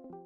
Look.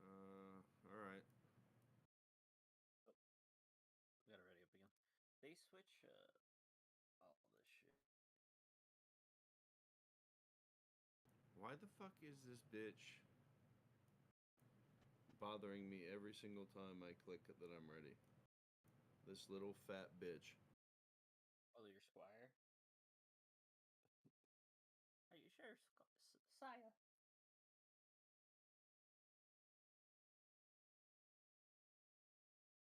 Yeah. All right. Oh, got it ready up again. They switch all this shit. Why the fuck is this bitch bothering me every single time I click that I'm ready? This little fat bitch. Oh, your squire. Are you sure, Saya?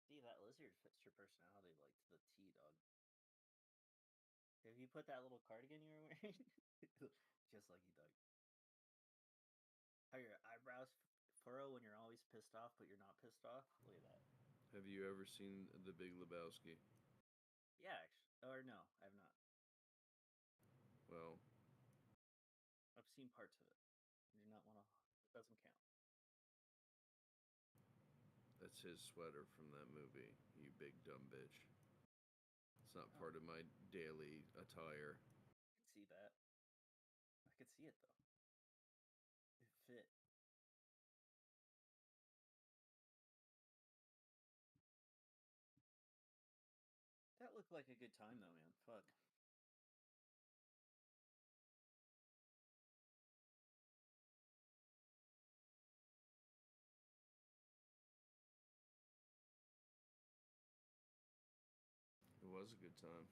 See, that lizard fits your personality like to the T, dog. If you put that little cardigan you were wearing, just like you, dog. How your eyebrows furrow when you're always pissed off, but you're not pissed off. Look at that. Have you ever seen The Big Lebowski? Yeah, actually, or no, I've not. Well, I've seen parts of it. I do not want to. It doesn't count. that's his sweater from that movie, you big dumb bitch. It's not Oh, part of my daily attire. I can see that. I could see it though. It fit. That looked like a good time though, man. Fuck. It was a good time.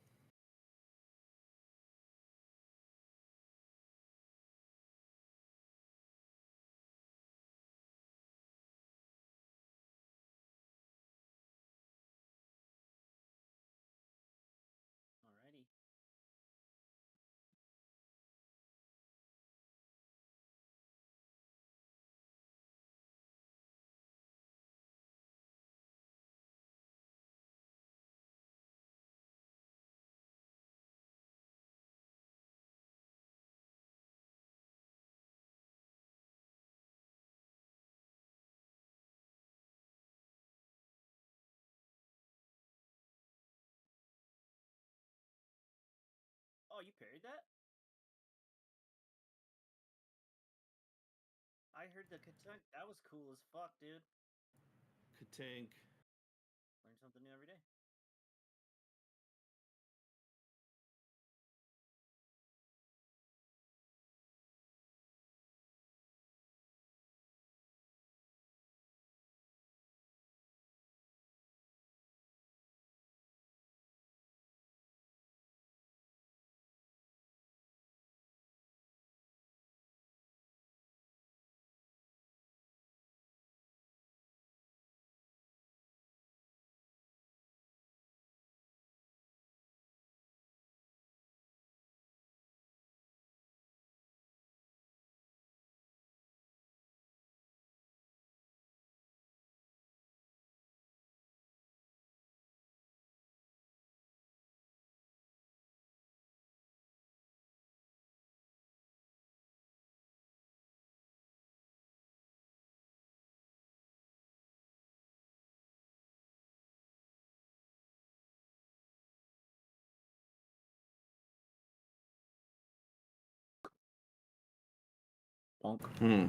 Alrighty. Oh, you parried that? I heard the Kentucky. That was cool as fuck, dude. Katank. Learn something new every day. Bonk. Hmm.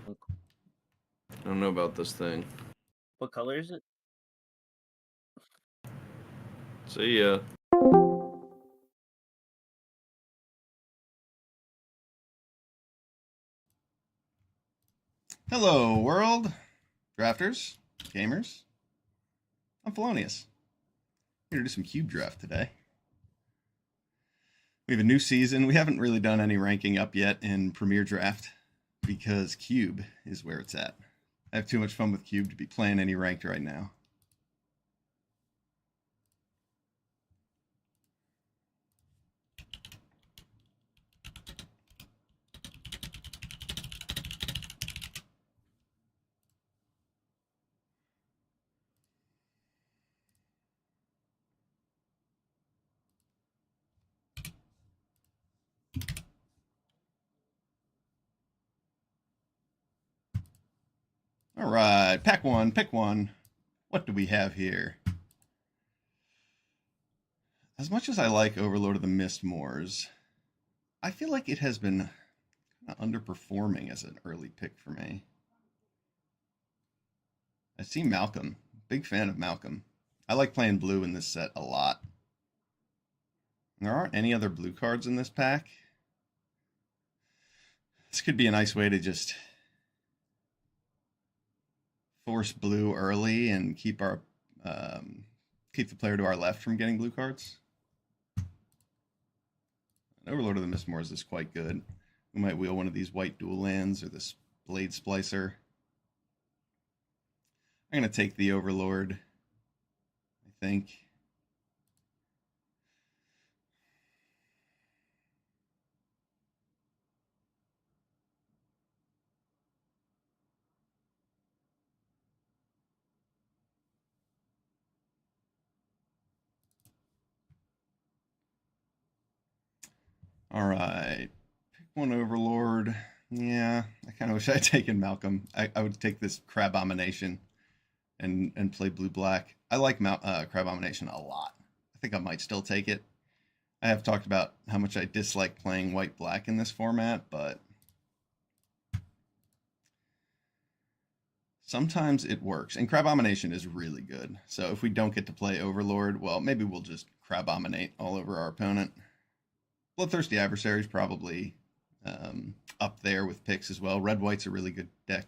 Bonk. I don't know about this thing. What color is it? See ya. Hello, world, drafters, gamers. I'm Felonious. Here to do some cube draft today. We have a new season. We haven't really done any ranking up yet in Premier Draft because cube is where it's at. I have too much fun with cube to be playing any ranked right now. All right, pack one, pick one. What do we have here? As much as I like Overlord of the Mist Moors, I feel like it has been underperforming as an early pick for me. I see Malcolm. Big fan of Malcolm. I like playing blue in this set a lot. There aren't any other blue cards in this pack. This could be a nice way to just force blue early and keep the player to our left from getting blue cards. Overlord of the Mistmoors is quite good. We might wheel one of these white dual lands or this Blade Splicer. I'm going to take the Overlord, I think. All right, pick one Overlord. Yeah, I kind of wish I had taken Malcolm. I would take this Crabomination and play blue-black. I like Crabomination a lot. I think I might still take it. I have talked about how much I dislike playing white-black in this format, but sometimes it works. And Crabomination is really good. So if we don't get to play Overlord, well, maybe we'll just Crabominate all over our opponent. Bloodthirsty Adversary is probably up there with picks as well. Red-white's a really good deck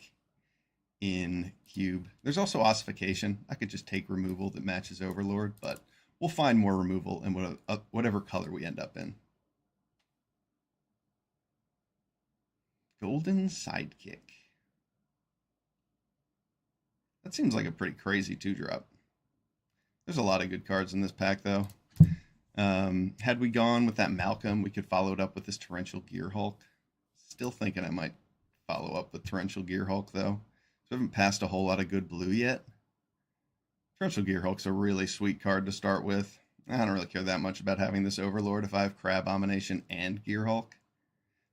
in cube. There's also Ossification. I could just take removal that matches Overlord, but we'll find more removal in whatever color we end up in. Golden Sidekick. That seems like a pretty crazy 2-drop. There's a lot of good cards in this pack, though. Had we gone with that Malcolm, we could follow it up with this Torrential Gearhulk. Still thinking I might follow up with Torrential Gearhulk, though. So I haven't passed a whole lot of good blue yet. Torrential Gearhulk's a really sweet card to start with. I don't really care that much about having this Overlord if I have Crabomination and Gearhulk.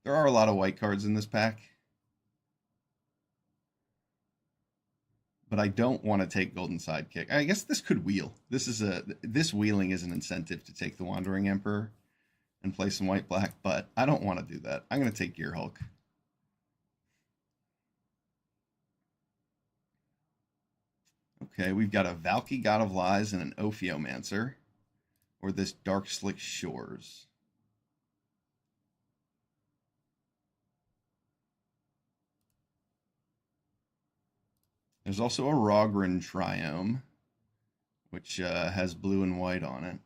There are a lot of white cards in this pack. But I don't want to take Golden Sidekick. I guess this could wheel. This wheeling is an incentive to take the Wandering Emperor and play some white-black, but I don't want to do that. I'm going to take Gearhulk. Okay, we've got a Valky God of Lies and an Ophiomancer, or this Dark Slick Shores. There's also a Rogren Triome, which has blue and white on it.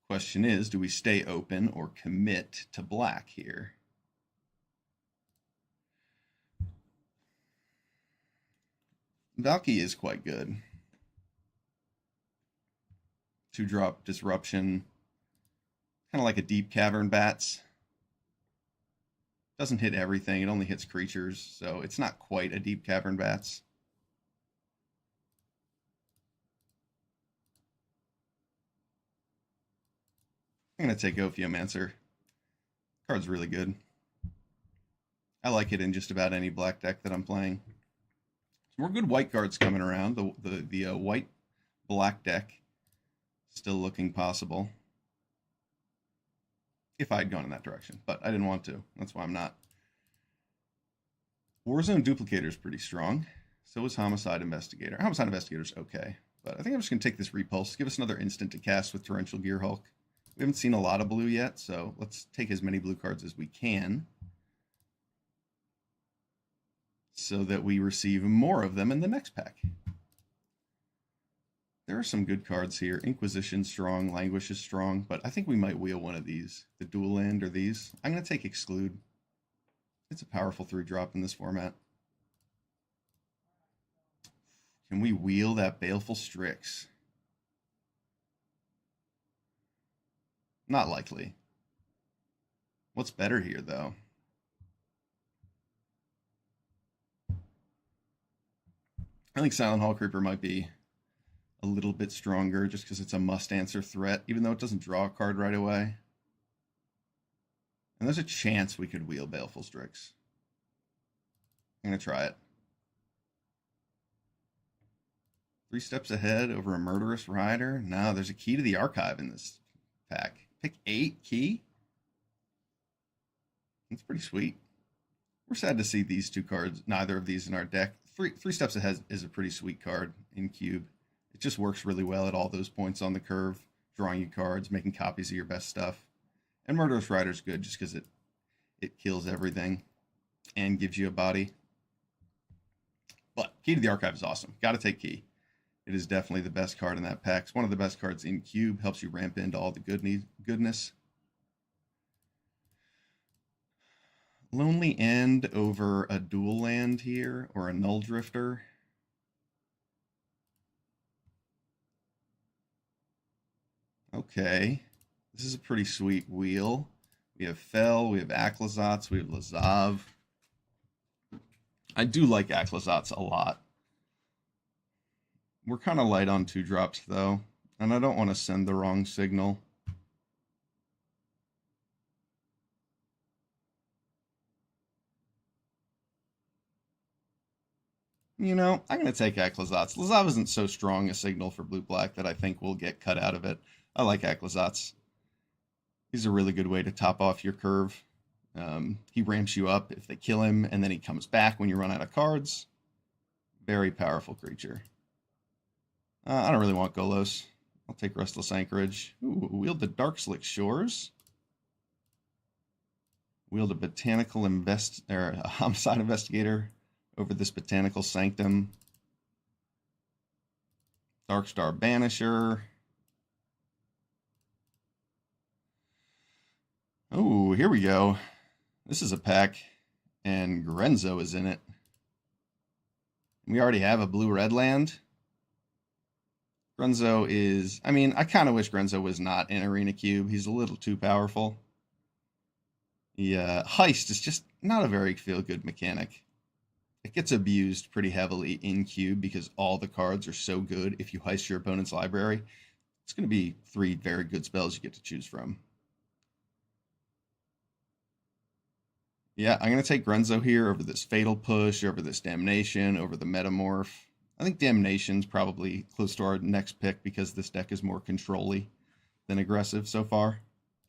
Question is, do we stay open or commit to black here? Valky is quite good. 2-drop Disruption. Kind of like a Deep Cavern Bats. Doesn't hit everything, it only hits creatures, so it's not quite a Deep Cavern Bats. I'm going to take Ophiomancer. Card's really good. I like it in just about any black deck that I'm playing. Some more good white cards coming around. The white-black deck still looking possible. If I had gone in that direction, but I didn't want to. That's why I'm not. Warzone Duplicator is pretty strong. So is Homicide Investigator. Homicide Investigator's okay. But I think I'm just going to take this Repulse. Give us another instant to cast with Torrential Gearhulk. We haven't seen a lot of blue yet, so let's take as many blue cards as we can so that we receive more of them in the next pack. There are some good cards here. Inquisition strong, Languish is strong, but I think we might wheel one of these. The Dual Land or these. I'm going to take Exclude. It's a powerful 3-drop in this format. Can we wheel that Baleful Strix? Not likely. What's better here, though? I think Silent Hall Creeper might be a little bit stronger just because it's a must-answer threat, even though it doesn't draw a card right away. And there's a chance we could wheel Baleful Strix. I'm going to try it. 3 steps ahead over a Murderous Rider. No, there's a Key to the Archive in this pack. Pick 8 key. That's pretty sweet. We're sad to see these 2 cards, neither of these in our deck. Three steps ahead is a pretty sweet card in Cube. It just works really well at all those points on the curve, drawing you cards, making copies of your best stuff. And Murderous Rider's good just because it kills everything and gives you a body. But Key to the Archive is awesome. Got to take Key. It is definitely the best card in that pack. It's one of the best cards in Cube. Helps you ramp into all the goodness. Lonely End over a Dual Land here, or a Null Drifter. Okay. This is a pretty sweet wheel. We have Fel, we have Aclazotz, we have Lazav. I do like Aclazotz a lot. We're kind of light on 2-drops, though, and I don't want to send the wrong signal. You know, I'm going to take Aclazotz. Lazav isn't so strong a signal for blue-black that I think we'll get cut out of it. I like Aclazotz. He's a really good way to top off your curve. He ramps you up if they kill him, and then he comes back when you run out of cards. Very powerful creature. I don't really want Golos. I'll take Restless Anchorage. Ooh, wield the Darkslick Shores. Wield a Botanical a Homicide Investigator over this Botanical Sanctum. Darkstar Banisher. Oh, here we go. This is a pack, and Grenzo is in it. We already have a blue-red land. Grenzo is... I mean, I kind of wish Grenzo was not in Arena Cube. He's a little too powerful. Heist is just not a very feel-good mechanic. It gets abused pretty heavily in Cube because all the cards are so good. If you heist your opponent's library, it's going to be 3 very good spells you get to choose from. Yeah, I'm going to take Grenzo here over this Fatal Push, over this Damnation, over the Metamorph. I think Damnation's probably close to our next pick because this deck is more control-y than aggressive so far.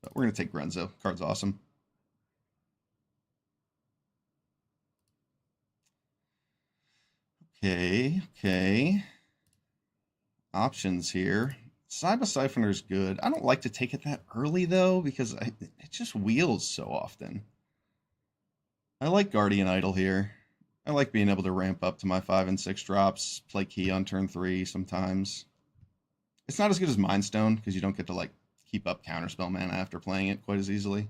But we're going to take Grenzo. Card's awesome. Okay. Options here. Cyber Siphoner's good. I don't like to take it that early, though, because it just wheels so often. I like Guardian Idol here. I like being able to ramp up to my 5 and 6 drops, play Key on turn 3 sometimes. It's not as good as Mind Stone, because you don't get to, like, keep up Counterspell mana after playing it quite as easily.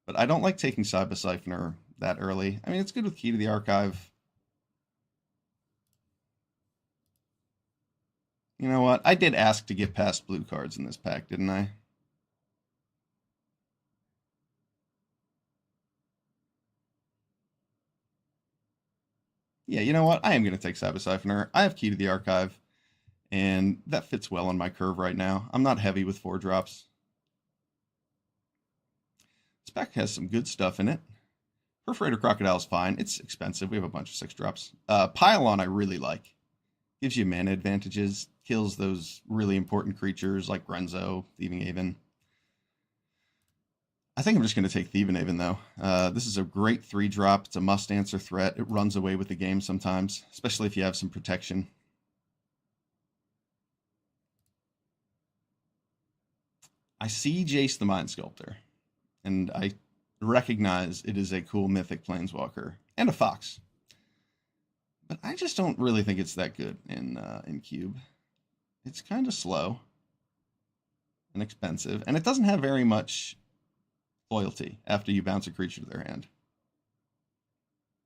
But I don't like taking Cyber Siphoner that early. I mean, it's good with Key to the Archive. You know what? I did ask to get past blue cards in this pack, didn't I? Yeah, you know what? I am going to take Cyber Siphoner. I have Key to the Archive, and that fits well on my curve right now. I'm not heavy with 4-drops. This pack has some good stuff in it. Perforator Crocodile is fine. It's expensive. We have a bunch of 6-drops. Pylon I really like. Gives you mana advantages. Kills those really important creatures like Grenzo, Thieving Haven. I think I'm just going to take Thieving Haven, though. This is a great 3-drop. It's a must-answer threat. It runs away with the game sometimes, especially if you have some protection. I see Jace the Mind Sculptor, and I recognize it is a cool mythic planeswalker and a fox. But I just don't really think it's that good in Cube. It's kind of slow and expensive, and it doesn't have very much loyalty after you bounce a creature to their hand.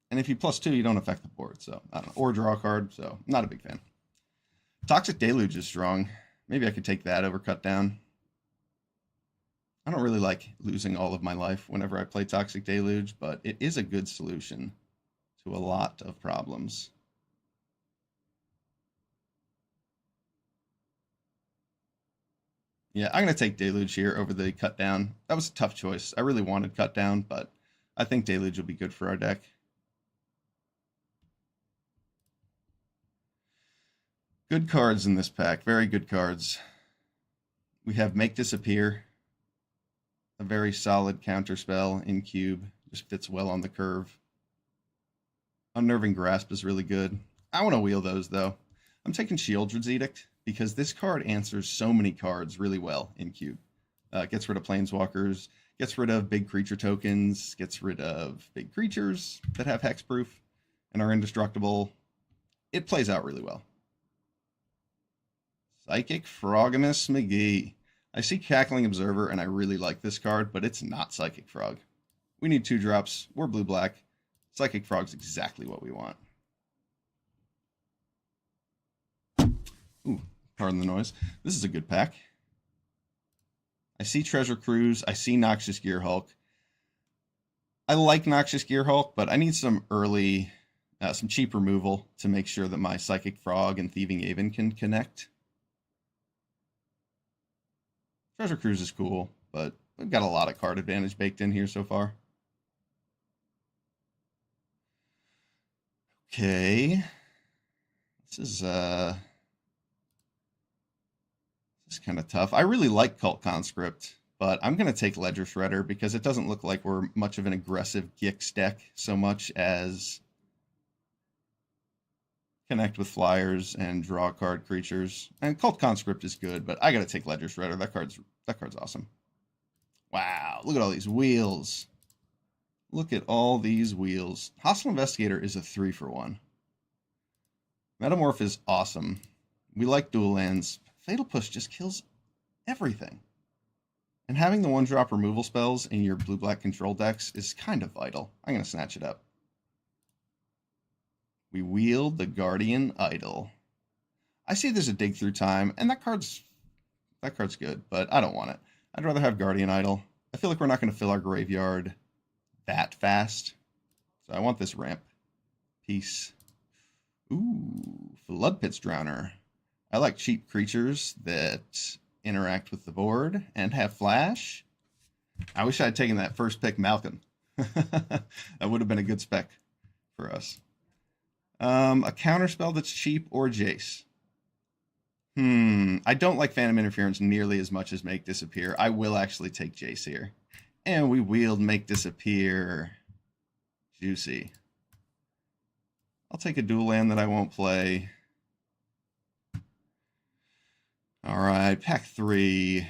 And if you +2, you don't affect the board, so I don't know. Or draw a card, so not a big fan. Toxic Deluge is strong. Maybe I could take that over Cut Down. I don't really like losing all of my life whenever I play Toxic Deluge, but it is a good solution to a lot of problems. Yeah, I'm going to take Deluge here over the Cut Down. That was a tough choice. I really wanted Cut Down, but I think Deluge will be good for our deck. Good cards in this pack. Very good cards. We have Make Disappear. A very solid counterspell in Cube. Just fits well on the curve. Unnerving Grasp is really good. I want to wheel those, though. I'm taking Shieldred's Edict because this card answers so many cards really well in Cube. Gets rid of Planeswalkers, gets rid of big creature tokens, gets rid of big creatures that have hexproof and are indestructible. It plays out really well. Psychic Frogamus McGee. I see Cackling Observer, and I really like this card, but it's not Psychic Frog. We need 2-drops. We're blue-black. Psychic Frog's exactly what we want. Ooh, pardon the noise. This is a good pack. I see Treasure Cruise. I see Noxious Gearhulk. I like Noxious Gearhulk, but I need some early, some cheap removal to make sure that my Psychic Frog and Thieving Aven can connect. Treasure Cruise is cool, but we've got a lot of card advantage baked in here so far. Okay. This is kind of tough. I really like Cult Conscript, but I'm going to take Ledger Shredder because it doesn't look like we're much of an aggressive Gix deck so much as connect with flyers and draw card creatures. And Cult Conscript is good, but I got to take Ledger Shredder. That card's awesome. Wow, look at all these wheels. Look at all these wheels. Hostile Investigator is a 3-for-1. Metamorph is awesome. We like dual lands. Fatal Push just kills everything. And having the 1-drop removal spells in your blue-black control decks is kind of vital. I'm going to snatch it up. We wield the Guardian Idol. I see there's a Dig Through Time, and that card's good, but I don't want it. I'd rather have Guardian Idol. I feel like we're not going to fill our graveyard that fast. So I want this ramp piece. Ooh, Flood Pit's Drowner. I like cheap creatures that interact with the board and have flash. I wish I had taken that first pick, Malcolm. That would have been a good spec for us. A counterspell that's cheap or Jace. I don't like Phantom Interference nearly as much as Make Disappear. I will actually take Jace here. And we wield Make Disappear. Juicy. I'll take a dual land that I won't play. All right, pack 3.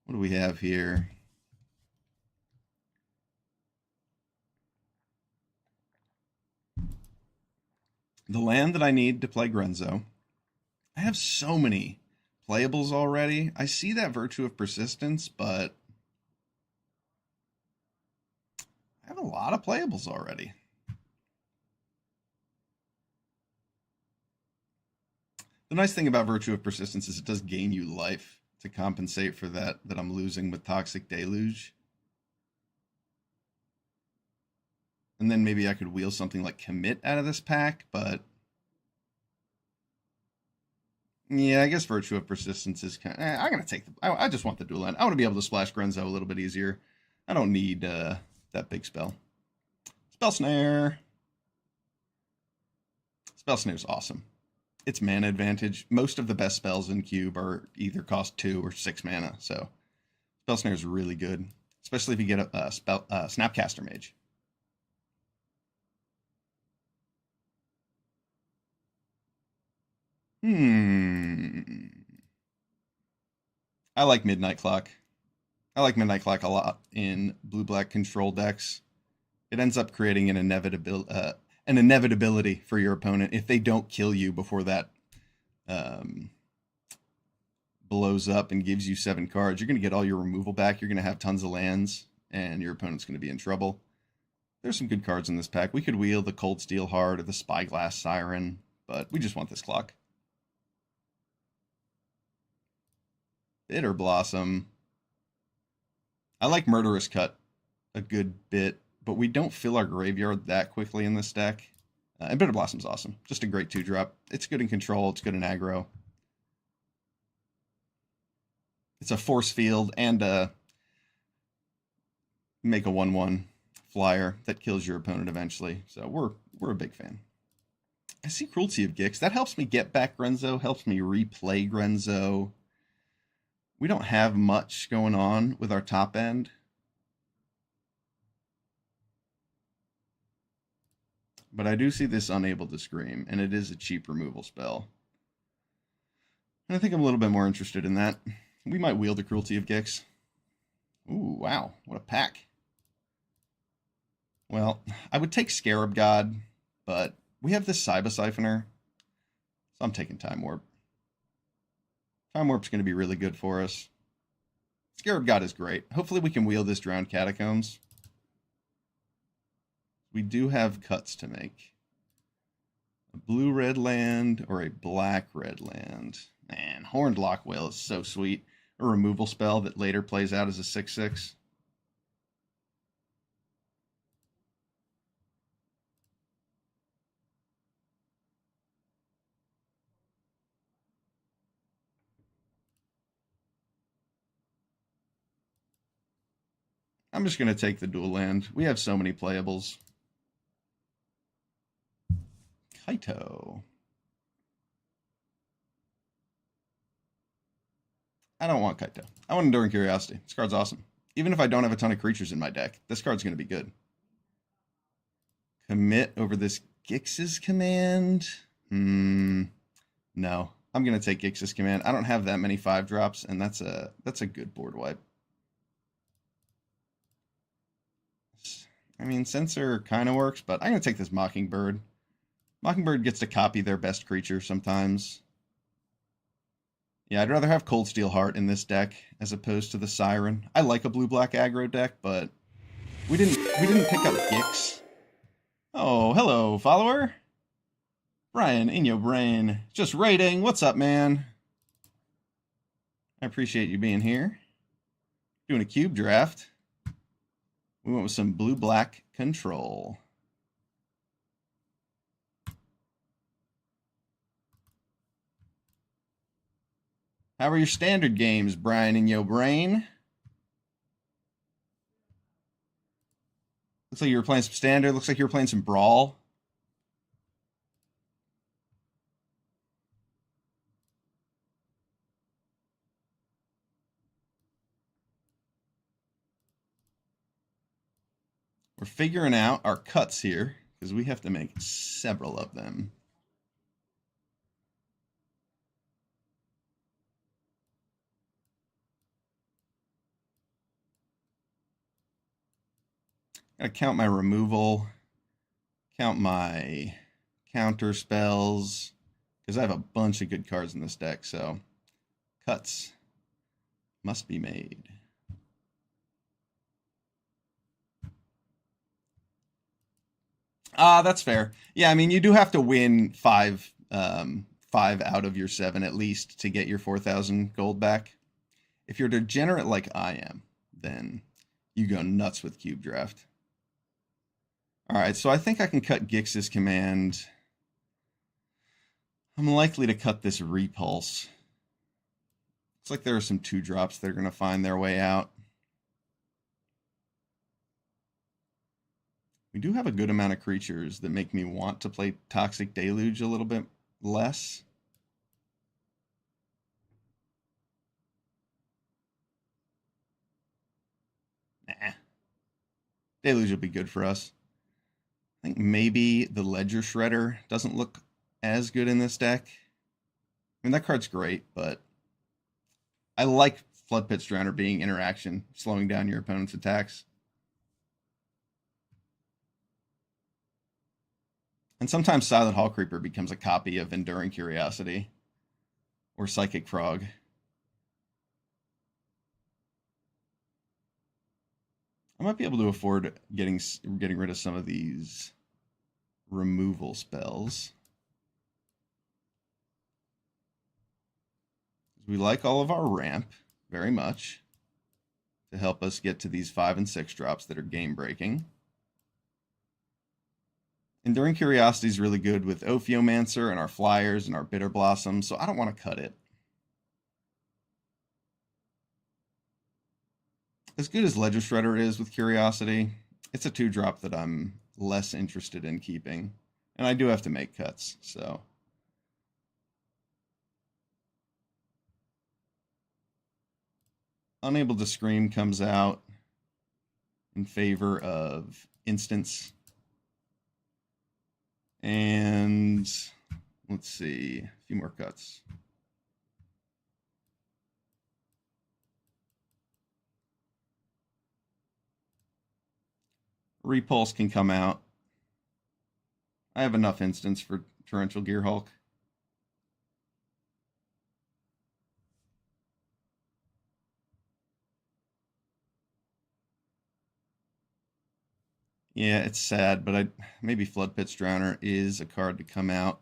What do we have here? The land that I need to play Grenzo. I have so many playables already. I see that Virtue of Persistence, but I have a lot of playables already. The nice thing about Virtue of Persistence is it does gain you life to compensate for that I'm losing with Toxic Deluge. And then maybe I could wheel something like Commit out of this pack, but yeah, I guess Virtue of Persistence is kind of... I'm going to take I just want the dual land. I want to be able to splash Grenzo a little bit easier. I don't need that big spell. Spell Snare. Spell Snare is awesome. It's mana advantage. Most of the best spells in Cube are either cost 2 or 6 mana, so Spell Snare is really good, especially if you get a Snapcaster Mage. I like Midnight Clock. I like Midnight Clock a lot in blue-black control decks. It ends up creating an inevitability for your opponent if they don't kill you before that blows up and gives you 7 cards. You're going to get all your removal back. You're going to have tons of lands, and your opponent's going to be in trouble. There's some good cards in this pack. We could wheel the Cold Steel Heart or the Spyglass Siren, but we just want this clock. Bitter Blossom. I like Murderous Cut a good bit, but we don't fill our graveyard that quickly in this deck. And Bitter Blossom's awesome. Just a great 2-drop. It's good in control. It's good in aggro. It's a force field and make a 1/1 flyer that kills your opponent eventually. So we're a big fan. I see Cruelty of Gix. That helps me get back Grenzo, helps me replay Grenzo. We don't have much going on with our top end. But I do see this Unable to Scream, and it is a cheap removal spell. And I think I'm a little bit more interested in that. We might wield the Cruelty of Gix. Ooh, wow, what a pack. Well, I would take Scarab God, but we have this Cyber Siphoner, so I'm taking Time Warp. Time Warp's going to be really good for us. Scarab God is great. Hopefully we can wield this Drowned Catacombs. We do have cuts to make. A blue-red land or a black-red land. Man, Horned Lockwhale is so sweet. A removal spell that later plays out as a 6/6. I'm just going to take the dual land. We have so many playables. Kaito. I don't want Kaito. I want Enduring Curiosity. This card's awesome. Even if I don't have a ton of creatures in my deck, this card's going to be good. Commit over this Gix's Command? No. I'm going to take Gix's Command. I don't have that many 5-drops, and that's a good board wipe. I mean, Censor kind of works, but I'm going to take this Mockingbird. Mockingbird gets to copy their best creature sometimes. Yeah, I'd rather have Cold Steel Heart in this deck as opposed to the Siren. I like a blue-black aggro deck, but we didn't pick up Gix. Oh, hello, follower. Brian, in your brain. Just raiding. What's up, man? I appreciate you being here. Doing a cube draft. We went with some blue-black control. How are your standard games, Brian, in your brain? Looks like you were playing some standard. Looks like you were playing some brawl. We're figuring out our cuts here because we have to make several of them. Gotta count my removal, count my counter spells, because I have a bunch of good cards in this deck, so cuts must be made. That's fair. Yeah, I mean, you do have to win 5 out of your 7 at least to get your 4,000 gold back. If you're degenerate like I am, then you go nuts with Cube Draft. All right, so I think I can cut Gix's Command. I'm likely to cut this Repulse. Looks like there are some 2-drops that are going to find their way out. We do have a good amount of creatures that make me want to play Toxic Deluge a little bit less. Nah. Deluge will be good for us. I think maybe the Ledger Shredder doesn't look as good in this deck. I mean, that card's great, but I like Flood Pit Drowner being interaction, slowing down your opponent's attacks. And sometimes Silent Hall Creeper becomes a copy of Enduring Curiosity or Psychic Frog. I might be able to afford getting rid of some of these removal spells. We like all of our ramp very much to help us get to these 5 and 6 drops that are game breaking. Enduring Curiosity is really good with Ophiomancer and our Flyers and our Bitter Blossom, so I don't want to cut it. As good as Ledger Shredder is with Curiosity, it's a 2-drop that I'm less interested in keeping. And I do have to make cuts, so. Unable to Scream comes out in favor of Instance. And let's see, a few more cuts. Repulse can come out. I have enough Instance for Torrential Gearhulk. Yeah, it's sad, but maybe Flood Pit Drowner is a card to come out.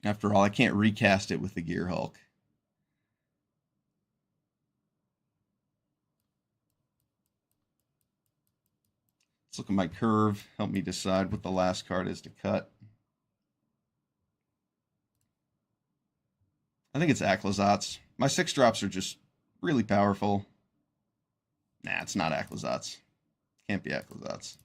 After all, I can't recast it with the Gearhulk. Let's look at my curve. Help me decide what the last card is to cut. I think it's Aclazotz. My 6 drops are just really powerful. Nah, it's not Aclazotz. Can't be Aclazotz.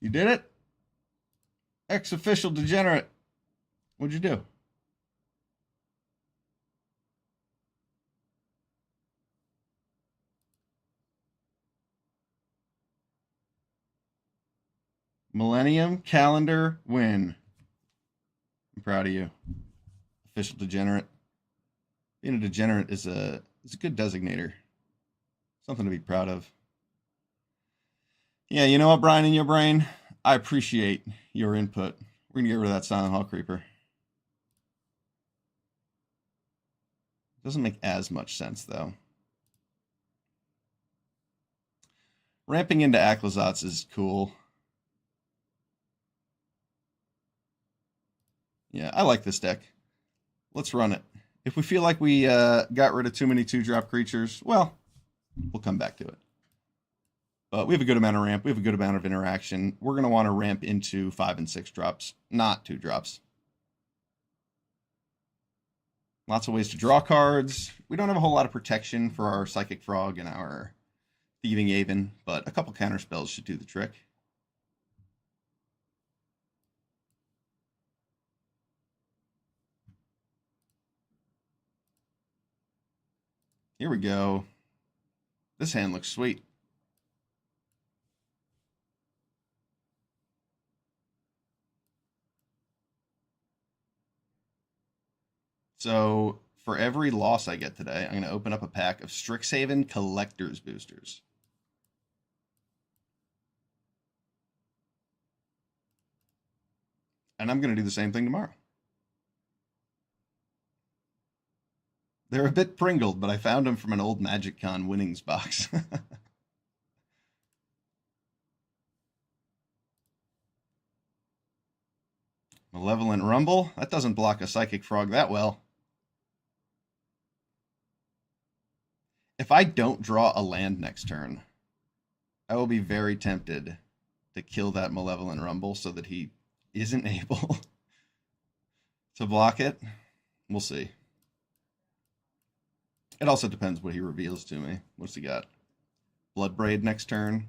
You did it? Ex-official degenerate. What'd you do? Millennium Calendar win. I'm proud of you. Official degenerate. Being a degenerate is a good designator. Something to be proud of. Yeah, you know what, Brian, in your brain? I appreciate your input. We're gonna get rid of that Silent Hall Creeper. Doesn't make as much sense, though. Ramping into Aclazotz is cool. Yeah, I like this deck. Let's run it. If we feel like we got rid of too many 2-drop creatures, well, we'll come back to it. But we have a good amount of ramp. We have a good amount of interaction. We're going to want to ramp into 5 and 6 drops, not 2 drops. Lots of ways to draw cards. We don't have a whole lot of protection for our Psychic Frog and our Thieving Aven, but a couple counter spells should do the trick. Here we go. This hand looks sweet. So for every loss I get today, I'm going to open up a pack of Strixhaven Collector's Boosters. And I'm going to do the same thing tomorrow. They're a bit pringled, but I found them from an old Magic Con winnings box. Malevolent Rumble. That doesn't block a Psychic Frog that well. If I don't draw a land next turn, I will be very tempted to kill that Malevolent Rumble so that he isn't able to block it. We'll see. It also depends what he reveals to me. What's he got? Bloodbraid next turn.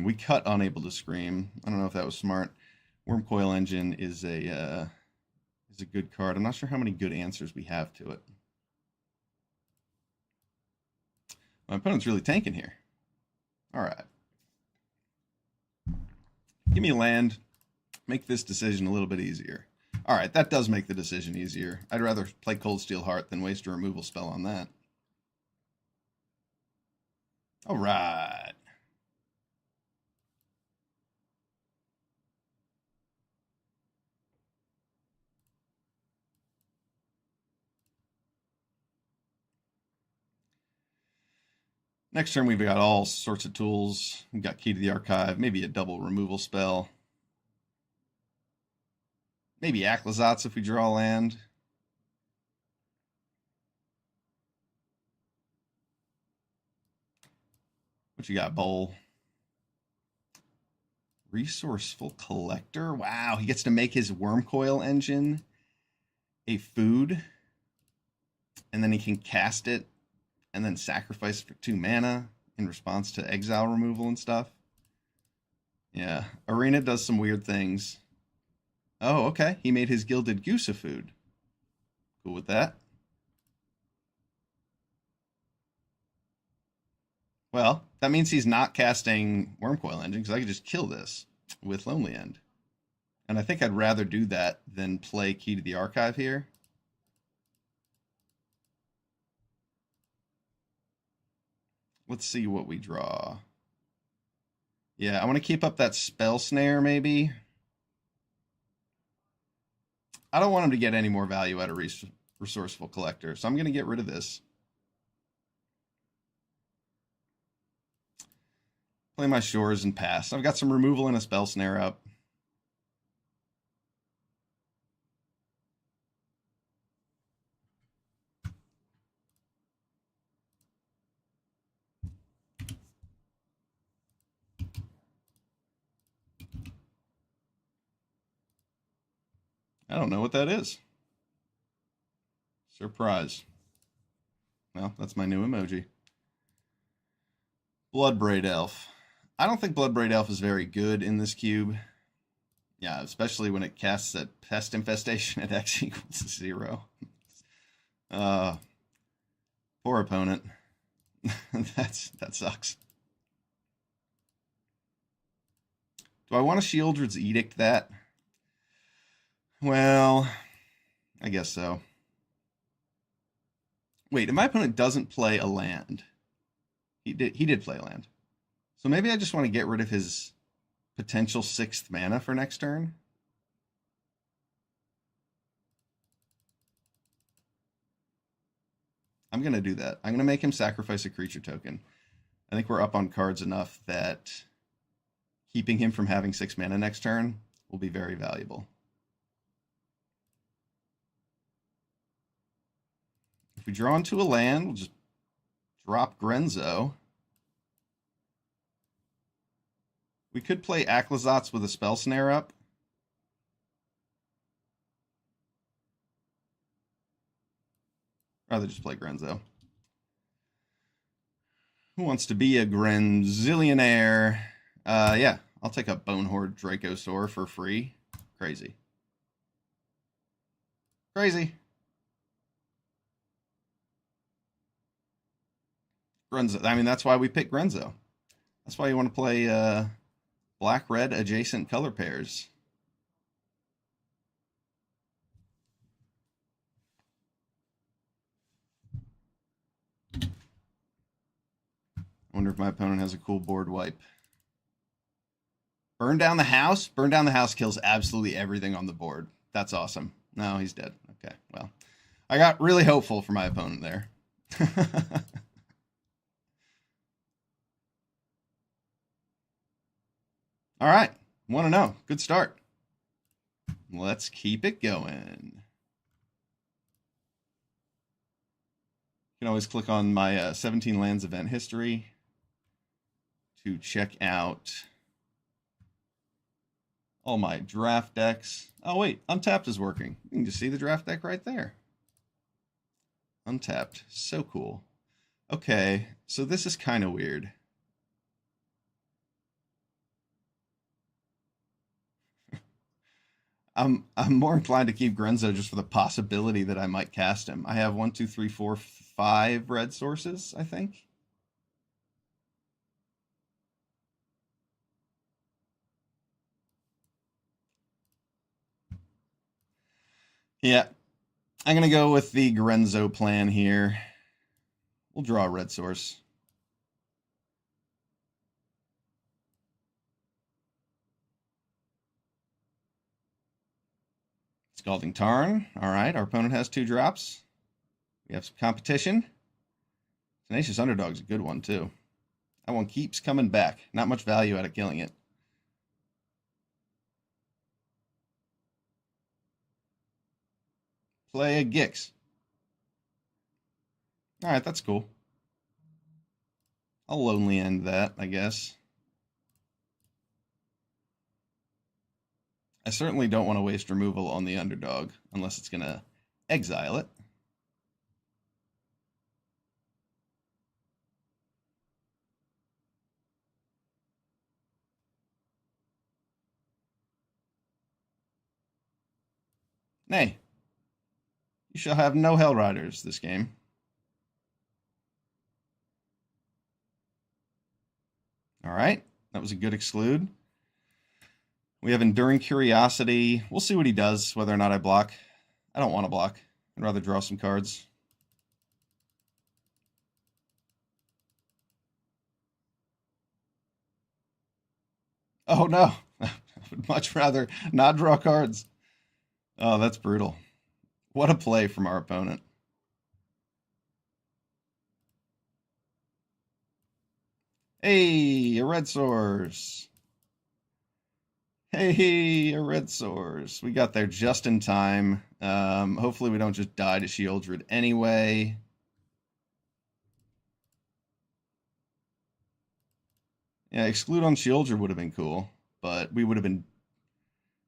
We cut Unable to Scream. I don't know if that was smart. Wormcoil Engine is a good card. I'm not sure how many good answers we have to it. My opponent's really tanking here. All right. Give me land. Make this decision a little bit easier. All right, that does make the decision easier. I'd rather play Cold Steel Heart than waste a removal spell on that. All right. Next turn, we've got all sorts of tools. We've got Key to the Archive, maybe a double removal spell. Maybe Aclazotz if we draw land. What you got, Bowl? Resourceful Collector. Wow, he gets to make his Wormcoil Engine a food. And then he can cast it and then sacrifice for 2 mana in response to exile removal and stuff. Yeah, Arena does some weird things. Oh, okay. He made his Gilded Goose a food. Cool with that. Well, that means he's not casting Wormcoil Engine, because I could just kill this with Lonely End. And I think I'd rather do that than play Key to the Archive here. Let's see what we draw. Yeah, I want to keep up that Spell Snare, maybe. I don't want him to get any more value out of Resourceful Collector, so I'm going to get rid of this. Play my Shores and pass. I've got some removal and a Spell Snare up. I don't know what that is. Surprise. Well, that's my new emoji. Bloodbraid Elf. I don't think Bloodbraid Elf is very good in this cube. Yeah, especially when it casts that Pest Infestation at X equals 0. Poor opponent. That sucks. Do I want to Shieldred's Edict that? Well, I guess so. Wait, if my opponent doesn't play a land, he did play a land. So maybe I just want to get rid of his potential 6th mana for next turn. I'm going to do that. I'm going to make him sacrifice a creature token. I think we're up on cards enough that keeping him from having 6 mana next turn will be very valuable. If we draw into a land, we'll just drop Grenzo. We could play Aclazotz with a Spell Snare up. Rather just play Grenzo. Who wants to be a Grenzillionaire? Yeah, I'll take a Bonehorde Dracosaur for free. Crazy. Crazy. Grenzo. I mean, that's why we pick Grenzo. That's why you want to play black-red adjacent color pairs. I wonder if my opponent has a cool board wipe. Burn down the house? Burn down the house kills absolutely everything on the board. That's awesome. No, he's dead. Okay, well. I got really hopeful for my opponent there. All right, 1-0. Good start. Let's keep it going. You can always click on my 17 Lands event history to check out all my draft decks. Oh, wait, Untapped is working. You can just see the draft deck right there. Untapped. So cool. Okay, so this is kind of weird. I'm more inclined to keep Grenzo just for the possibility that I might cast him. I have 1, 2, 3, 4, 5 red sources, I think. Yeah, I'm gonna go with the Grenzo plan here. We'll draw a red source. Scalding Tarn. All right, our opponent has 2 drops. We have some competition. Tenacious Underdog's a good one, too. That one keeps coming back. Not much value out of killing it. Play a Gix. All right, that's cool. I'll lonely end that, I guess. I certainly don't want to waste removal on the underdog unless it's going to exile it. Nay, you shall have no Hell Riders this game. All right, that was a good exclude. We have Enduring Curiosity. We'll see what he does, whether or not I block. I don't want to block. I'd rather draw some cards. Oh no, I would much rather not draw cards. Oh, that's brutal. What a play from our opponent. Hey, a red source. Hey, a red source. We got there just in time. Hopefully we don't just die to Shieldred anyway. Yeah, exclude on Shieldred would have been cool, but we would have been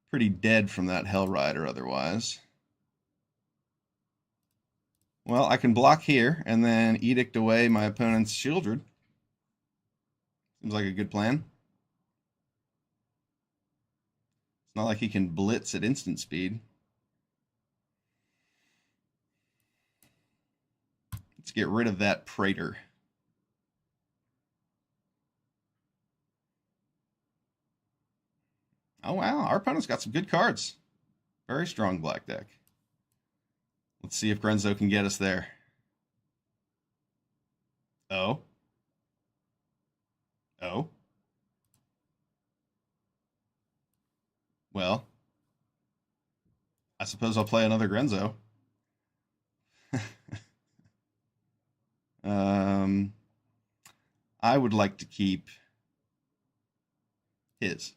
pretty dead from that Hell Rider otherwise. Well, I can block here and then edict away my opponent's Shieldred. Seems like a good plan. It's not like he can blitz at instant speed. Let's get rid of that Praetor. Oh, wow. Our opponent's got some good cards. Very strong black deck. Let's see if Grenzo can get us there. Oh. Oh. Well, I suppose I'll play another Grenzo. I would like to keep his.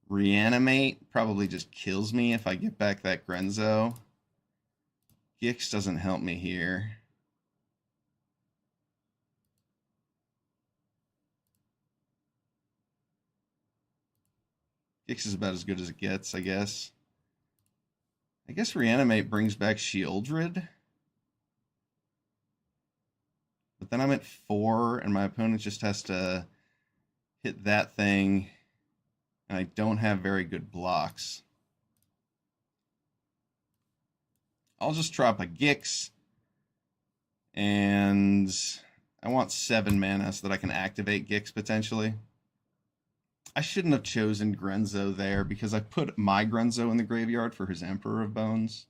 Reanimate probably just kills me if I get back that Grenzo. Gix doesn't help me here. Gix is about as good as it gets, I guess. I guess Reanimate brings back Shieldred. But then I'm at 4, and my opponent just has to hit that thing, and I don't have very good blocks. I'll just drop a Gix, and I want 7 mana so that I can activate Gix potentially. I shouldn't have chosen Grenzo there because I put my Grenzo in the graveyard for his Emperor of Bones.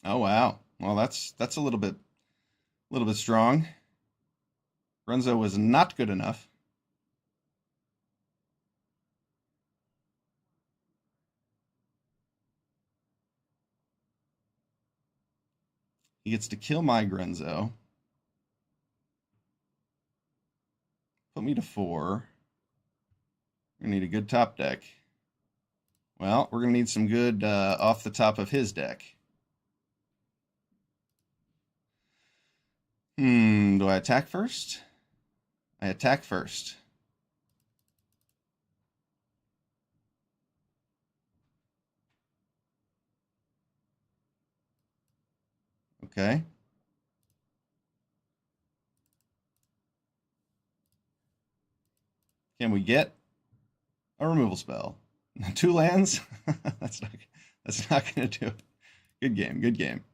Oh wow. Well, that's a little bit strong. Grenzo was not good enough. He gets to kill my Grenzo. Put me to 4. We need a good top deck. Well, we're going to need some good off the top of his deck. Do I attack first? I attack first. Okay. Can we get a removal spell? 2 lands? That's not going to do it. Good game. Good game.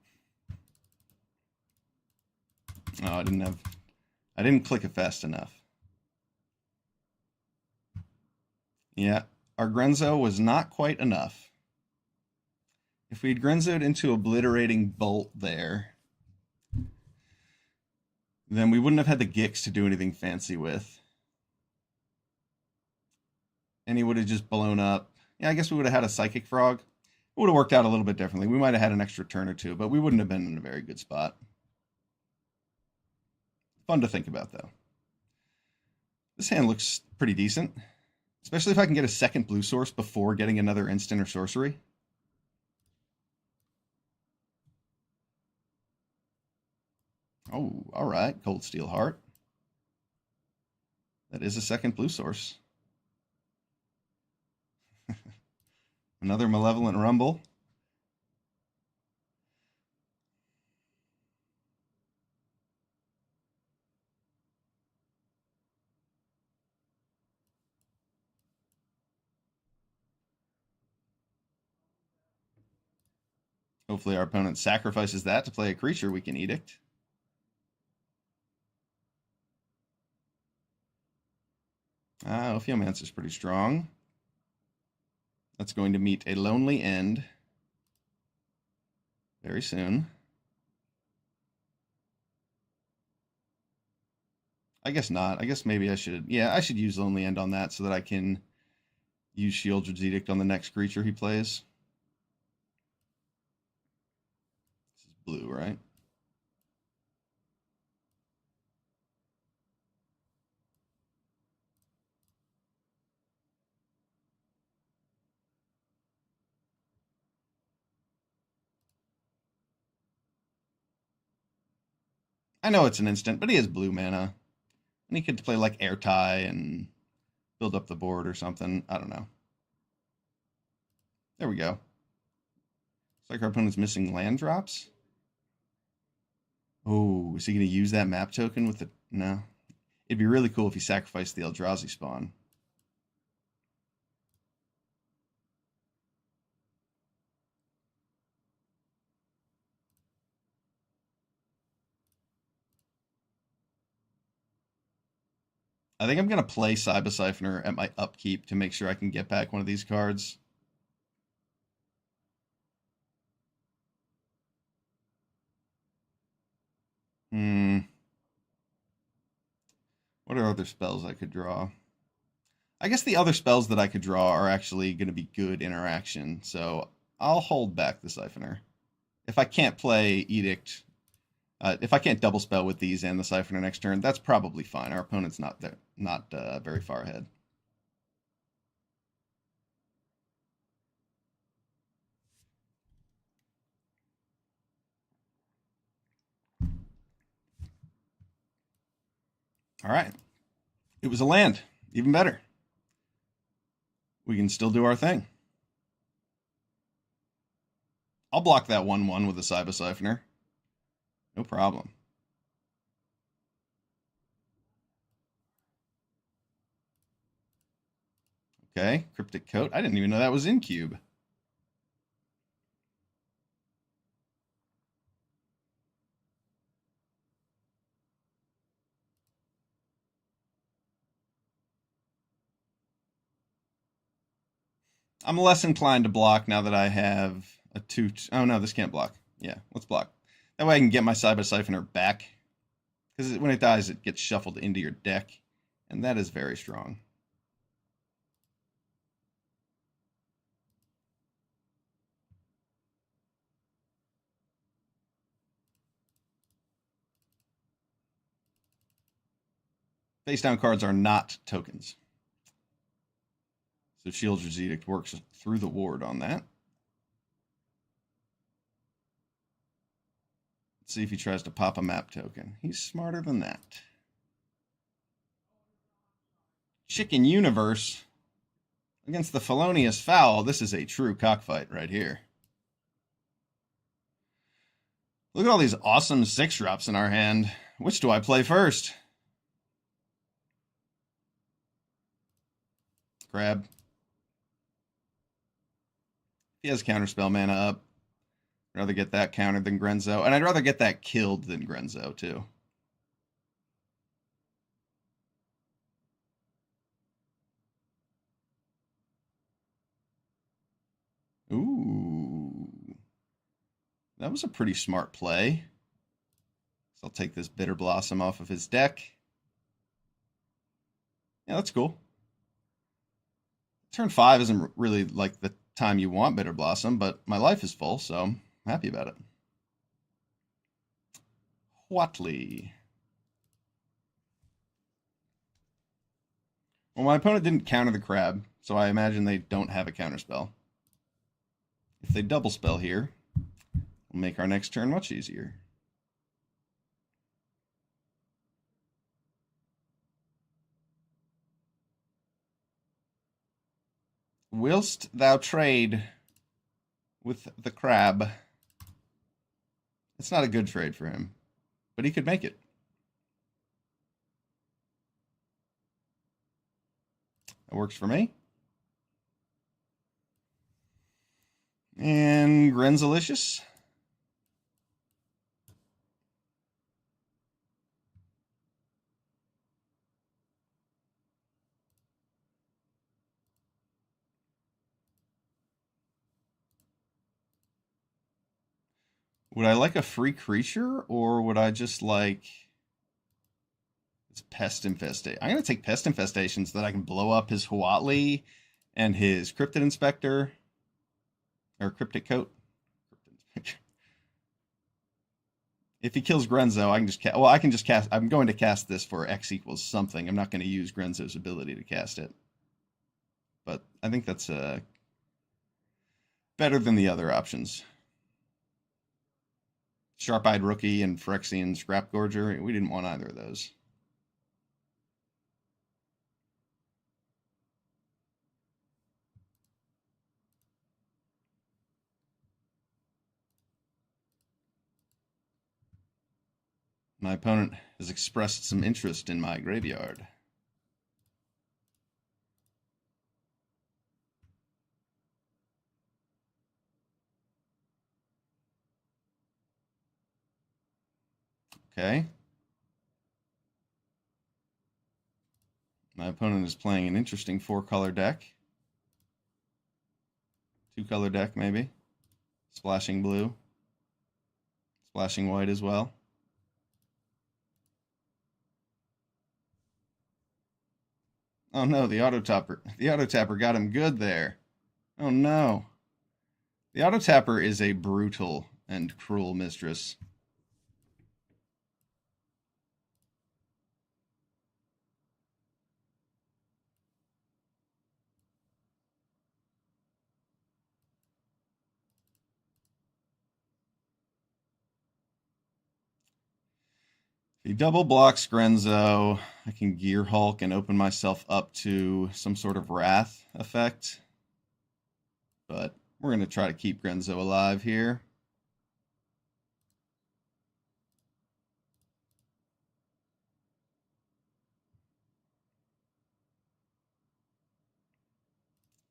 Oh, I didn't click it fast enough. Yeah, our Grenzo was not quite enough. If we'd Grenzoed into Obliterating Bolt there, then we wouldn't have had the Gix to do anything fancy with. And he would have just blown up. Yeah, I guess we would have had a Psychic Frog. It would have worked out a little bit differently. We might have had an extra turn or two, but we wouldn't have been in a very good spot. Fun to think about, though. This hand looks pretty decent, especially if I can get a second blue source before getting another instant or sorcery. Oh, all right. Cold Steel Heart. That is a second blue source. Another Malevolent Rumble. Hopefully our opponent sacrifices that to play a creature we can Edict. Ophiomancer's pretty strong. That's going to meet a lonely end very soon. I guess not. I guess maybe I should. Yeah, I should use Lonely End on that so that I can use Shieldred's Edict on the next creature he plays. This is blue, right? I know it's an instant, but he has blue mana. And he could play like Air Tie and build up the board or something. I don't know. There we go. Looks like our opponent's missing land drops. Oh, is he going to use that map token with the... No. It'd be really cool if he sacrificed the Eldrazi spawn. I think I'm going to play Cyber Siphoner at my upkeep to make sure I can get back one of these cards. What are other spells I could draw? I guess the other spells that I could draw are actually going to be good interaction, so I'll hold back the Siphoner. If I can't play Edict, if I can't double spell with these and the Siphoner next turn, that's probably fine. Our opponent's not very far ahead. All right. It was a land. Even better. We can still do our thing. I'll block that 1/1 with a Cyber Siphoner. No problem. Okay, Cryptic Coat. I didn't even know that was in Cube. I'm less inclined to block now that I have a 2... Oh, no, this can't block. Yeah, let's block. That way I can get my Cyber Siphoner back. Because when it dies, it gets shuffled into your deck. And that is very strong. Face down cards are not tokens. So Shieldred's Edict works through the ward on that. Let's see if he tries to pop a map token. He's smarter than that. Chicken Universe against the Felonious Fowl. This is a true cockfight right here. Look at all these awesome 6-drops in our hand. Which do I play first? crab. He has Counterspell mana up. I'd rather get that countered than Grenzo. And I'd rather get that killed than Grenzo, too. Ooh. That was a pretty smart play. So I'll take this Bitter Blossom off of his deck. Yeah, that's cool. Turn 5 isn't really like the time you want Bitter Blossom, but my life is full, so I'm happy about it. Watley. Well, my opponent didn't counter the crab, so I imagine they don't have a counterspell. If they double spell here, we'll make our next turn much easier. Whilst thou trade with the crab. It's not a good trade for him, but he could make it. That works for me. And Grenzalicious. Would I like a free creature, or would I just like this Pest Infestation? I'm going to take Pest Infestation so that I can blow up his Huatli and his Cryptid Inspector. Or Cryptic Coat. If he kills Grenzo, I can just cast... Well, I can just cast... I'm going to cast this for X equals something. I'm not going to use Grenzo's ability to cast it. But I think that's better than the other options. Sharp-Eyed Rookie and Phyrexian Scrap Gorger. We didn't want either of those. My opponent has expressed some interest in my graveyard. Okay. My opponent is playing an interesting 4-color deck. 2-color deck, maybe. Splashing blue. Splashing white as well. Oh no, the auto-tapper got him good there. Oh no. The auto-tapper is a brutal and cruel mistress. If he double blocks Grenzo, I can Gear Hulk and open myself up to some sort of Wrath effect. But we're going to try to keep Grenzo alive here.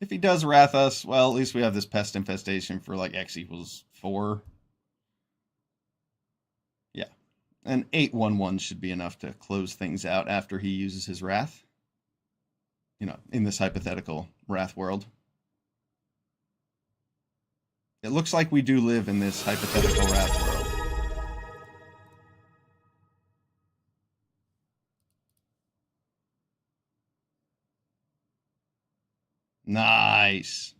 If he does Wrath us, well, at least we have this Pest Infestation for like X equals 4. Yeah. An 8/1/1 should be enough to close things out after he uses his Wrath. You know, in this hypothetical Wrath world. It looks like we do live in this hypothetical Wrath world. Nice.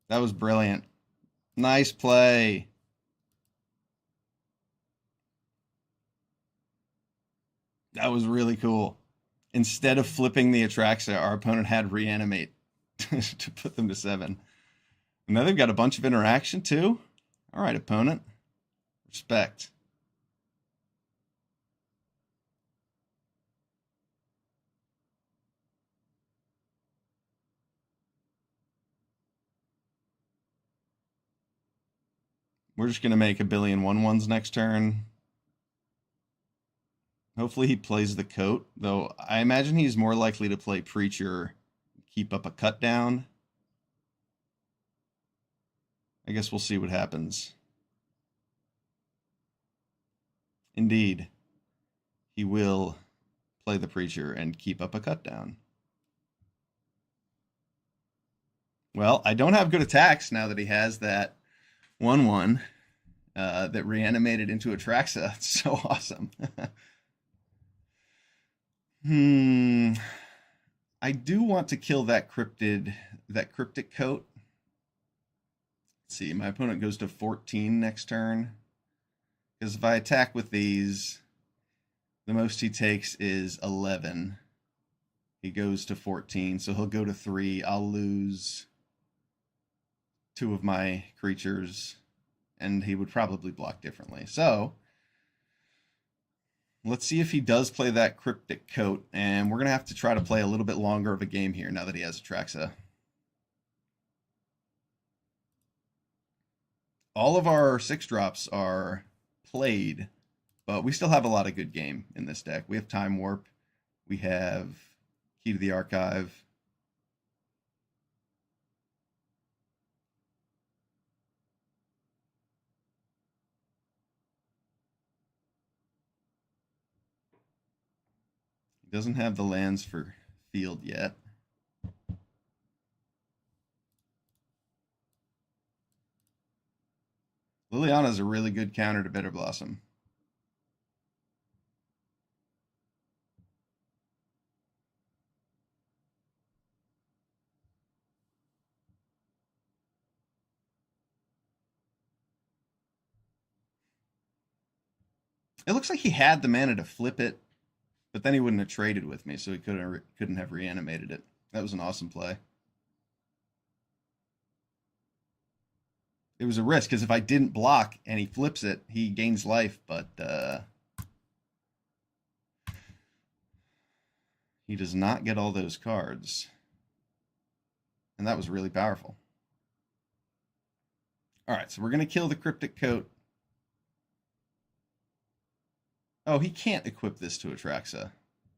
That was brilliant. Nice play. That was really cool. Instead of flipping the Atraxa, our opponent had Reanimate to put them to 7. And now they've got a bunch of interaction too. All right, opponent. Respect. We're just going to make a billion 1/1s next turn. Hopefully he plays the coat, though I imagine he's more likely to play Preacher, keep up a cut down. I guess we'll see what happens. Indeed, he will play the Preacher and keep up a cut down. Well, I don't have good attacks now that he has that 1/1 that reanimated into Atraxa. It's so awesome. I do want to kill that cryptic coat. Let's see, my opponent goes to 14 next turn. Because if I attack with these, the most he takes is 11. He goes to 14, so he'll go to 3. I'll lose 2 of my creatures, and he would probably block differently. So, let's see if he does play that cryptic coat, and we're going to have to try to play a little bit longer of a game here now that he has Atraxa. All of our 6-drops are played, but we still have a lot of good game in this deck. We have Time Warp. We have Key to the Archive. He doesn't have the lands for field yet. Liliana is a really good counter to Bitter Blossom. It looks like he had the mana to flip it, but then he wouldn't have traded with me, so he couldn't have reanimated it. That was an awesome play. It was a risk, because if I didn't block and he flips it, he gains life, but he does not get all those cards. And that was really powerful. All right, so we're going to kill the Cryptic Coat. Oh, he can't equip this to Atraxa.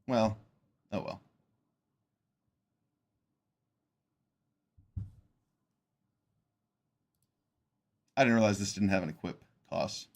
Well, oh well. I didn't realize this didn't have an equip cost.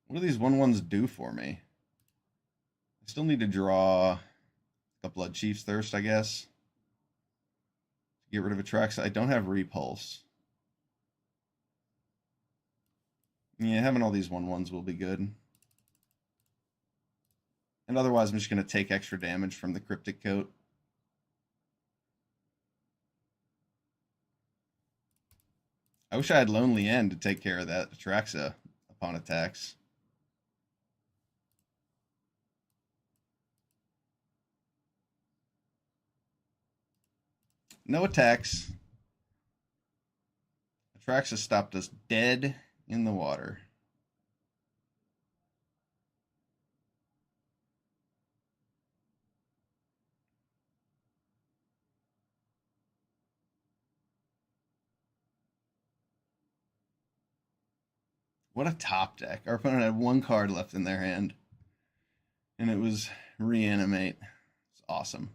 What do these 1/1s do for me? I still need to draw a Blood Chief's Thirst, I guess. Get rid of Atraxa. I don't have Repulse. Yeah, having all these 1/1s will be good. And otherwise, I'm just going to take extra damage from the Cryptic Coat. I wish I had Lonely End to take care of that Atraxa upon attacks. No attacks. Atraxa stopped us dead in the water. What a top deck. Our opponent had 1 card left in their hand, and it was Reanimate. It's awesome.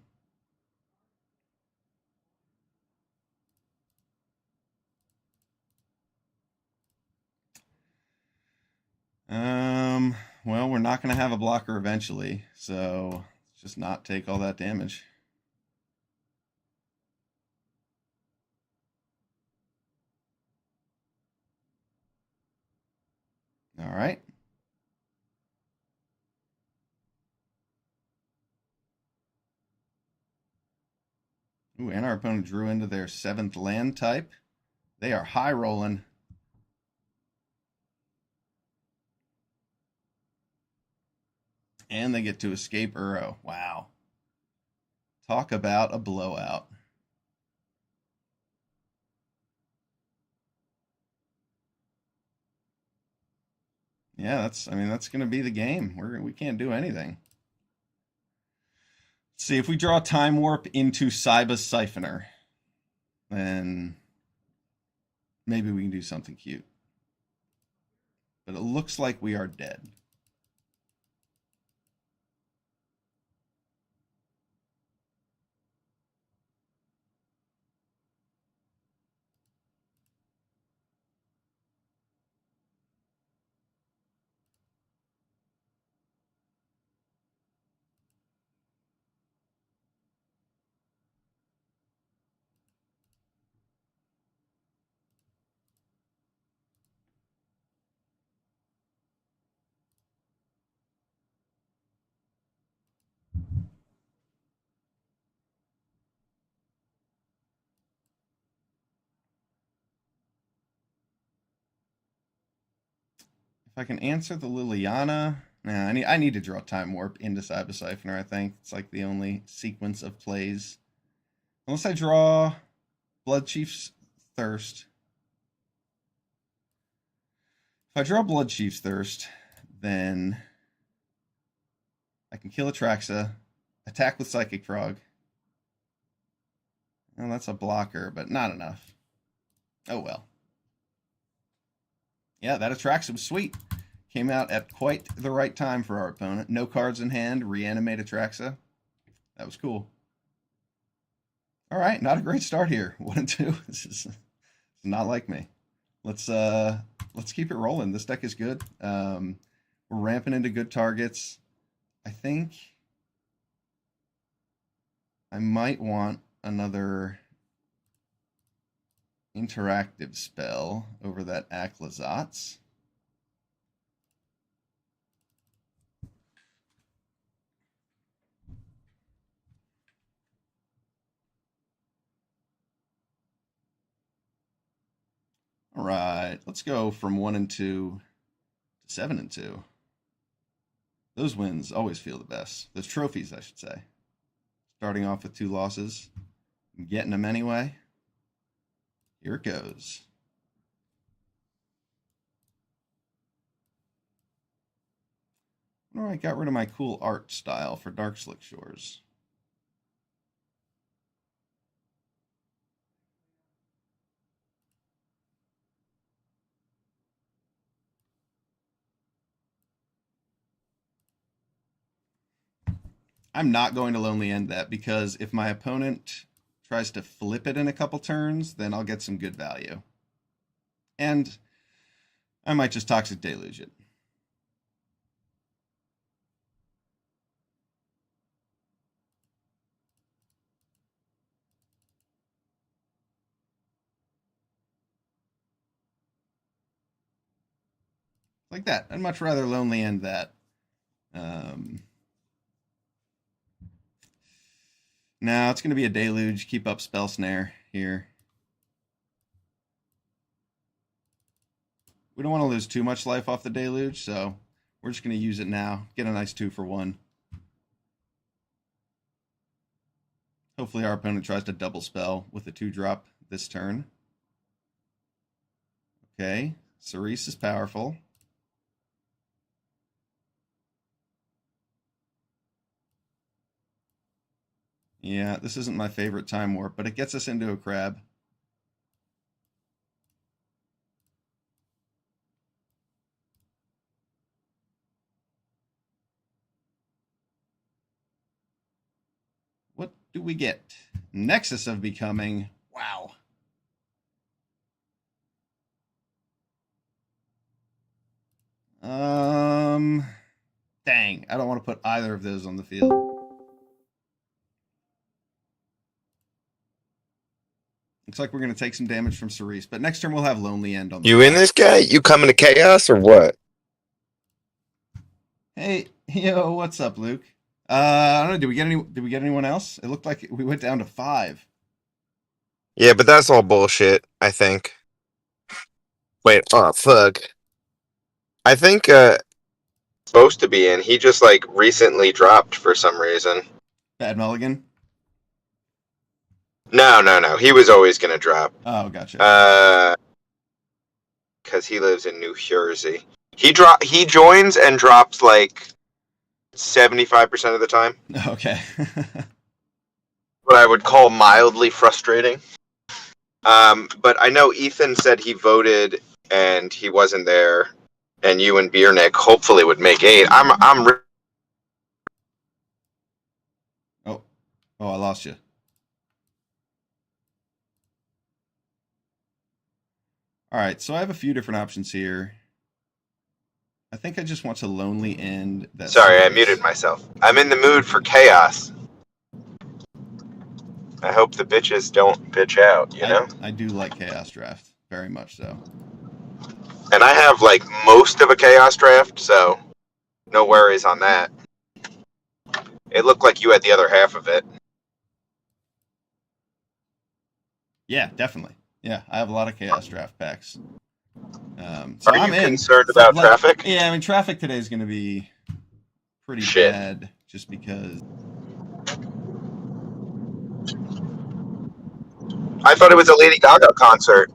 Well, we're not going to have a blocker eventually, so let's just not take all that damage. All right. Ooh, and our opponent drew into their 7th land type. They are high rolling. And they get to escape Uro. Wow. Talk about a blowout. Yeah, that's going to be the game. We can't do anything. Let's see, if we draw Time Warp into Saiba's Siphoner, then maybe we can do something cute. But it looks like we are dead. If I can answer the Liliana, nah, I need to draw Time Warp into Cyber Siphoner. I think it's like the only sequence of plays, unless I draw Blood Chief's Thirst. If I draw Blood Chief's Thirst, then I can kill Atraxa, attack with Psychic Frog. Well, that's a blocker, but not enough. Oh well. Yeah, that Atraxa was sweet. Came out at quite the right time for our opponent. No cards in hand, reanimate Atraxa. That was cool. All right, not a great start here. 1-2. This is not like me. Let's keep it rolling. This deck is good. We're ramping into good targets. I think I might want another interactive spell over that Aklazat's. All right, let's go from 1-2 to 7-2. Those wins always feel the best. Those trophies, I should say. Starting off with 2 losses, getting them anyway. Here it goes. All right, got rid of my cool art style for Dark Slick Shores. I'm not going to Lonely End that, because if my opponent tries to flip it in a couple turns, then I'll get some good value. And I might just Toxic Deluge it. Like that. I'd much rather Lonely End that. Now it's going to be a Deluge. Keep up Spell Snare here. We don't want to lose too much life off the Deluge, so we're just going to use it now. Get a nice 2-for-1. Hopefully our opponent tries to double spell with a 2-drop this turn. Okay, Cerise is powerful. Yeah, this isn't my favorite Time Warp, but it gets us into a crab. What do we get? Nexus of Becoming. Wow. Dang, I don't want to put either of those on the field. Looks like we're going to take some damage from Cerise, but next turn we'll have Lonely End on the You in this guy? You coming to chaos or what? Hey, yo, what's up, Luke? I don't know. Did we get anyone else? It looked like we went down to 5. Yeah, but that's all bullshit, I think. Wait, oh fuck. I think supposed to be in. He just like recently dropped for some reason. Bad Mulligan? No. He was always gonna drop. Oh, gotcha. Because he lives in New Jersey. He joins and drops like 75% of the time. Okay. What I would call mildly frustrating. But I know Ethan said he voted and he wasn't there, and you and Beer Nick hopefully would make 8. Oh, I lost you. All right, so I have a few different options here. I think I just want to lonely end that. Sorry, I series. muted myself. I'm in the mood for chaos. I hope the bitches don't bitch out, you know? I do like Chaos Draft, very much so. And I have like most of a chaos draft, so no worries on that. It looked like you had the other half of it. Yeah, definitely. Yeah, I have a lot of Chaos Draft packs. So Are I'm you in. concerned about traffic? Yeah, I mean, traffic today is going to be pretty Shit. bad just because. I thought it was a Lady Gaga concert.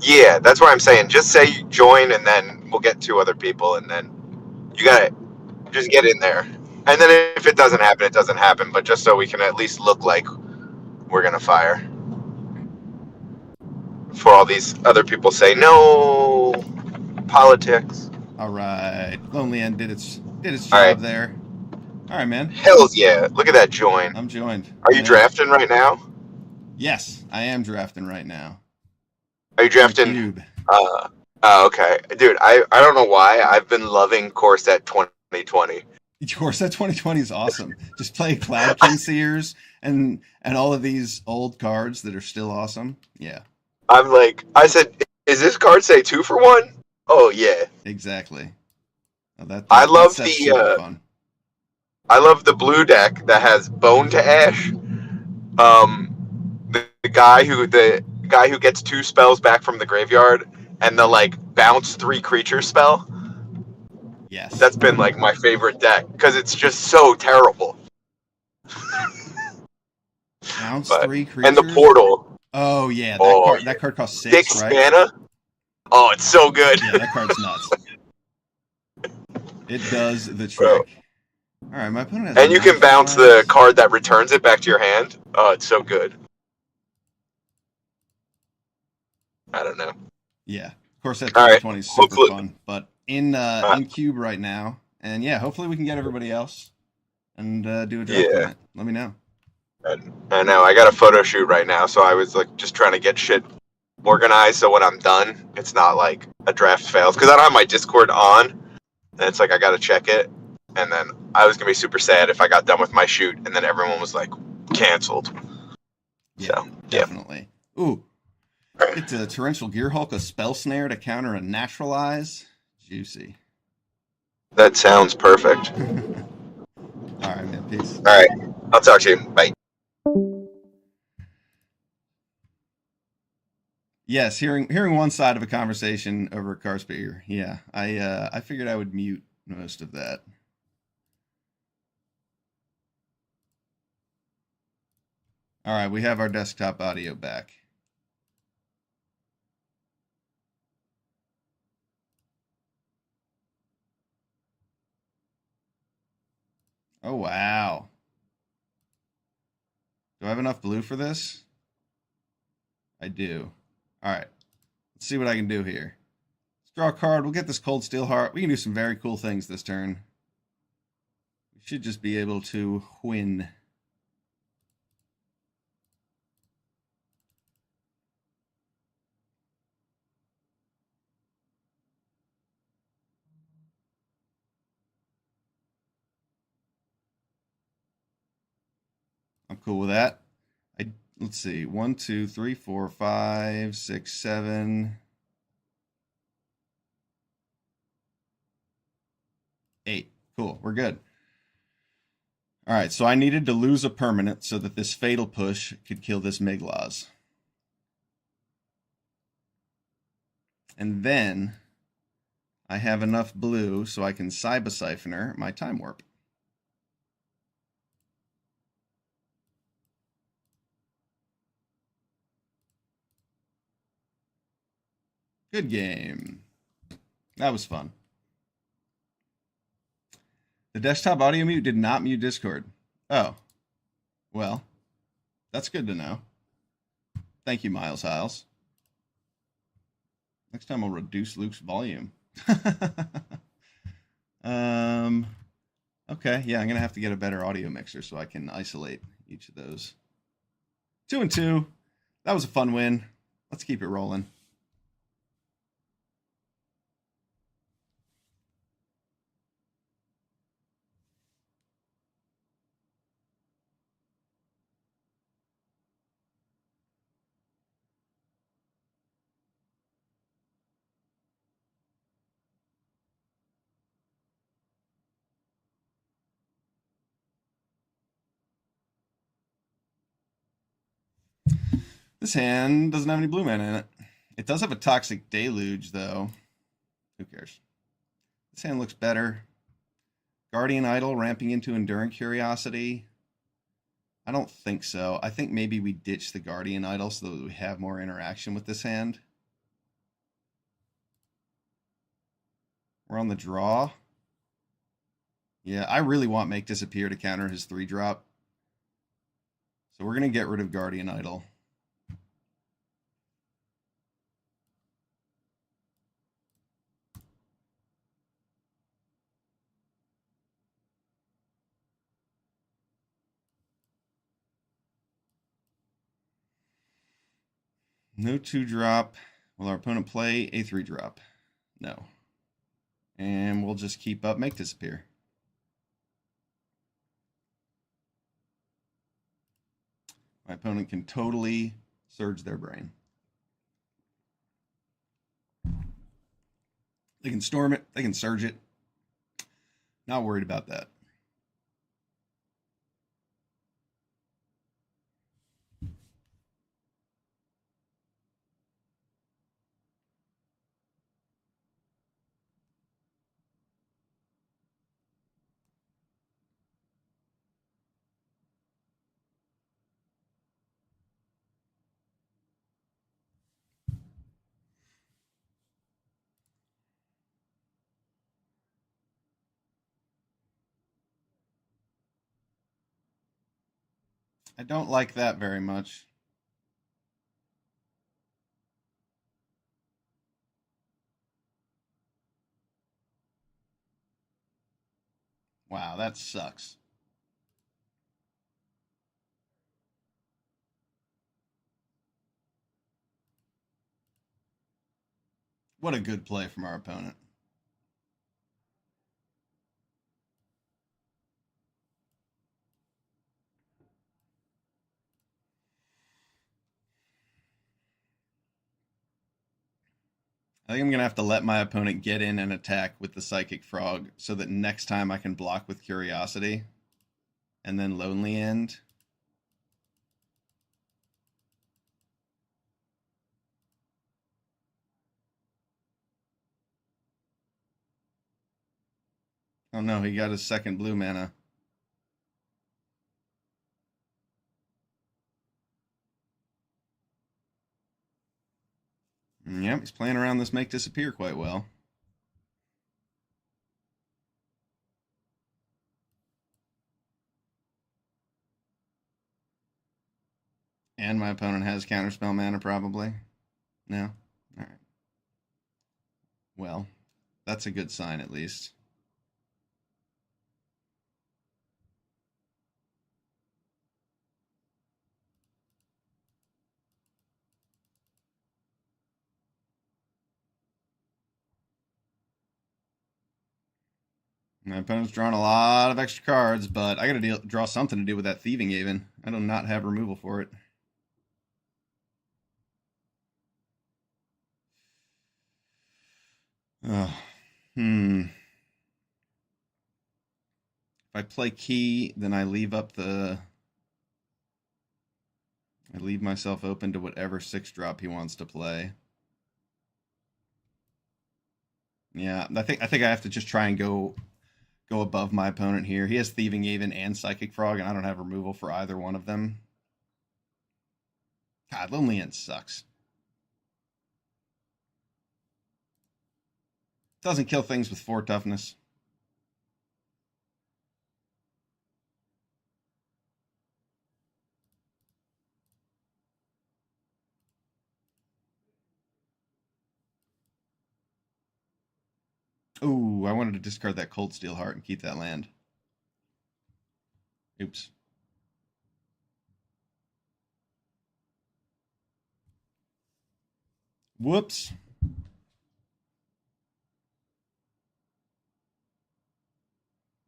Yeah, that's what I'm saying. Just say join, and then we'll get 2 other people, and then you gotta just get in there. And then if it doesn't happen, it doesn't happen. But just so we can at least look like we're gonna fire. Before all these other people say no politics. All right, Lonely End did its All job right. there. All right, man. Hells yeah! Look at that join. I'm joined. Are you drafting right now? Yes, I am drafting right now. Are you drafting? Cube. Okay, dude. I don't know why I've been loving Core Set 2020. Core Set 2020 is awesome. Just play Cloud King Seers and all of these old cards that are still awesome. Yeah. I'm like, I said, is this card say 2 for 1? Oh yeah. Exactly. Oh, I love set's super fun. I love the blue deck that has Bone to Ash. The guy who gets 2 spells back from the graveyard and the like bounce 3 creatures spell. Yes. That's been like my favorite deck because it's just so terrible. Bounce 3 creatures. And the portal. Oh yeah, that card costs 6, right? mana. Oh, it's so good. Yeah, that card's nuts. It does the trick. All right, my opponent has. And you can bounce the card that returns it back to your hand. Oh, it's so good. I don't know. Yeah, of course that 2020 is super fun, but in Cube right now, and yeah, hopefully we can get everybody else and do a draft event. Let me know. I know. I got a photo shoot right now, so I was like just trying to get shit organized. So when I'm done, it's not like a draft fails because I don't have my Discord on, and it's like I got to check it. And then I was gonna be super sad if I got done with my shoot, and then everyone was like canceled. Yeah, so, definitely. Yeah. Ooh, it's a Torrential Gearhulk, a Spell Snare to counter a Naturalize. Juicy. That sounds perfect. All right, man. Peace. All right, I'll talk to you. Bye. Yes, hearing one side of a conversation over a car speaker. Yeah, I figured I would mute most of that. All right, we have our desktop audio back. Oh, wow. Do I have enough blue for this? I do. All right. Let's see what I can do here. Let's draw a card. We'll get this Cold Steel Heart. We can do some very cool things this turn. We should just be able to win. I'm cool with that. Let's see. 1, 2, 3, 4, 5, 6, 7, 8. Cool. We're good. All right. So I needed to lose a permanent so that this Fatal Push could kill this Migloz. And then I have enough blue so I can Cyber Siphoner my Time Warp. Good game. That was fun. The desktop audio mute did not mute Discord. Oh. Well, that's good to know. Thank you, Miles Hiles. Next time I'll reduce Luke's volume. Okay, yeah, I'm going to have to get a better audio mixer so I can isolate each of those. 2 and 2. That was a fun win. Let's keep it rolling. This hand doesn't have any blue mana in it. It does have a Toxic Deluge, though. Who cares? This hand looks better. Guardian Idol ramping into Enduring Curiosity. I don't think so. I think maybe we ditch the Guardian Idol so that we have more interaction with this hand. We're on the draw. Yeah, I really want Make Disappear to counter his 3-drop. So we're going to get rid of Guardian Idol. No 2-drop. Will our opponent play a 3-drop? No. And we'll just keep up Make Disappear. My opponent can totally surge their brain. They can storm it. They can surge it. Not worried about that. I don't like that very much. Wow, that sucks. What a good play from our opponent. I think I'm going to have to let my opponent get in and attack with the Psychic Frog so that next time I can block with Curiosity and then Lonely End. Oh no, he got his second blue mana. Yep, he's playing around this Make Disappear quite well. And my opponent has Counterspell mana, probably. No? Alright. Well, that's a good sign, at least. My opponent's drawn a lot of extra cards, but I gotta draw something to do with that Thieving Haven. I do not have removal for it. If I play Key, then I leave myself open to whatever 6-drop he wants to play. Yeah, I think I have to just try and go above my opponent here. He has Thieving Haven and Psychic Frog, and I don't have removal for either one of them. God, Lonely End sucks. Doesn't kill things with 4 toughness. Ooh, I wanted to discard that Cold Steel Heart and keep that land. Oops. Whoops.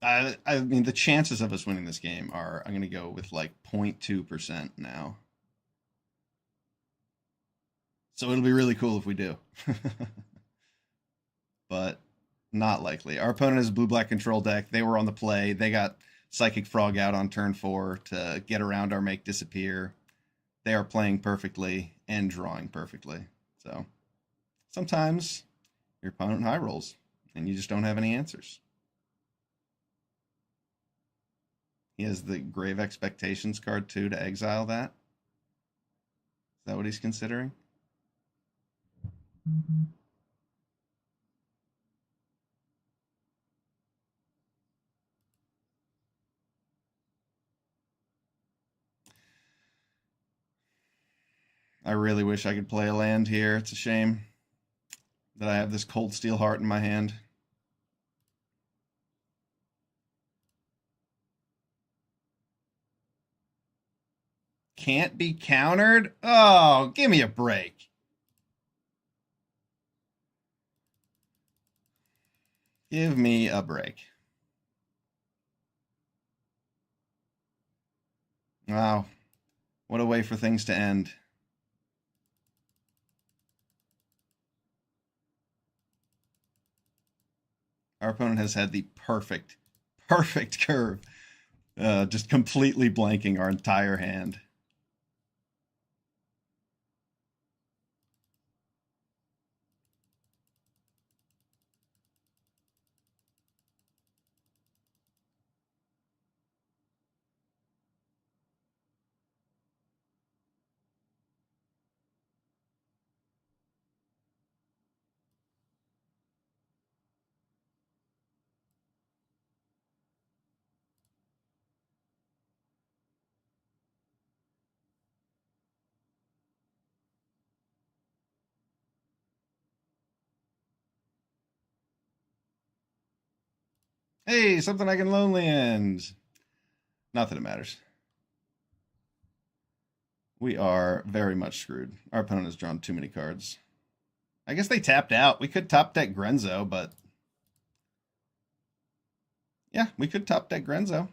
I mean, the chances of us winning this game are, I'm going to go with like 0.2% now. So it'll be really cool if we do. But not likely. Our opponent has a blue-black control deck. They were on the play. They got Psychic Frog out on turn 4 to get around our Make Disappear. They are playing perfectly and drawing perfectly. So sometimes your opponent high rolls and you just don't have any answers. He has the Grave Expectations card too to exile that. Is that what he's considering? I really wish I could play a land here. It's a shame that I have this Cold Steel Heart in my hand. Can't be countered? Oh, give me a break. Give me a break. Wow. What a way for things to end. Our opponent has had the perfect curve. Just completely blanking our entire hand. Hey, something I can lonely end. Not that it matters. We are very much screwed. Our opponent has drawn too many cards. I guess they tapped out. We could top deck Grenzo, but... yeah, we could top deck Grenzo.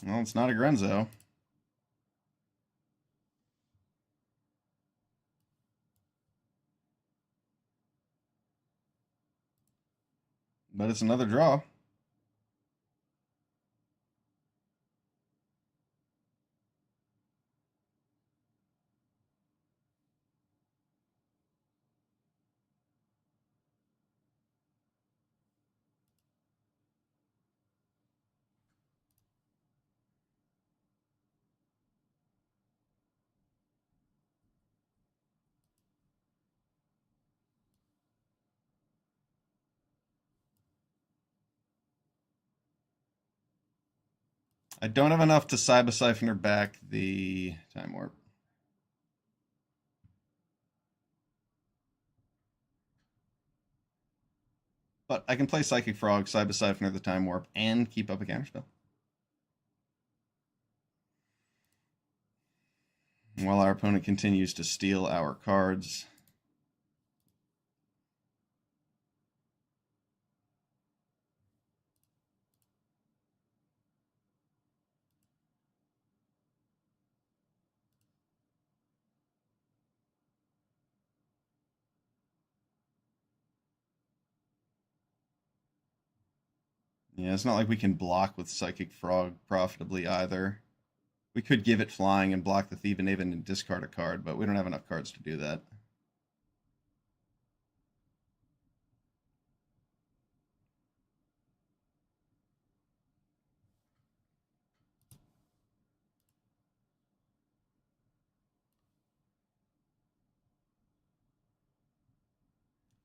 Well, it's not a Grenzo. But it's another draw. I don't have enough to Cyber Siphoner back the Time Warp. But I can play Psychic Frog, Cyber Siphoner the Time Warp, and keep up a counterspell. While our opponent continues to steal our cards. Yeah, it's not like we can block with Psychic Frog profitably either. We could give it flying and block the Thief and Haven and discard a card, but we don't have enough cards to do that.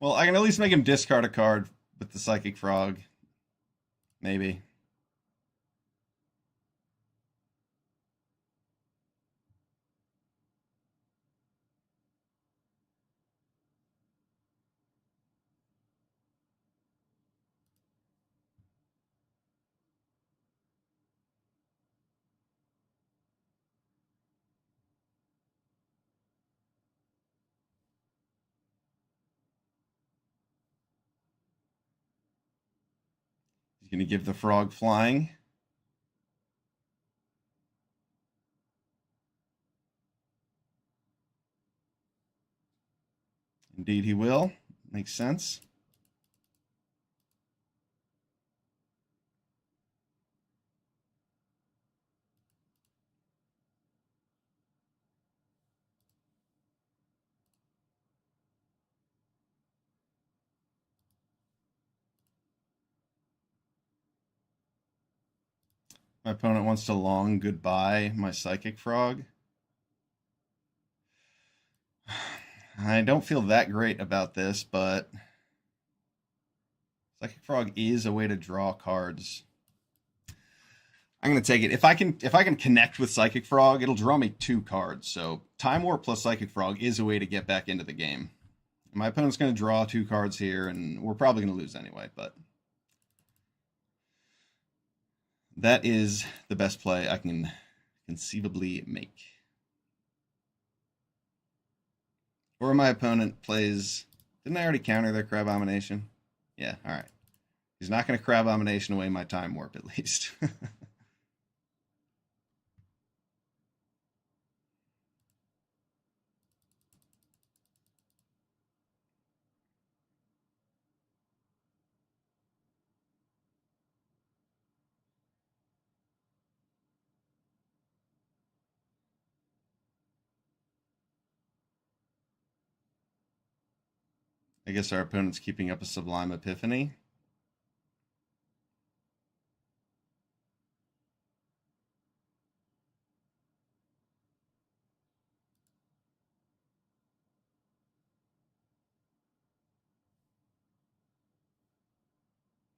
Well, I can at least make him discard a card with the Psychic Frog. Maybe. He's going to give the frog flying. Indeed, he will. Makes sense. My opponent wants to long goodbye my Psychic Frog. I don't feel that great about this, but Psychic Frog is a way to draw cards. I'm gonna take it. If I can connect with Psychic Frog, it'll draw me 2 cards. So Time Warp plus Psychic Frog is a way to get back into the game. My opponent's gonna draw 2 cards here, and we're probably gonna lose anyway, but that is the best play I can conceivably make. Or my opponent plays... Didn't I already counter their Crab Abomination? Yeah, alright. He's not going to Crab Abomination away my Time Warp, at least. I guess our opponent's keeping up a Sublime Epiphany.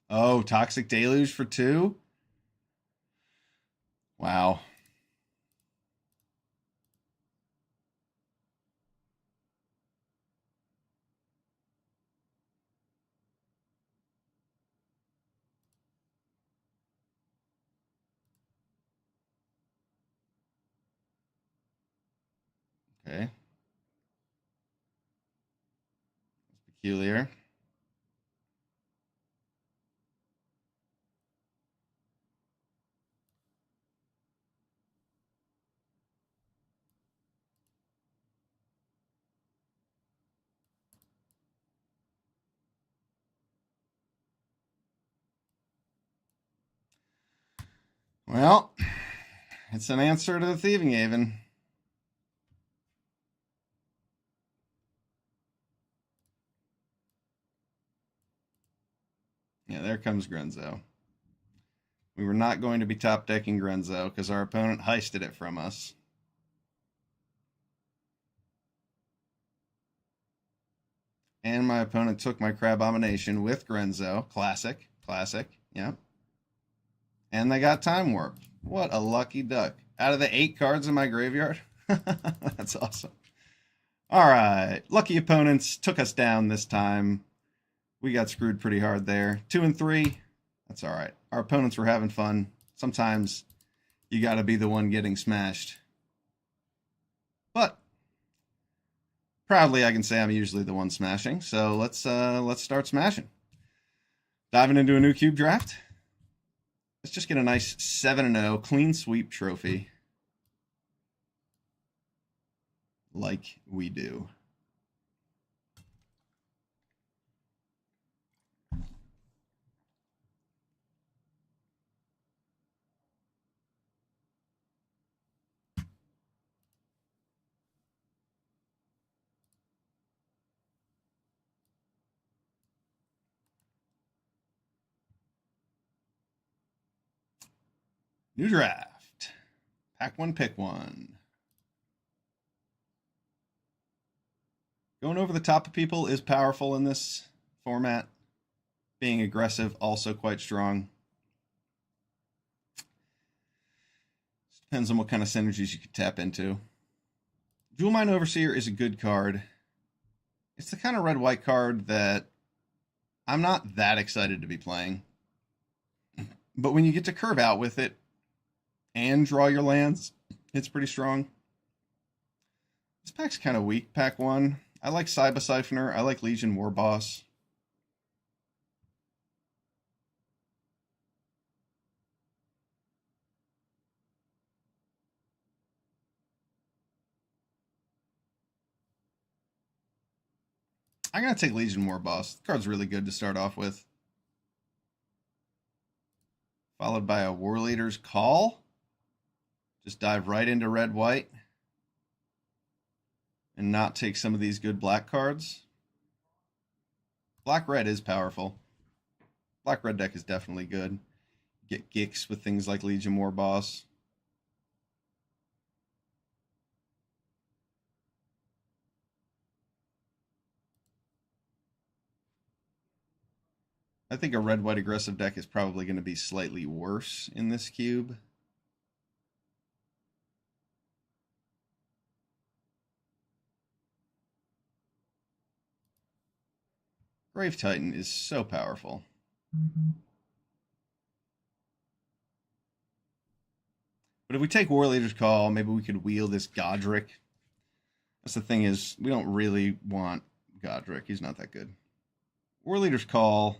Oh, Toxic Deluge for 2? Wow. Okay. That's peculiar. Well, it's an answer to the Thieving Haven. Yeah, there comes Grenzo. We were not going to be top decking Grenzo because our opponent heisted it from us. And my opponent took my Crab Abomination with Grenzo. Classic. Classic. Yep. And they got Time Warp. What a lucky duck. Out of the 8 cards in my graveyard? That's awesome. All right. Lucky opponents took us down this time. We got screwed pretty hard there. 2 and 3. That's all right. Our opponents were having fun. Sometimes you got to be the one getting smashed. But proudly, I can say I'm usually the one smashing. So let's start smashing. Diving into a new cube draft. Let's just get a nice 7-0 clean sweep trophy. Like we do. New draft. Pack one, pick one. Going over the top of people is powerful in this format. Being aggressive, also quite strong. Depends on what kind of synergies you can tap into. Jewel Mine Overseer is a good card. It's the kind of red-white card that I'm not that excited to be playing. But when you get to curve out with it and draw your lands, it's pretty strong. This pack's kind of weak, pack 1. I like Cyber Siphoner. I like Legion Warboss. I'm going to take Legion Warboss. The card's really good to start off with. Followed by a War Leader's Call. Just dive right into red-white. And not take some of these good black cards. Black-red is powerful. Black-red deck is definitely good. Get Gix with things like Legion Warboss. I think a red-white aggressive deck is probably going to be slightly worse in this cube. Grave Titan is so powerful. But if we take War Leader's Call, maybe we could wheel this Godric. That's the thing is, we don't really want Godric. He's not that good. War Leader's Call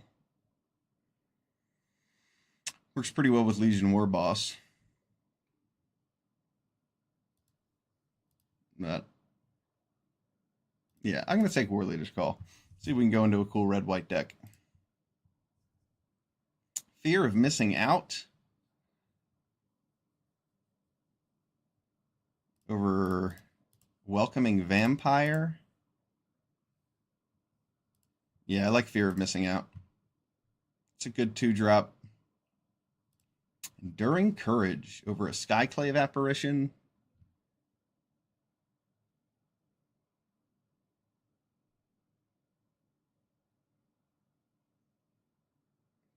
works pretty well with Legion Warboss. But yeah, I'm going to take War Leader's Call. See if we can go into a cool red-white deck. Fear of Missing Out. Over Welcoming Vampire. Yeah, I like Fear of Missing Out. It's a good 2-drop. Enduring Courage over a Skyclave Apparition.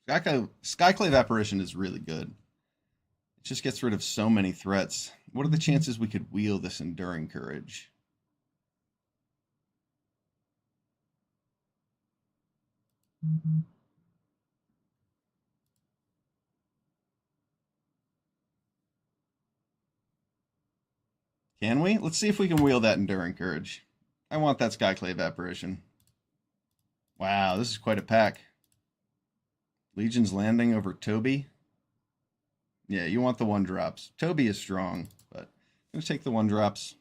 Skyclave Apparition is really good. It just gets rid of so many threats. What are the chances we could wheel this Enduring Courage? Can we? Let's see if we can wheel that Enduring Courage. I want that Skyclave Apparition. Wow, this is quite a pack. Legion's Landing over Toby. Yeah, you want the 1-drops. Toby is strong, but I'm going to take the 1-drops.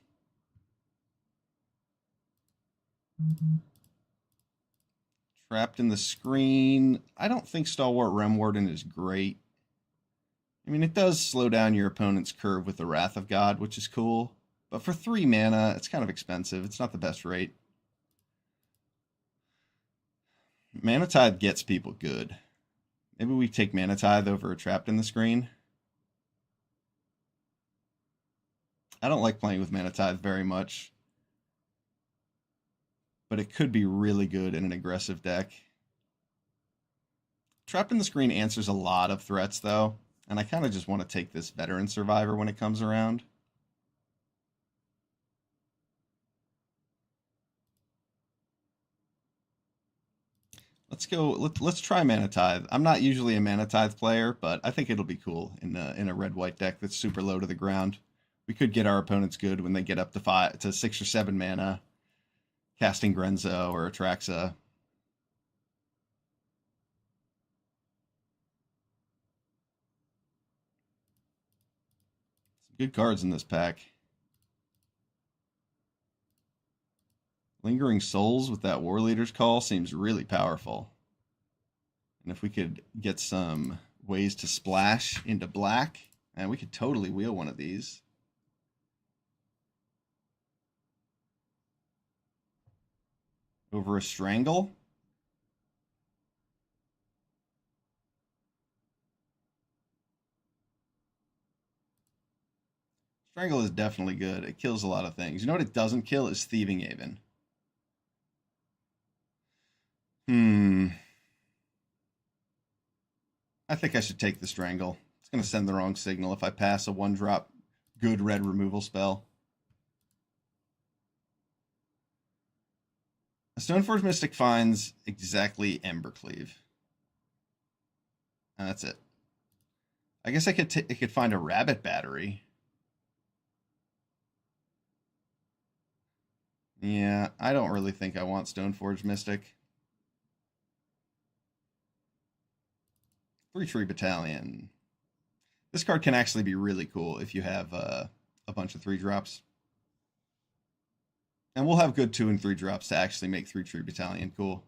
Trapped in the Screen. I don't think Stalwart Realm Warden is great. I mean, it does slow down your opponent's curve with the Wrath of God, which is cool. But for 3 mana, it's kind of expensive. It's not the best rate. Mana Tithe gets people good. Maybe we take Mana Tithe over Trapped in the Screen. I don't like playing with Mana Tithe very much. But it could be really good in an aggressive deck. Trapped in the Screen answers a lot of threats, though. And I kind of just want to take this Veteran Survivor when it comes around. Let's go. Let's try Mana Tithe. I'm not usually a Mana Tithe player, but I think it'll be cool in a red-white deck that's super low to the ground. We could get our opponents good when they get up to 6 or 7 mana, casting Grenzo or Atraxa. Some good cards in this pack. Lingering Souls with that War Leader's Call seems really powerful. And if we could get some ways to splash into black, and we could totally wheel one of these. Over a Strangle. Strangle is definitely good. It kills a lot of things. You know what it doesn't kill is Thieving Haven. I think I should take the Strangle. It's going to send the wrong signal if I pass a 1-drop good red removal spell. A Stoneforge Mystic finds exactly Embercleave. And that's it. I guess it could find a Rabbit Battery. Yeah, I don't really think I want Stoneforge Mystic. 3-Tree Battalion. This card can actually be really cool if you have a bunch of 3-drops. And we'll have good 2 and 3-drops to actually make 3-Tree Battalion cool.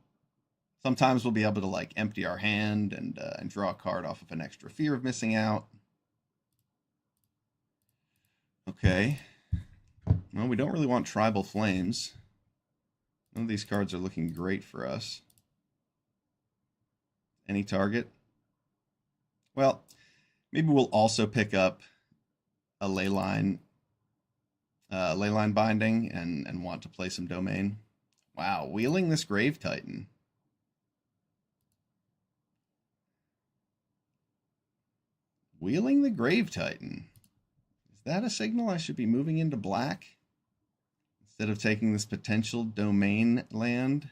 Sometimes we'll be able to like empty our hand and draw a card off of an extra fear of missing out. Okay. Well, we don't really want Tribal Flames. None of these cards are looking great for us. Any target? Well, maybe we'll also pick up a Leyline Binding and want to play some Domain. Wow, wheeling this Grave Titan. Wheeling the Grave Titan. Is that a signal I should be moving into black? Instead of taking this potential Domain land?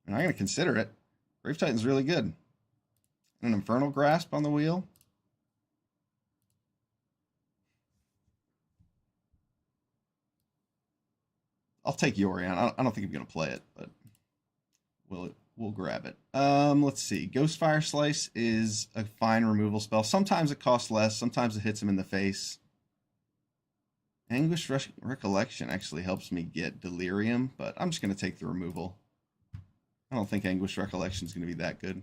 And I'm going to consider it. Grave Titan's really good. An Infernal Grasp on the wheel. I'll take Yorion. I don't think I'm going to play it, but we'll grab it. Let's see. Ghostfire Slice is a fine removal spell. Sometimes it costs less. Sometimes it hits him in the face. Anguish Recollection actually helps me get Delirium, but I'm just going to take the removal. I don't think Anguish Recollection is going to be that good.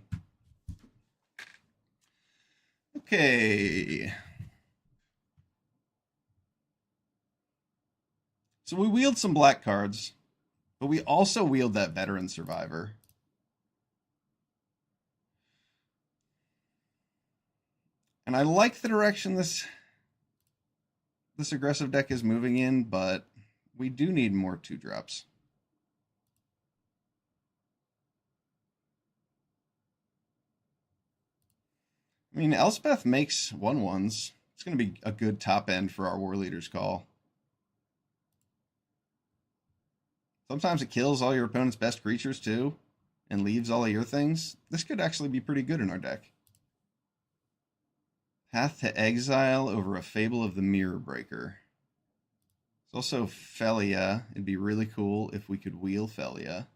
Okay. So we wheeled some black cards, but we also wheeled that Veteran Survivor. And I like the direction this aggressive deck is moving in, but we do need more 2-drops. I mean, Elspeth makes 1/1s. It's going to be a good top end for our War Leader's Call. Sometimes it kills all your opponent's best creatures too, and leaves all of your things. This could actually be pretty good in our deck. Path to Exile over a Fable of the Mirror Breaker. It's also Felia. It'd be really cool if we could wheel Felia.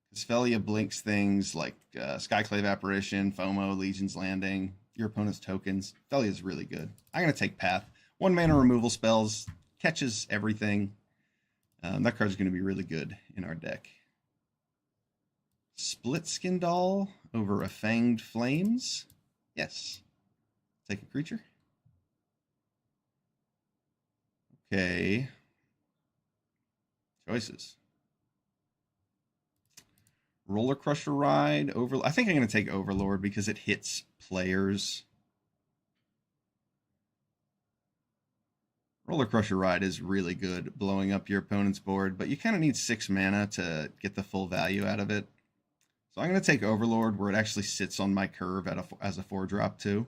Because Felia blinks things like Skyclave Apparition, FOMO, Legion's Landing, your opponent's tokens. Felia's really good. I'm going to take Path. 1-mana removal spells, catches everything. That card's going to be really good in our deck. Split Skin Doll over a Fanged Flames. Yes. Take a creature. Okay. Choices. Roller Crusher Ride. I think I'm going to take Overlord because it hits players. Roller Crusher Ride is really good, blowing up your opponent's board, but you kind of need 6 mana to get the full value out of it. So I'm going to take Overlord, where it actually sits on my curve as a 4-drop too.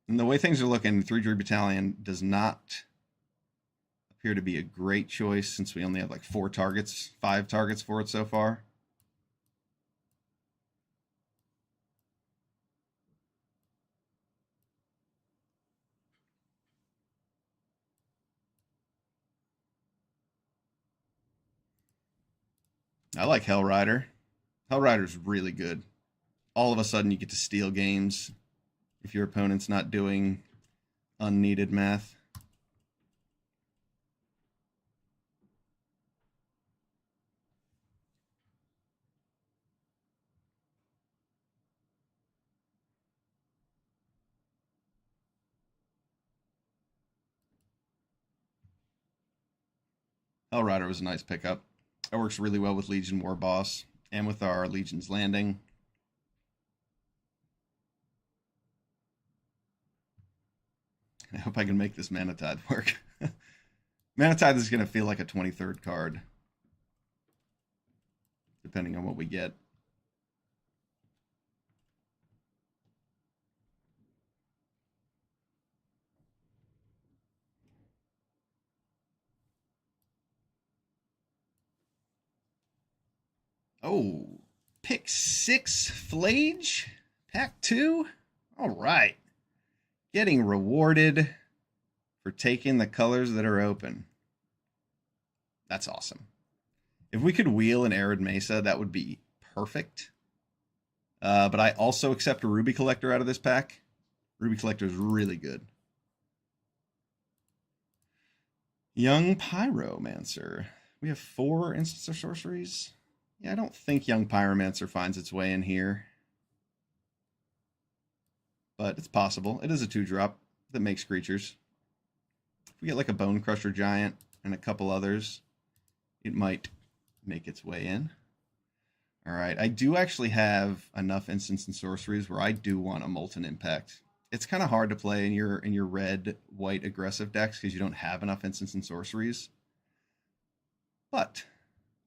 And the way things are looking, 3-Tree Battalion does not appear to be a great choice since we only have like 5 targets for it so far. I like Hellrider. Hellrider's really good. All of a sudden you get to steal games if your opponent's not doing unneeded math. Hellrider was a nice pickup. It works really well with Legion War Boss and with our Legion's Landing. I hope I can make this Mana Tithe work. Mana Tithe is going to feel like a 23rd card, depending on what we get. Oh, pick 6 Flage, pack 2. All right. Getting rewarded for taking the colors that are open. That's awesome. If we could wheel an Arid Mesa, that would be perfect. But I also accept a Ruby Collector out of this pack. Ruby Collector is really good. Young Pyromancer. We have 4 instants or sorceries. Yeah, I don't think Young Pyromancer finds its way in here. But it's possible. It is a 2-drop that makes creatures. If we get like a Bone Crusher Giant and a couple others, it might make its way in. All right, I do actually have enough instants and sorceries where I do want a Molten Impact. It's kind of hard to play in your red, white aggressive decks because you don't have enough instants and sorceries. But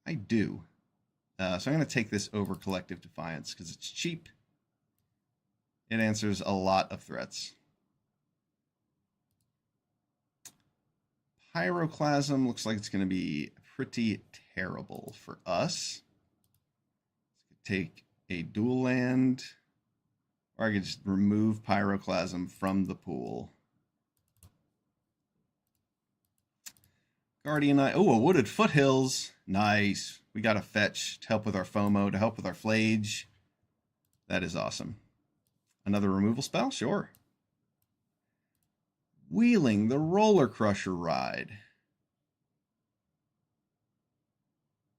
I do. So I'm going to take this over Collective Defiance because it's cheap. It answers a lot of threats. Pyroclasm looks like it's going to be pretty terrible for us. Take a dual land, or I could just remove Pyroclasm from the pool. Guardian Eye. Oh, a Wooded Foothills. Nice. We got a fetch to help with our FOMO, to help with our Flage. That is awesome. Another removal spell? Sure. Wheeling the Roller Crusher Ride.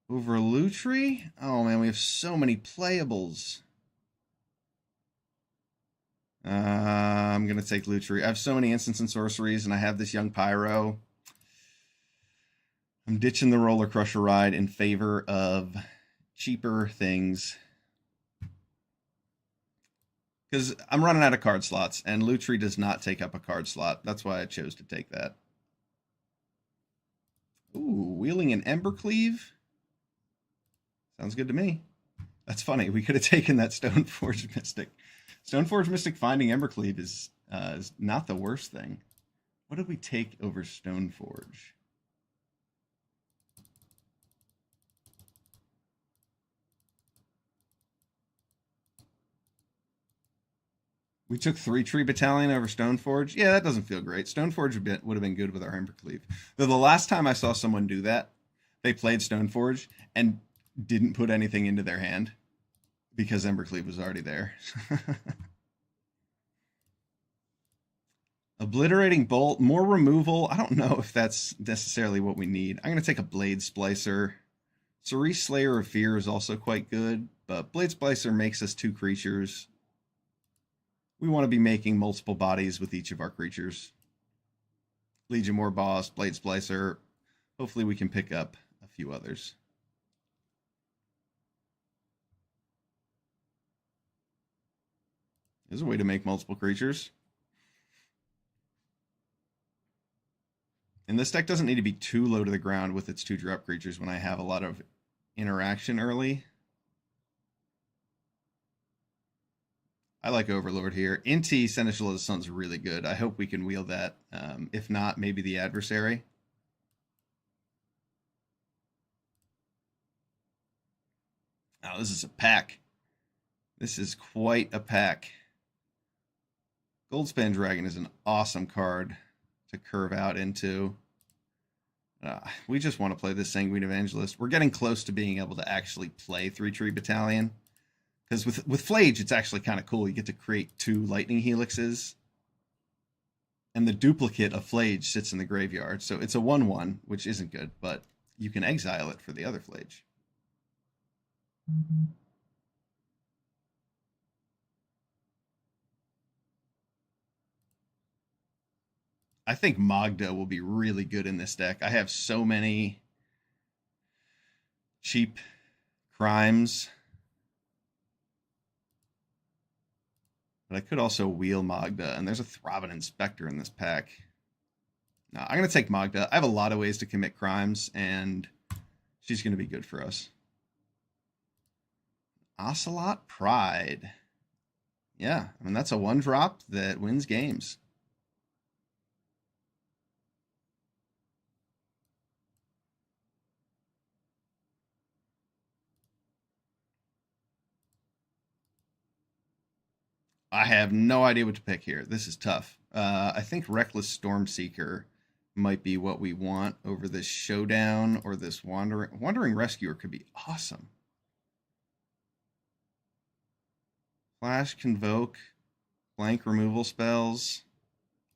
Over Lutri? Oh man, we have so many playables. I'm going to take Lutri. I have so many instants and sorceries, and I have this Young Pyro. I'm ditching the Roller Crusher Ride in favor of cheaper things. Because I'm running out of card slots, and Lutri does not take up a card slot. That's why I chose to take that. Ooh, wheeling an Embercleave? Sounds good to me. That's funny. We could have taken that Stoneforge Mystic. Stoneforge Mystic finding Embercleave is not the worst thing. What did we take over Stoneforge? We took 3 Tree Battalion over Stoneforge. Yeah, that doesn't feel great. Stoneforge would have been good with our Embercleave. Though the last time I saw someone do that, they played Stoneforge and didn't put anything into their hand because Embercleave was already there. Obliterating Bolt, more removal. I don't know if that's necessarily what we need. I'm going to take a Blade Splicer. Cerise Slayer of Fear is also quite good, but Blade Splicer makes us 2 creatures. We want to be making multiple bodies with each of our creatures. Legion War Boss, Blade Splicer. Hopefully we can pick up a few others. There's a way to make multiple creatures. And this deck doesn't need to be too low to the ground with its 2-drop creatures when I have a lot of interaction early. I like Overlord here. Inti Seneschal of the Sun's really good. I hope we can wheel that. If not, maybe the Adversary. Oh, this is a pack. This is quite a pack. Goldspan Dragon is an awesome card to curve out into. We just want to play this Sanguine Evangelist. We're getting close to being able to actually play 3 Tree Battalion. Because with Flage, it's actually kind of cool. You get to create 2 Lightning Helixes. And the duplicate of Flage sits in the graveyard. So it's a 1/1, which isn't good, but you can exile it for the other Flage. I think Magda will be really good in this deck. I have so many cheap crimes. But I could also wheel Magda, and there's a Throbbing Inspector in this pack. No, I'm going to take Magda. I have a lot of ways to commit crimes, and she's going to be good for us. Ocelot Pride. Yeah, I mean, that's a 1-drop that wins games. I have no idea what to pick here. This is tough. I think Reckless Stormseeker might be what we want over this Showdown or this Wandering Rescuer could be awesome. Flash, Convoke, blank removal spells.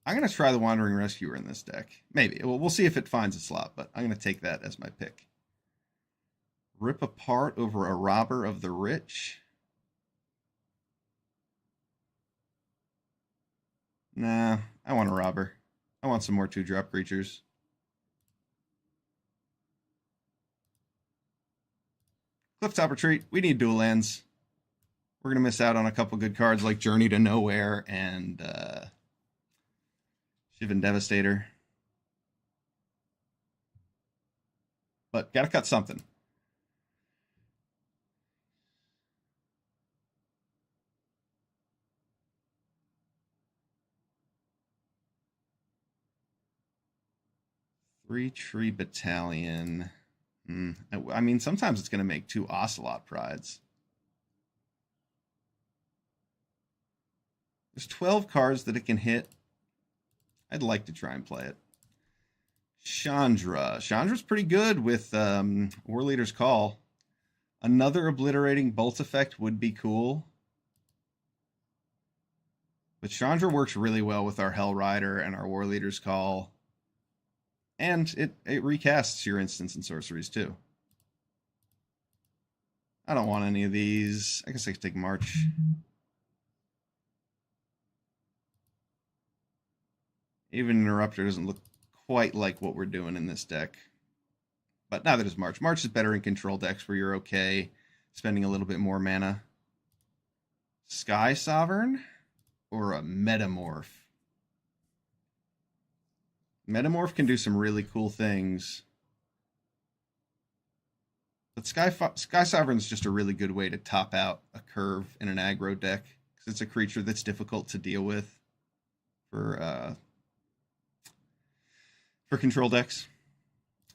I'm going to try the Wandering Rescuer in this deck. Maybe. We'll see if it finds a slot, but I'm going to take that as my pick. Rip Apart over a Robber of the Rich. Nah, I want a Robber. I want some more 2-drop creatures. Clifftop Retreat. We need dual lands. We're going to miss out on a couple good cards like Journey to Nowhere and Shivan Devastator. But got to cut something. Three Tree Battalion. I mean, sometimes it's going to make 2 Ocelot Prides. There's 12 cards that it can hit. I'd like to try and play it. Chandra. Chandra's pretty good with War Leader's Call. Another Obliterating Bolt effect would be cool. But Chandra works really well with our Hell Rider and our War Leader's Call. And it recasts your instants and sorceries too. I don't want any of these. I guess I could take March. Even Interrupter doesn't look quite like what we're doing in this deck. But neither does March. March is better in control decks where you're okay spending a little bit more mana. Sky Sovereign or a Metamorph? Metamorph can do some really cool things. But Sky Sovereign is just a really good way to top out a curve in an aggro deck. Because it's a creature that's difficult to deal with for control decks.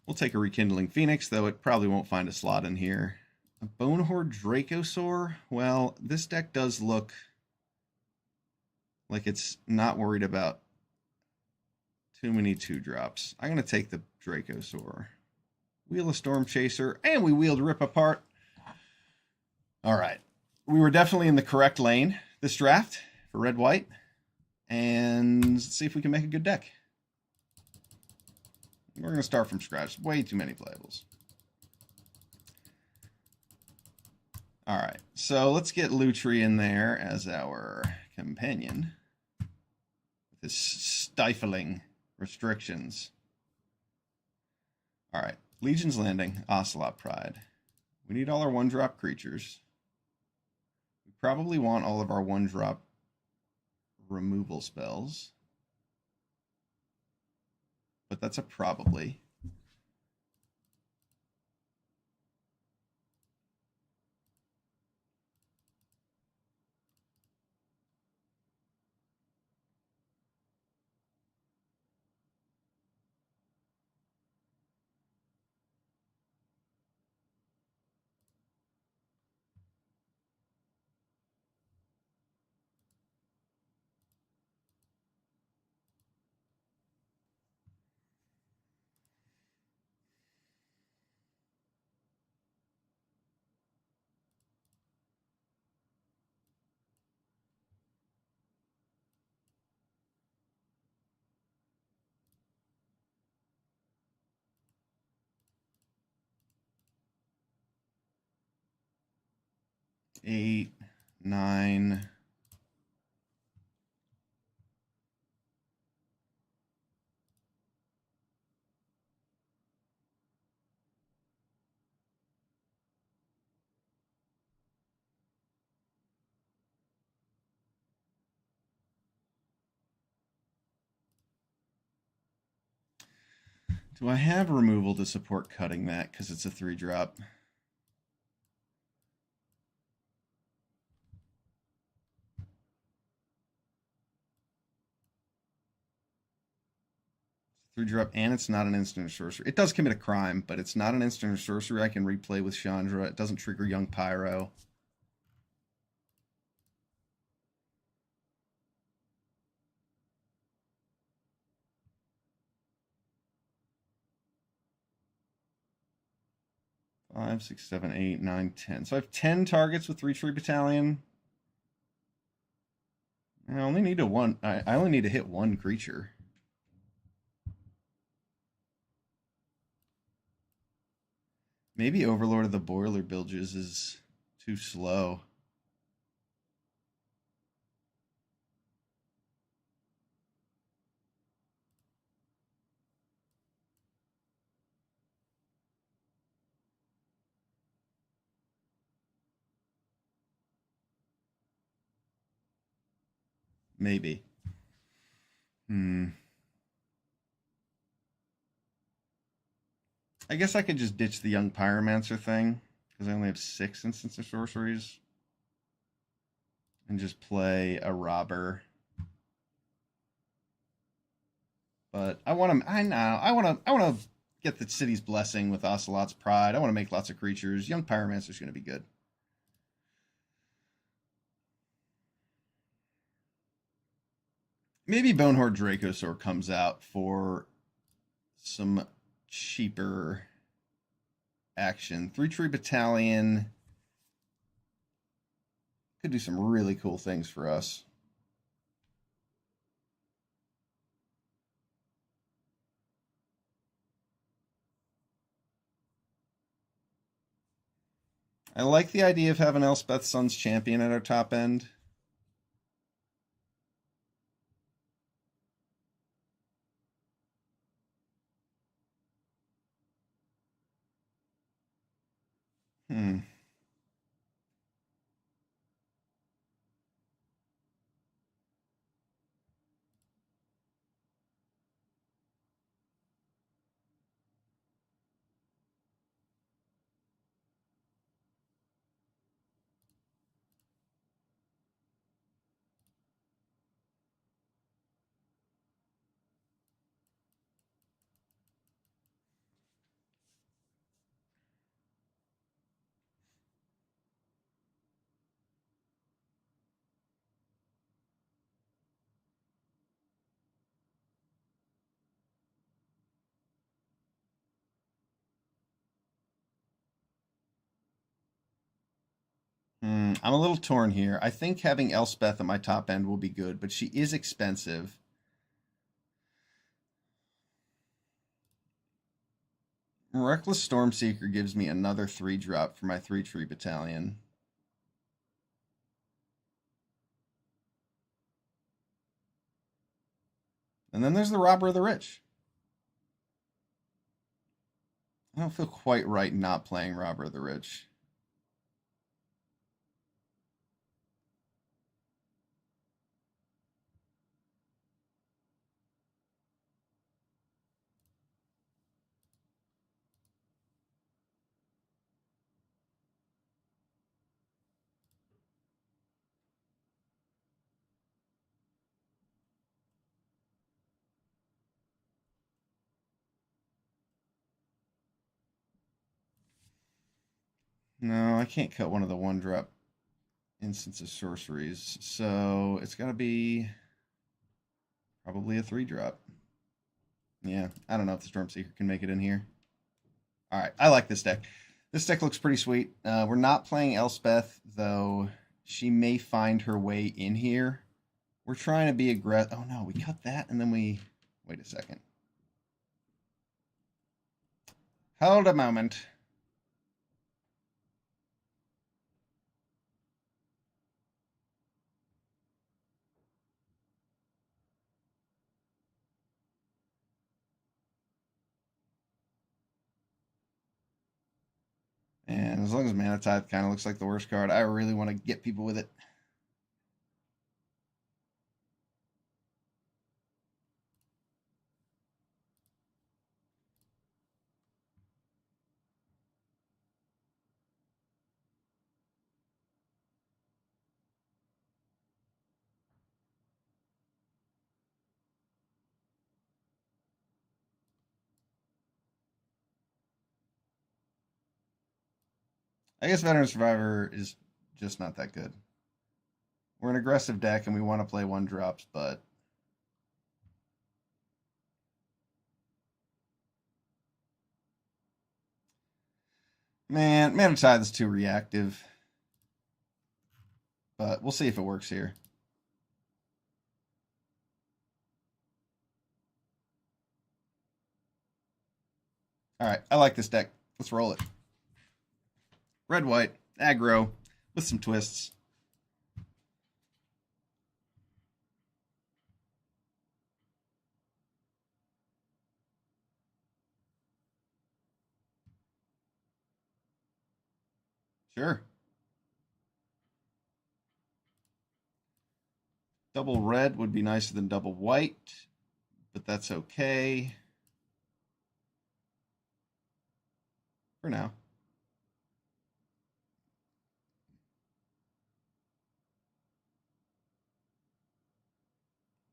We'll take a Rekindling Phoenix, though it probably won't find a slot in here. A Bonehorde Dracosaur? Well, this deck does look like it's not worried about too many 2-drops. I'm going to take the Dracosaur. Wheel a Storm Chaser, and we wheeled Rip Apart. All right. We were definitely in the correct lane this draft for red-white. And let's see if we can make a good deck. We're going to start from scratch. Way too many playables. All right. So let's get Lutri in there as our companion. With his stifling restrictions. All right. Legion's Landing, Ocelot Pride. We need all our 1-drop creatures. We probably want all of our 1-drop removal spells. But that's a probably. Eight, 9. Do I have removal to support cutting that because it's a 3-drop? Three-drop, and it's not an instant or sorcery. It does commit a crime, but it's not an instant or sorcery. I can replay with Chandra. It doesn't trigger Young Pyro. Five, 6, 7, 8, 9, 10. So I have 10 targets with 3-tree battalion. I only need I only need to hit one creature. Maybe Overlord of the Boiler Bilges is too slow. Maybe. I guess I could just ditch the Young Pyromancer thing, because I only have 6 instants of sorceries. And just play a Robber. But I want to, I want to get the city's blessing with Ocelot's Pride. I want to make lots of creatures. Young Pyromancer's going to be good. Maybe Bonehorde Dracosaur comes out for some cheaper action. 3-tree battalion could do some really cool things for us. I like the idea of having Elspeth Sun's Champion at our top end. I'm a little torn here. I think having Elspeth at my top end will be good, but she is expensive. Reckless Stormseeker gives me another 3-drop for my 3-tree battalion. And then there's the Robber of the Rich. I don't feel quite right not playing Robber of the Rich. No, I can't cut one of the 1-drop instance of sorceries. So it's got to be probably a 3-drop. Yeah, I don't know if the Stormseeker can make it in here. All right, I like this deck. This deck looks pretty sweet. We're not playing Elspeth, though she may find her way in here. We're trying to be aggressive. Oh, no, we cut that, and then we... Wait a second. Hold a moment. And as long as Mana Tithe kind of looks like the worst card, I really want to get people with it. I guess Veteran Survivor is just not that good. We're an aggressive deck and we want to play 1-drops, but man, Mana Tithe is too reactive. But we'll see if it works here. All right, I like this deck. Let's roll it. Red, white, aggro, with some twists. Sure. Double red would be nicer than double white, but that's okay for now.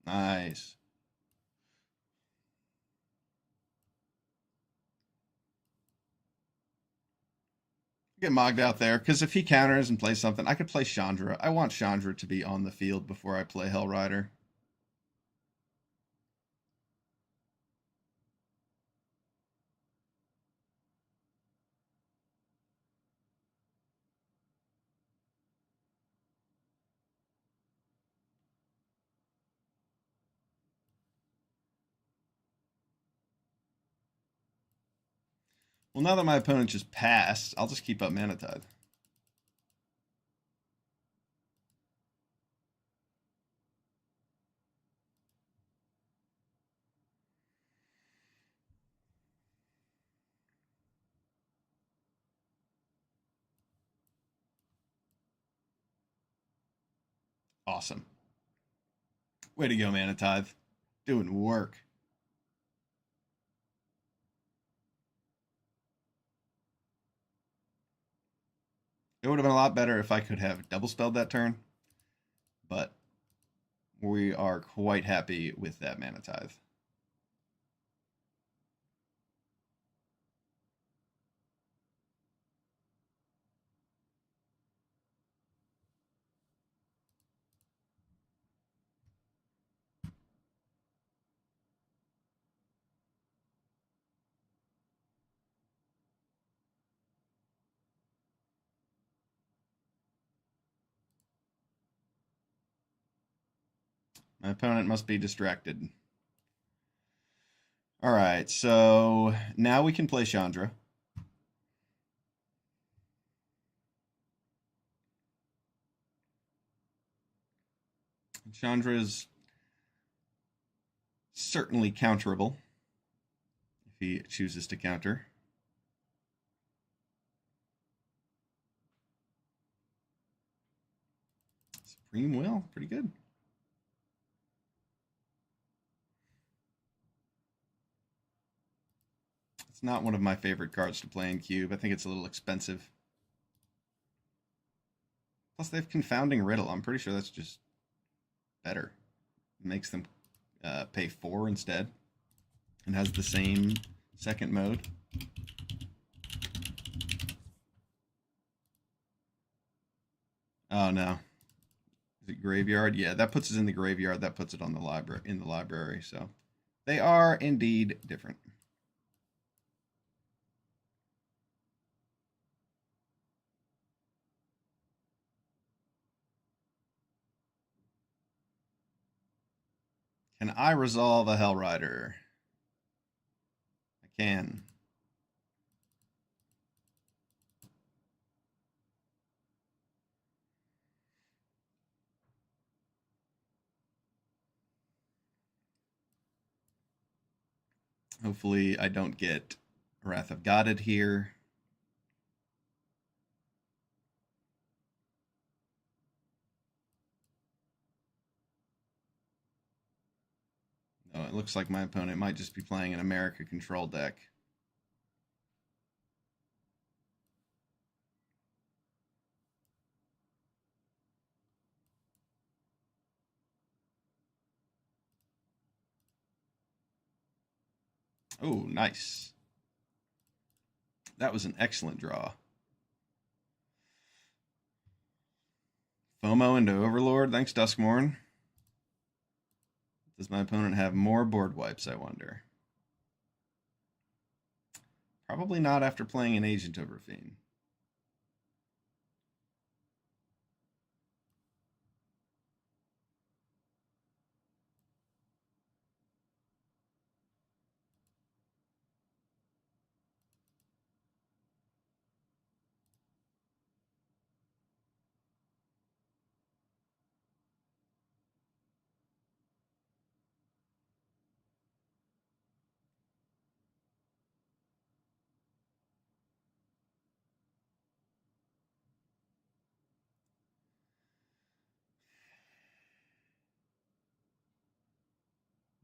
Nice. Get mogged out there, because if he counters and plays something, I could play Chandra. I want Chandra to be on the field before I play Hellrider. Well, now that my opponent just passed, I'll just keep up Mana Tithe. Awesome. Way to go, Mana Tithe. Doing work. It would have been a lot better if I could have double spelled that turn, but we are quite happy with that Mana Tithe. My opponent must be distracted. All right, so now we can play Chandra. Chandra is certainly counterable if he chooses to counter. Supreme Will, pretty good. It's not one of my favorite cards to play in Cube. I think it's a little expensive. Plus, they have Confounding Riddle. I'm pretty sure that's just better. It makes them pay 4 instead and has the same second mode. Oh no. Is it graveyard? Yeah, that puts it in the graveyard. That puts it on the library. So they are indeed different. Can I resolve a Hellrider? I can. Hopefully I don't get Wrath of Godded here. No, it looks like my opponent might just be playing an America control deck. Oh, nice. That was an excellent draw. FOMO into Overlord. Thanks, Duskmorn. Does my opponent have more board wipes, I wonder? Probably not after playing an Agent of Rafine.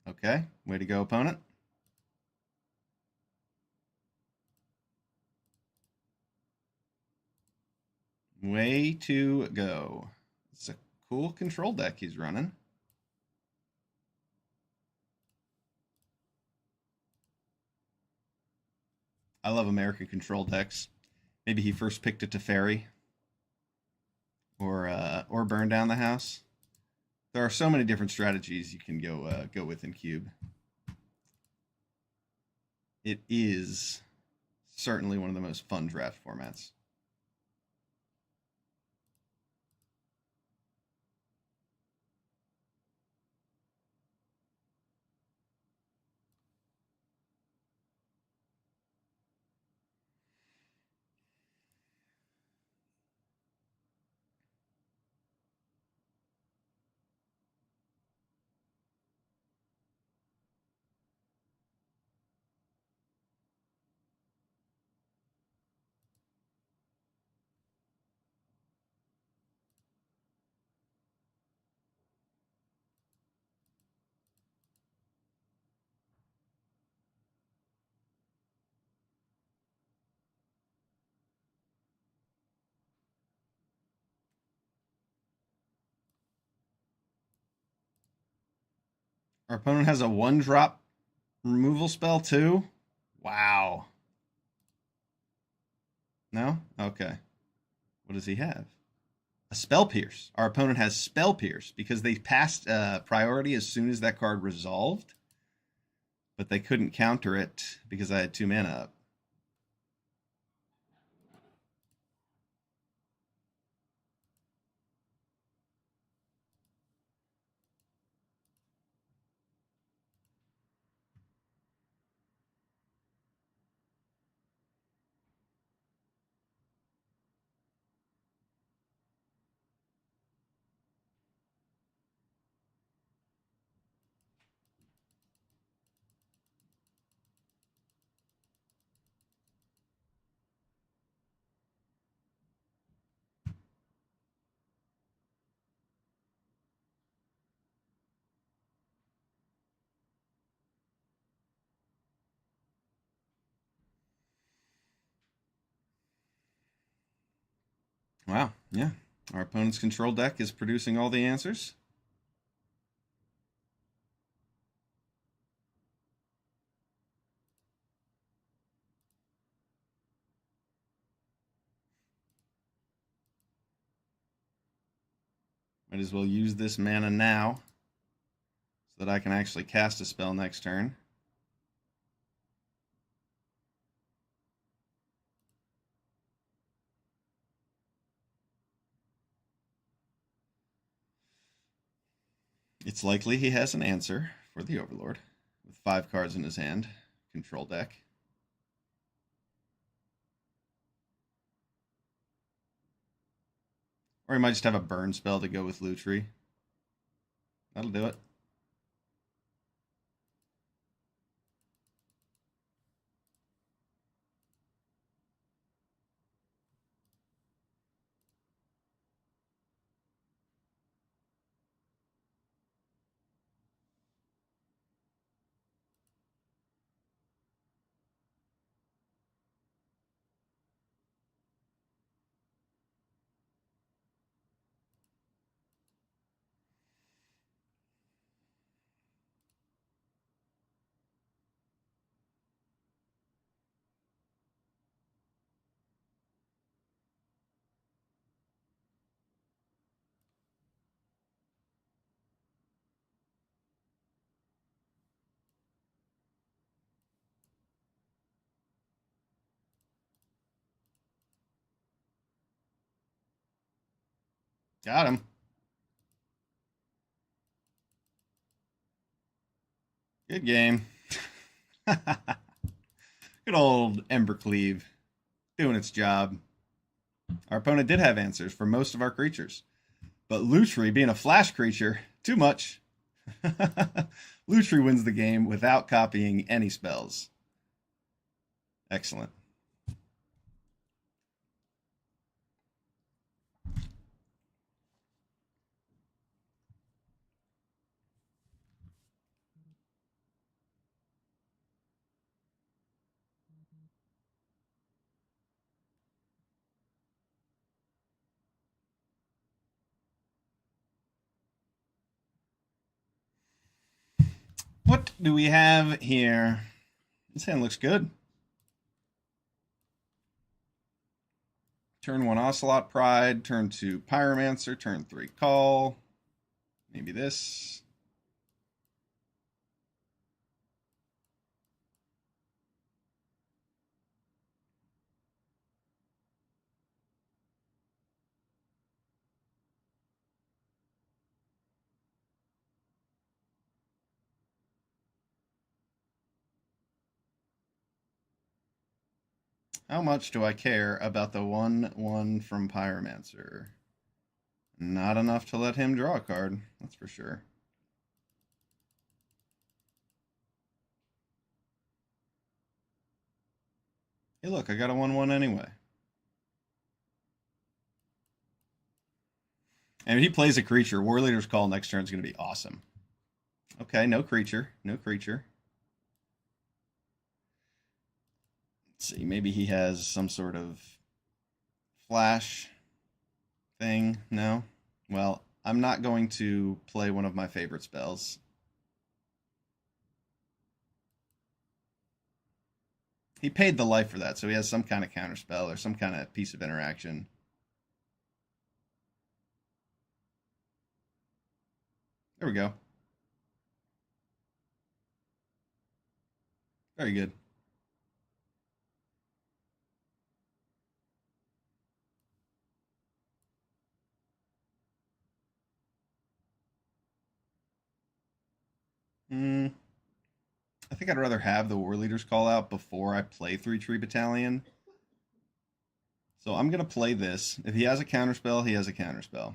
Okay, way to go, opponent. Way to go. It's a cool control deck he's running. I love American control decks. Maybe he first picked it to Fairy or burn down the house. There are so many different strategies you can go with in Cube. It is certainly one of the most fun draft formats. Our opponent has a 1-drop removal spell too? Wow. No? Okay. What does he have? A Spell Pierce. Our opponent has Spell Pierce because they passed priority as soon as that card resolved, but they couldn't counter it because I had 2 mana up. Wow, yeah. Our opponent's control deck is producing all the answers. Might as well use this mana now so that I can actually cast a spell next turn. It's likely he has an answer for the Overlord with 5 cards in his hand. Control deck. Or he might just have a burn spell to go with Lutri. That'll do it. Got him. Good game. Good old Embercleave doing its job. Our opponent did have answers for most of our creatures. But Lutri, being a flash creature, too much. Lutri wins the game without copying any spells. Excellent. What do we have here? This hand looks good. Turn 1 Ocelot Pride, turn 2 Pyromancer, turn 3 Call. Maybe this. How much do I care about the 1/1 from Pyromancer? Not enough to let him draw a card, that's for sure. Hey, look, I got a 1/1 anyway. And if he plays a creature, War Leader's Call next turn is going to be awesome. Okay, no creature. No creature. Let's see, maybe he has some sort of flash thing. No? Well, I'm not going to play one of my favorite spells. He paid the life for that, so he has some kind of counterspell or some kind of piece of interaction. There we go. Very good. I think I'd rather have the War Leaders Call out before I play 3 Tree Battalion. So I'm going to play this. If he has a counterspell, he has a counterspell.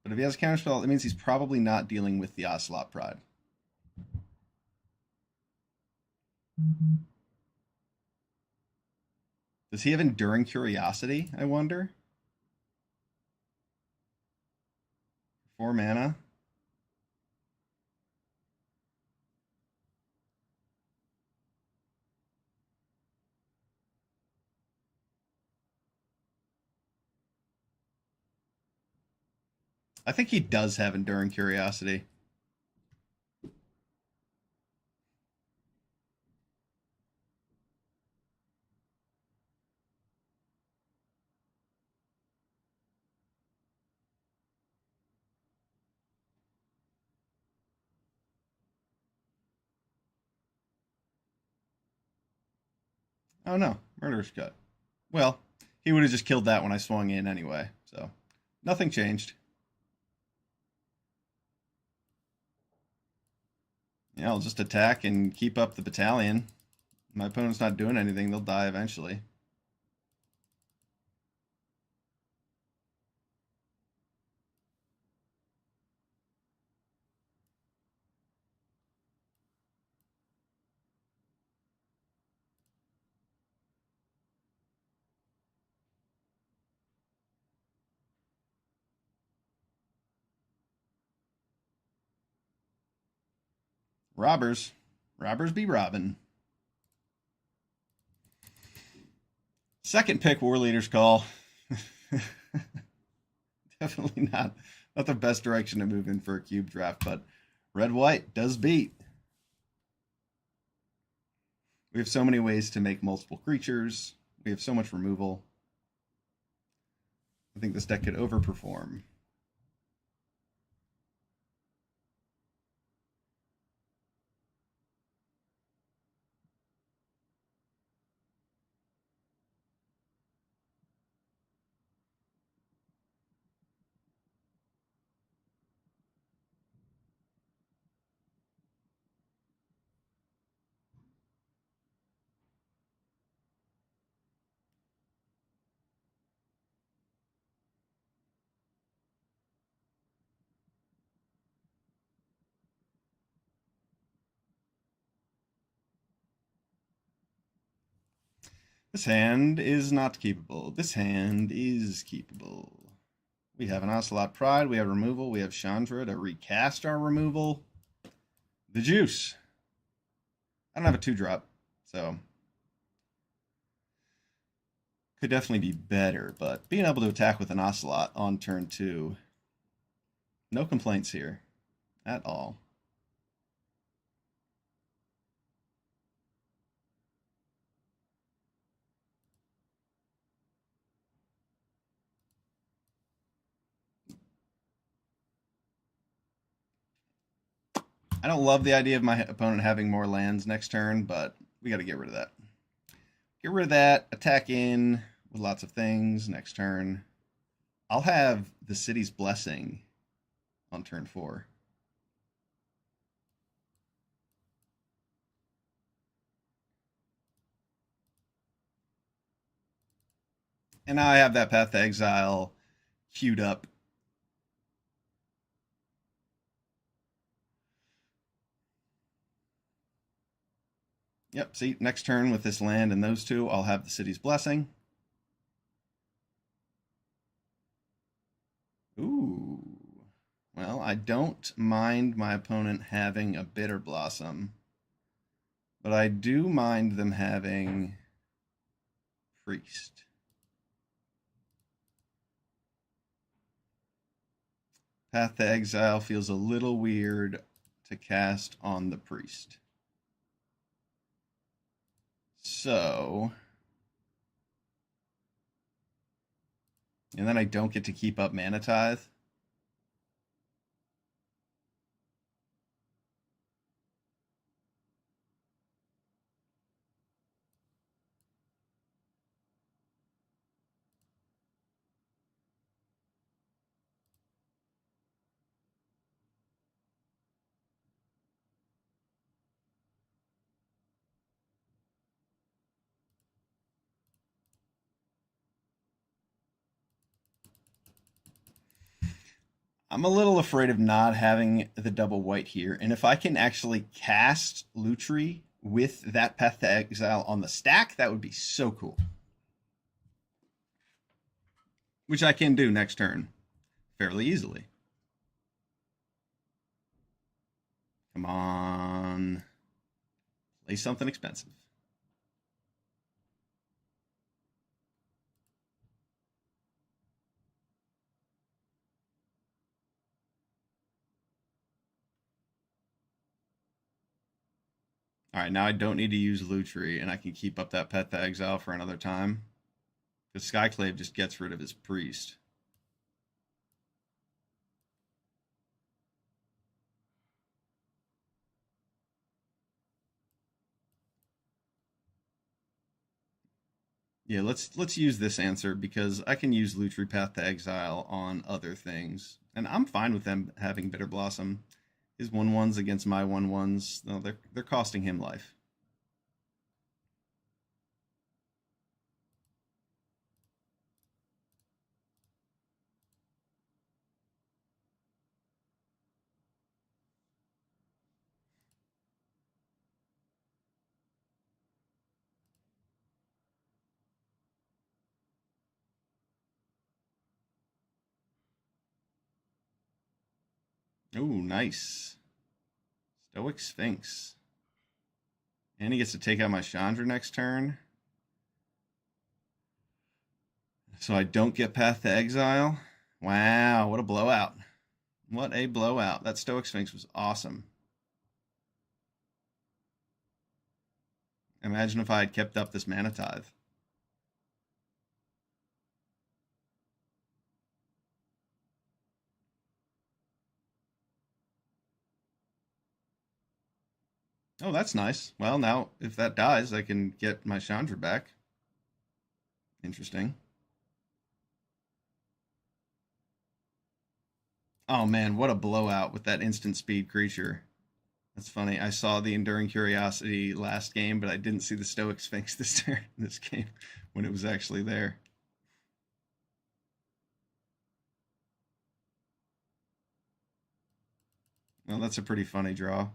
But if he has a counterspell, it means he's probably not dealing with the Ocelot Pride. Does he have Enduring Curiosity, I wonder? 4 mana? I think he does have Enduring Curiosity. Oh no, Murderous Cut. Well, he would have just killed that when I swung in anyway, so nothing changed. Yeah, I'll just attack and keep up the battalion. My opponent's not doing anything, they'll die eventually. Robbers. Robbers be robbing. Second pick, War Leader's Call. Definitely not the best direction to move in for a cube draft, but red-white does beat. We have so many ways to make multiple creatures. We have so much removal. I think this deck could overperform. This hand is not keepable. This hand is keepable. We have an Ocelot Pride. We have removal. We have Chandra to recast our removal. The juice. I don't have a 2-drop, so could definitely be better, but being able to attack with an Ocelot on turn 2, no complaints here at all. I don't love the idea of my opponent having more lands next turn, but we got to get rid of that. Get rid of that, attack in with lots of things next turn. I'll have the City's Blessing on turn 4. And now I have that Path to Exile queued up. Yep, see, next turn with this land and those two, I'll have the City's Blessing. Ooh. Well, I don't mind my opponent having a Bitter Blossom, but I do mind them having Priest. Path to Exile feels a little weird to cast on the Priest. So, and then I don't get to keep up Mana Tithe. I'm a little afraid of not having the double white here. And if I can actually cast Lutri with that Path to Exile on the stack, that would be so cool. Which I can do next turn fairly easily. Come on. Play something expensive. All right, now I don't need to use Lutri, and I can keep up that Path to Exile for another time. Because Skyclave just gets rid of his priest. Yeah, let's use this answer because I can use Lutri Path to Exile on other things. And I'm fine with them having Bitter Blossom. His 1/1s against my 1/1s, no, they're costing him life. Ooh, nice. Stoic Sphinx. And he gets to take out my Chandra next turn. So I don't get Path to Exile. Wow, what a blowout. What a blowout. That Stoic Sphinx was awesome. Imagine if I had kept up this Mana Tithe. Oh, that's nice. Well, now if that dies, I can get my Chandra back. Interesting. Oh man, what a blowout with that instant speed creature. That's funny. I saw the Enduring Curiosity last game, but I didn't see the Stoic Sphinx this game when it was actually there. Well, that's a pretty funny draw.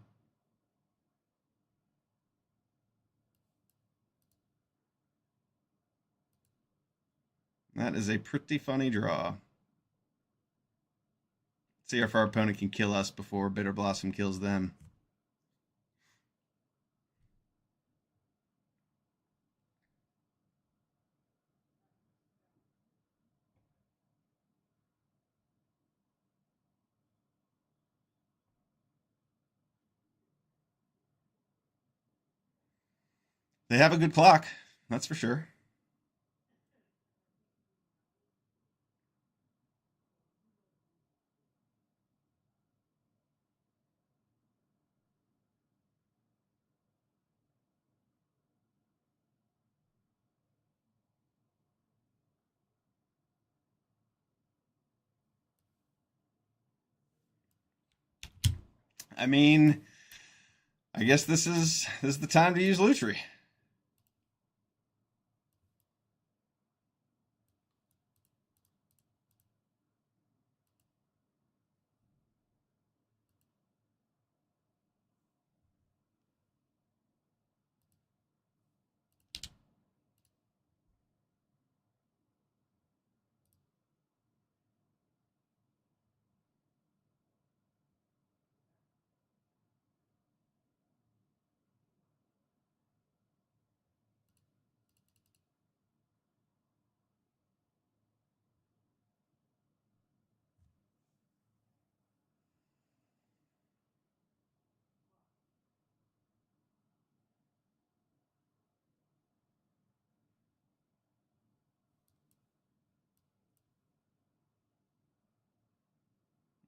That is a pretty funny draw. See if our opponent can kill us before Bitter Blossom kills them. They have a good clock, that's for sure. I mean, I guess this is the time to use Lutri.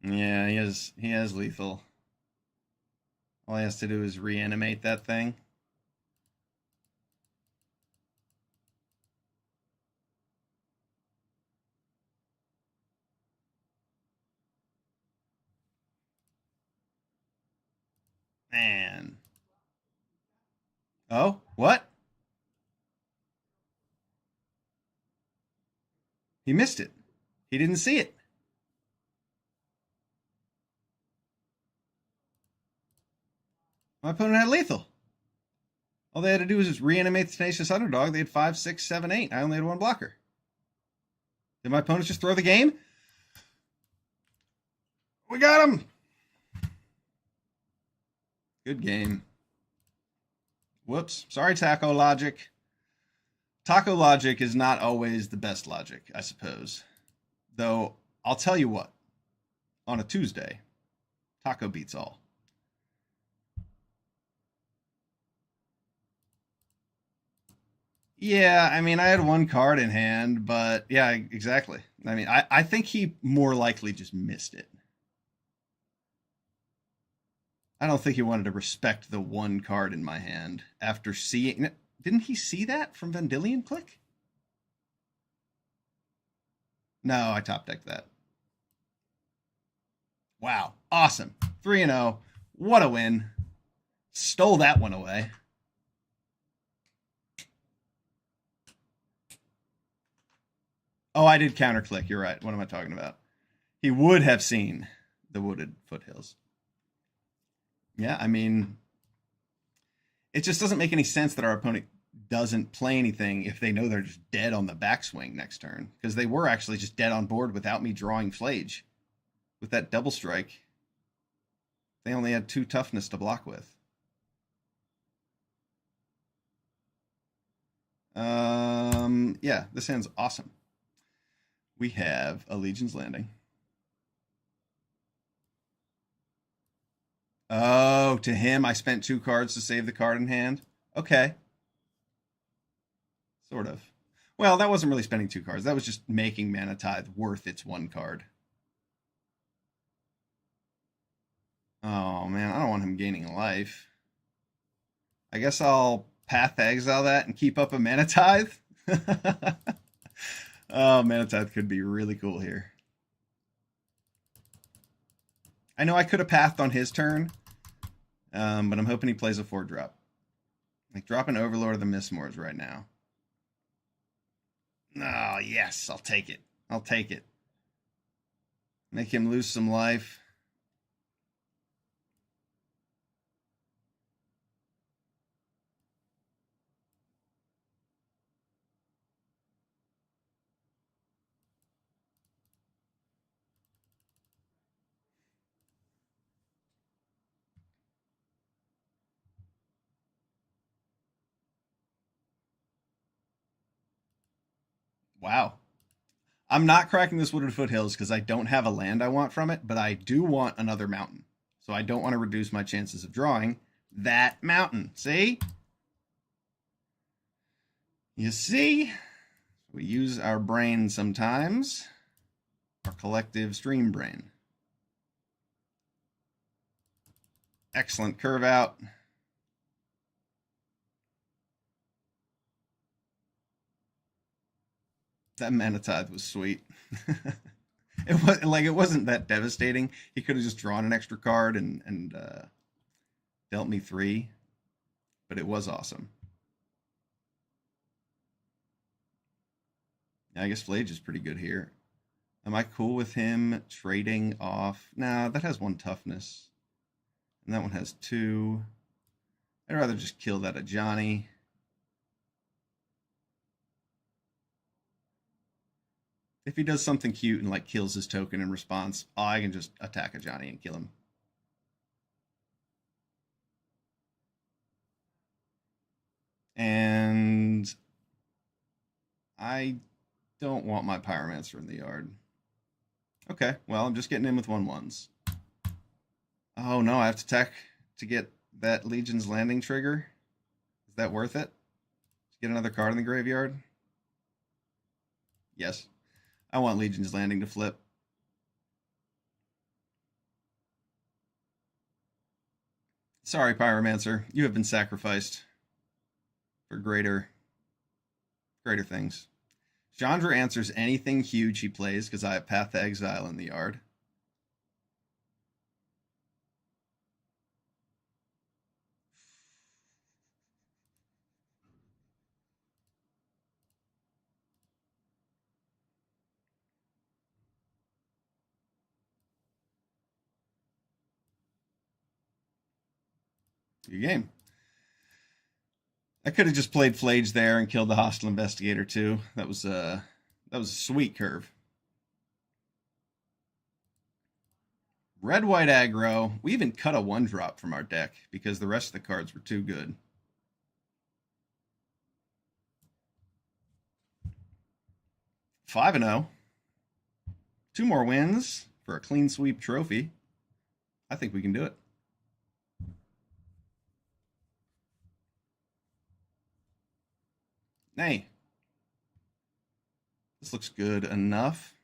Yeah, he has lethal. All he has to do is reanimate that thing. Man. Oh, what? He missed it. He didn't see it. My opponent had lethal. All they had to do was just reanimate the Tenacious Underdog. They had 5, 6, 7, 8. I only had one blocker. Did my opponents just throw the game? We got him. Good game. Whoops. Sorry, Taco Logic. Taco Logic is not always the best logic, I suppose. Though, I'll tell you what. On a Tuesday, Taco beats all. Yeah, I mean, I had one card in hand, but yeah, exactly. I mean, I think he more likely just missed it. I don't think he wanted to respect the one card in my hand after seeing. Didn't he see that from Vendilion Click? No, I top decked that. Wow, awesome. 3-0. What a win. Stole that one away. Oh, I did counter click. You're right. What am I talking about? He would have seen the wooded foothills. Yeah, I mean, it just doesn't make any sense that our opponent doesn't play anything if they know they're just dead on the backswing next turn, because they were actually just dead on board without me drawing Flage. With that double strike, they only had 2 toughness to block with. Yeah, this hand's awesome. We have a Legion's Landing. Oh, to him, I spent 2 cards to save the card in hand. Okay. Sort of. Well, that wasn't really spending 2 cards. That was just making Mana Tithe worth its 1 card. Oh, man, I don't want him gaining life. I guess I'll Path Exile that and keep up a Mana Tithe. Oh, Mana Tithe could be really cool here. I know I could have pathed on his turn, but I'm hoping he plays a 4-drop. Like, dropping Overlord of the Mistmores right now. Oh, yes, I'll take it. I'll take it. Make him lose some life. Wow. I'm not cracking this Wooded Foothills because I don't have a land I want from it, but I do want another mountain. So I don't want to reduce my chances of drawing that mountain. See? You see? We use our brain sometimes. Our collective stream brain. Excellent curve out. That Mana Tithe was sweet. It wasn't that devastating. He could have just drawn an extra card and dealt me 3, but it was awesome. Yeah, I guess Flage is pretty good here. Am I cool with him trading off? Nah, that has 1 toughness. And that one has 2. I'd rather just kill that Ajani. If he does something cute and like kills his token in response, I can just attack Ajani and kill him. And I don't want my Pyromancer in the yard. Okay, well, I'm just getting in with 1/1s. Oh no, I have to attack to get that Legion's Landing trigger. Is that worth it? To get another card in the graveyard? Yes. I want Legion's Landing to flip. Sorry, Pyromancer. You have been sacrificed for greater things. Chandra answers anything huge he plays because I have Path to Exile in the yard. Good game. I could have just played Flage there and killed the Hostile Investigator too. That was a sweet curve. Red-white aggro. We even cut a 1-drop from our deck because the rest of the cards were too good. Five 5-0. 2 more wins for a clean sweep trophy. I think we can do it. Nay. This looks good enough.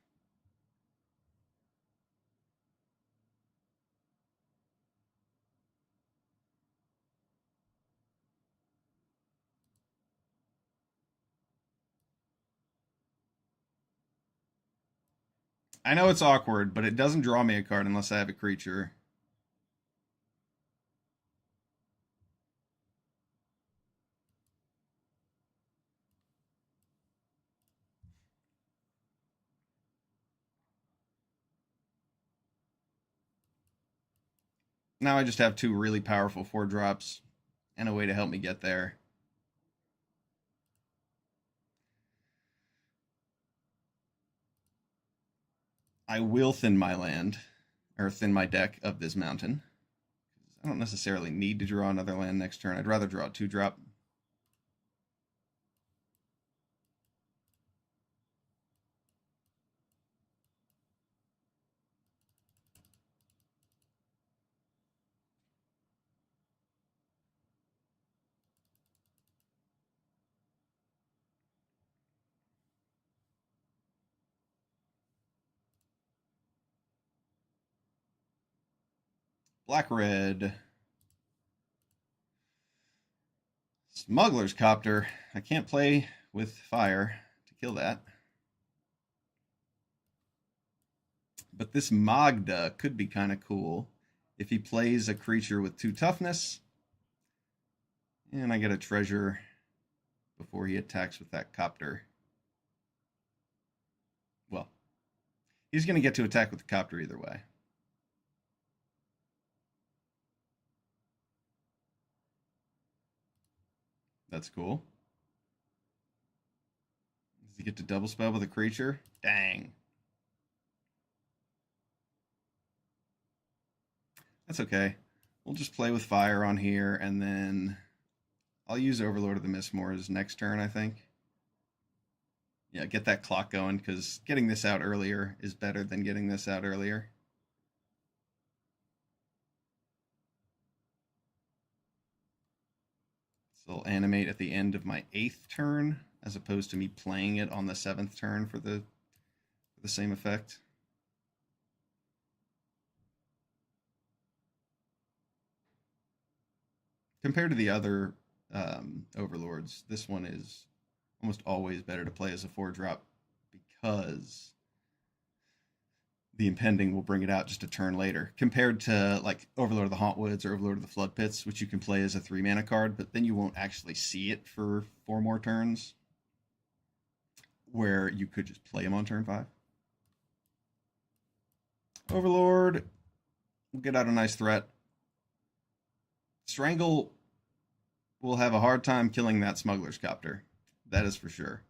I know it's awkward, but it doesn't draw me a card unless I have a creature. Now I just have 2 really powerful 4-drops and a way to help me get there. I will thin my land, or thin my deck of this mountain. I don't necessarily need to draw another land next turn. I'd rather draw a 2-drop. Black-red. Smuggler's Copter. I can't play with fire to kill that. But this Magda could be kind of cool if he plays a creature with 2 toughness. And I get a treasure before he attacks with that Copter. Well, he's going to get to attack with the Copter either way. That's cool. Does he get to double spell with a creature? Dang. That's okay. We'll just play with fire on here, and then I'll use Overlord of the Mistmores next turn, I think. Yeah, get that clock going, because getting this out earlier is better than getting this out earlier. So it'll animate at the end of my 8th turn, as opposed to me playing it on the 7th turn for the same effect. Compared to the other overlords, this one is almost always better to play as a 4-drop, because the impending will bring it out just a turn later, compared to like Overlord of the Hauntwoods or Overlord of the Flood Pits, which you can play as a 3-mana card, but then you won't actually see it for 4 more turns, where you could just play him on turn 5. Overlord will get out a nice threat. Strangle will have a hard time killing that Smuggler's Copter. That is for sure.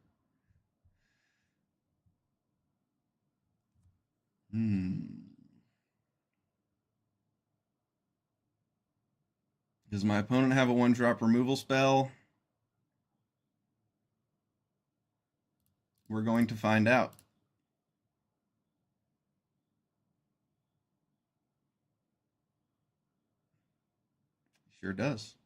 Does my opponent have a 1-drop removal spell? We're going to find out. Sure does.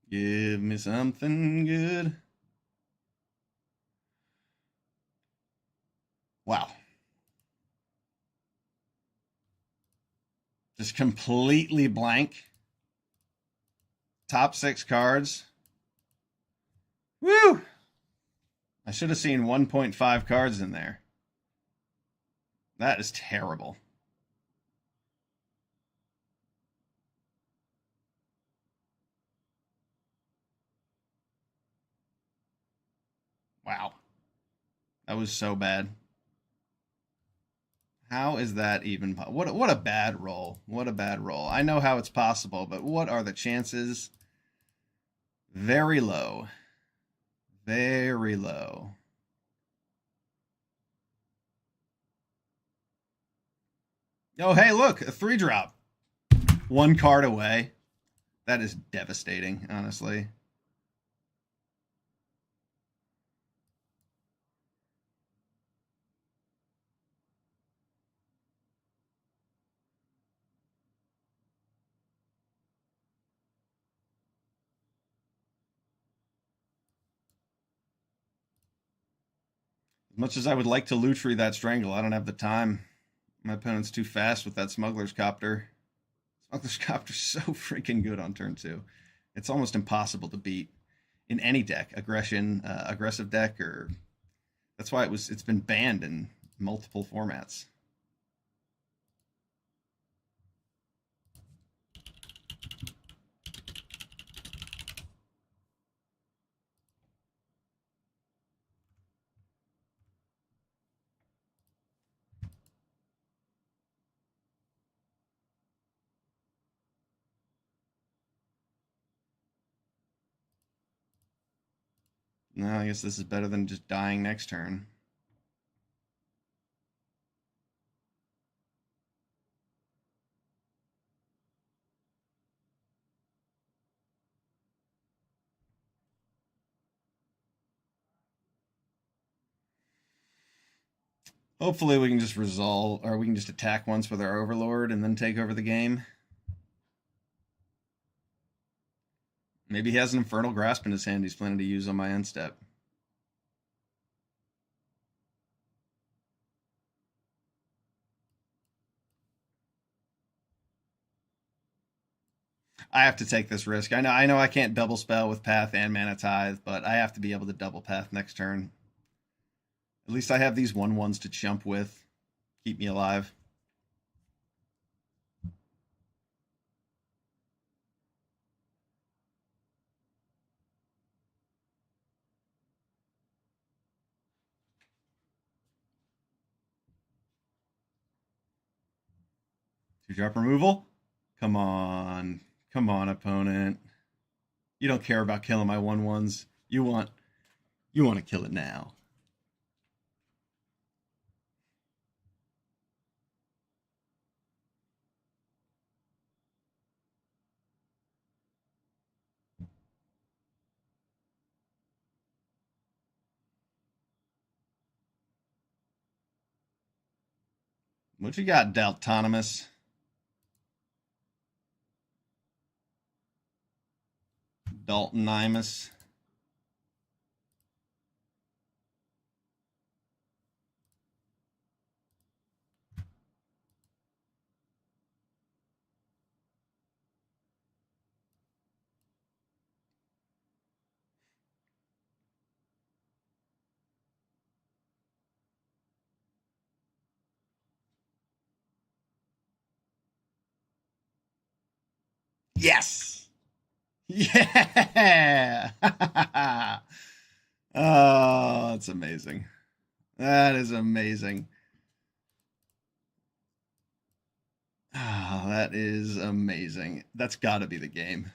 Give me something good. Wow. Just completely blank. Top 6 cards. Woo! I should have seen 1.5 cards in there. That is terrible. Wow. That was so bad. How is that even what a bad roll. What a bad roll. I know how it's possible, but what are the chances? Very low. Very low. Oh, hey, look, a 3-drop. 1 card away. That is devastating, honestly. As much as I would like to Lutri that Strangle, I don't have the time. My opponent's too fast with that Smuggler's Copter. Smuggler's Copter's so freaking good on turn 2. It's almost impossible to beat in any deck. Aggressive deck, or that's why it's been banned in multiple formats. No, I guess this is better than just dying next turn. Hopefully we can just resolve, or we can just attack once with our Overlord and then take over the game. Maybe he has an Infernal Grasp in his hand he's planning to use on my end step. I have to take this risk. I know I can't double spell with Path and Mana Tithe, but I have to be able to double Path next turn. At least I have these 1/1s to chump with. Keep me alive. Two-drop removal? Come on. Come on, opponent. You don't care about killing my 1/1s. You want to kill it now. What you got, Daltonomous? Daltonimus. Yes. Yeah. Oh, that's amazing. That is amazing. Oh, that is amazing. That's got to be the game.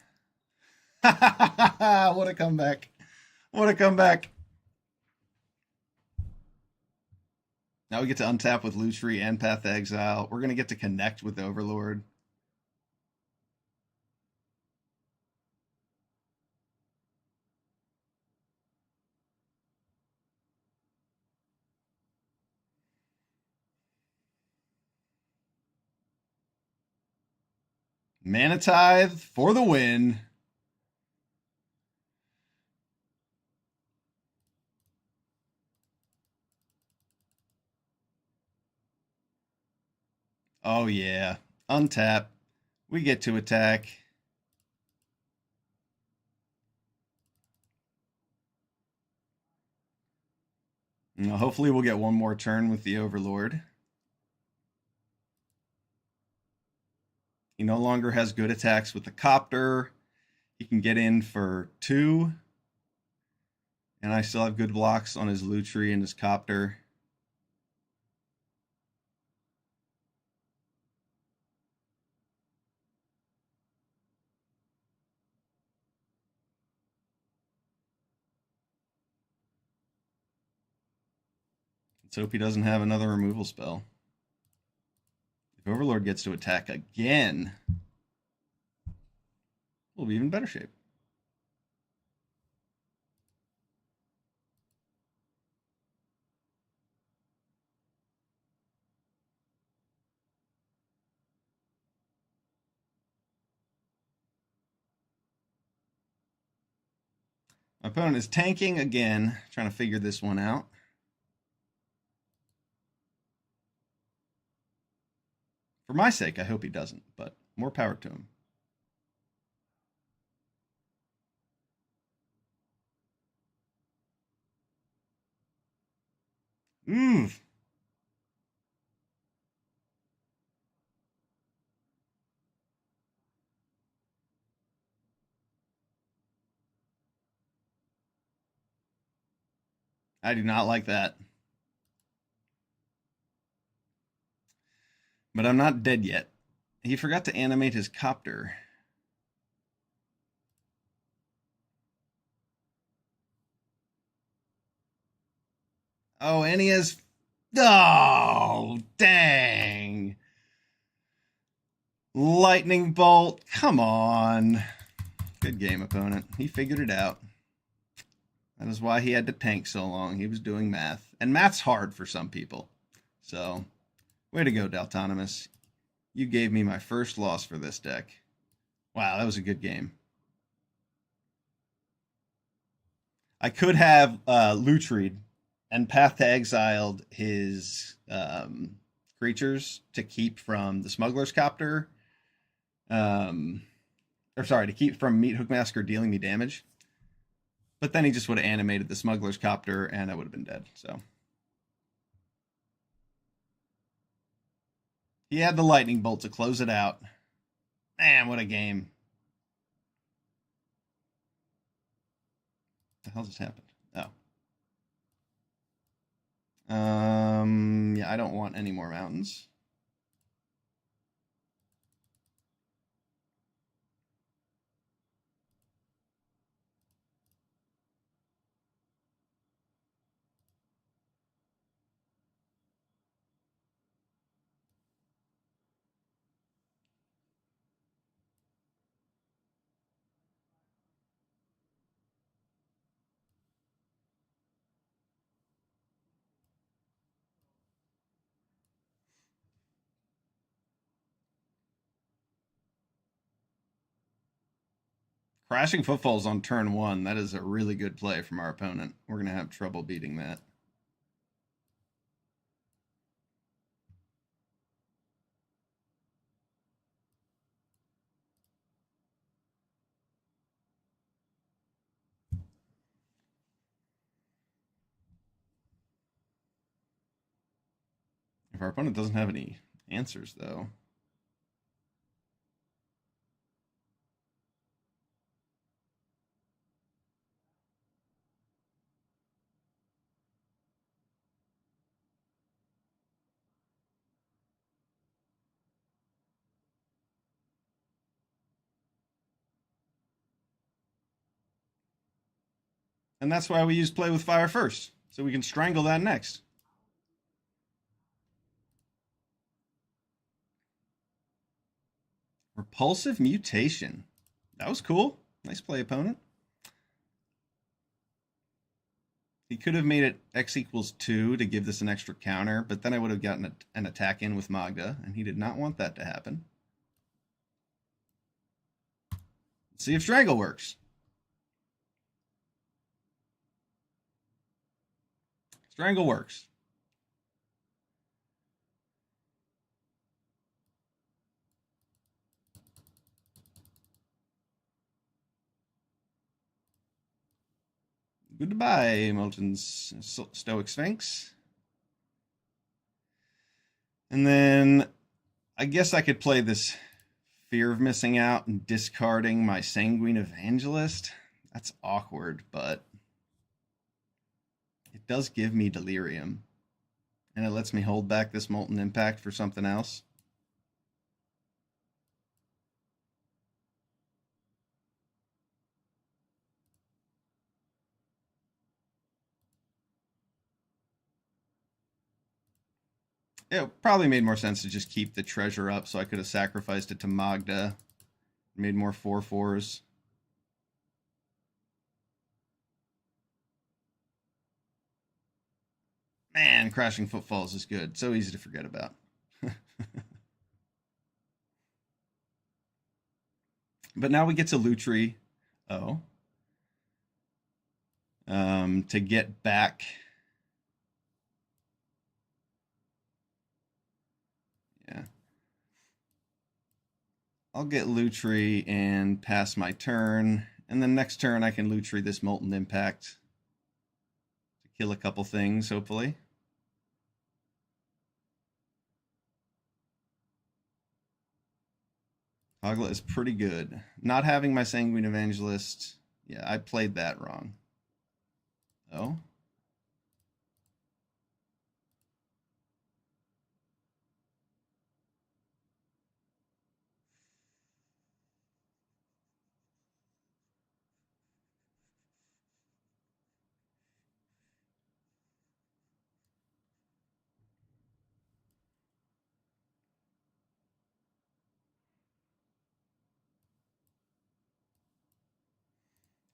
What a comeback. What a comeback. Now we get to untap with Lutri and Path to Exile. We're going to get to connect with Overlord. Mana Tithe for the win. Oh, yeah. Untap. We get to attack. Now, hopefully we'll get one more turn with the Overlord. He no longer has good attacks with the Copter. He can get in for 2. And I still have good blocks on his Lutri and his Copter. Let's hope he doesn't have another removal spell. If Overlord gets to attack again, we'll be even better shape. My opponent is tanking again, trying to figure this one out. For my sake, I hope he doesn't, but more power to him. I do not like that. But I'm not dead yet. He forgot to animate his Copter. Oh, and he has... Oh, dang. Lightning Bolt. Come on. Good game, opponent. He figured it out. That is why he had to tank so long. He was doing math. And math's hard for some people. So, way to go, Daltonomous. You gave me my first loss for this deck. Wow, that was a good game. I could have Lutrid and Path to Exiled his creatures to keep from the Smuggler's Copter. To keep from Meat Hookmasker dealing me damage. But then he just would have animated the Smuggler's Copter, and I would have been dead. So he had the Lightning Bolt to close it out. Man, what a game. What the hell just happened? Oh. Yeah, I don't want any more mountains. Crashing Footfalls on turn 1. That is a really good play from our opponent. We're going to have trouble beating that. If our opponent doesn't have any answers, though. And that's why we use Play with Fire first, so we can strangle that next. Repulsive Mutation. That was cool. Nice play, opponent. He could have made it X equals 2 to give this an extra counter, but then I would have gotten an attack in with Magda, and he did not want that to happen. Let's see if Strangle works. Strangle works. Goodbye, Molten's Stoic Sphinx. And then I guess I could play this Fear of Missing Out and discarding my Sanguine Evangelist. That's awkward, but it does give me Delirium. And it lets me hold back this Molten Impact for something else. It probably made more sense to just keep the treasure up, so I could have sacrificed it to Magda. Made more 4/4s. Man, Crashing Footfalls is good. So easy to forget about. But now we get to Lutri. Oh. To get back. Yeah. I'll get Lutri and pass my turn. And then next turn I can Lutri this Molten Impact to kill a couple things, hopefully. Hogla is pretty good. Not having my Sanguine Evangelist. Yeah, I played that wrong. Oh.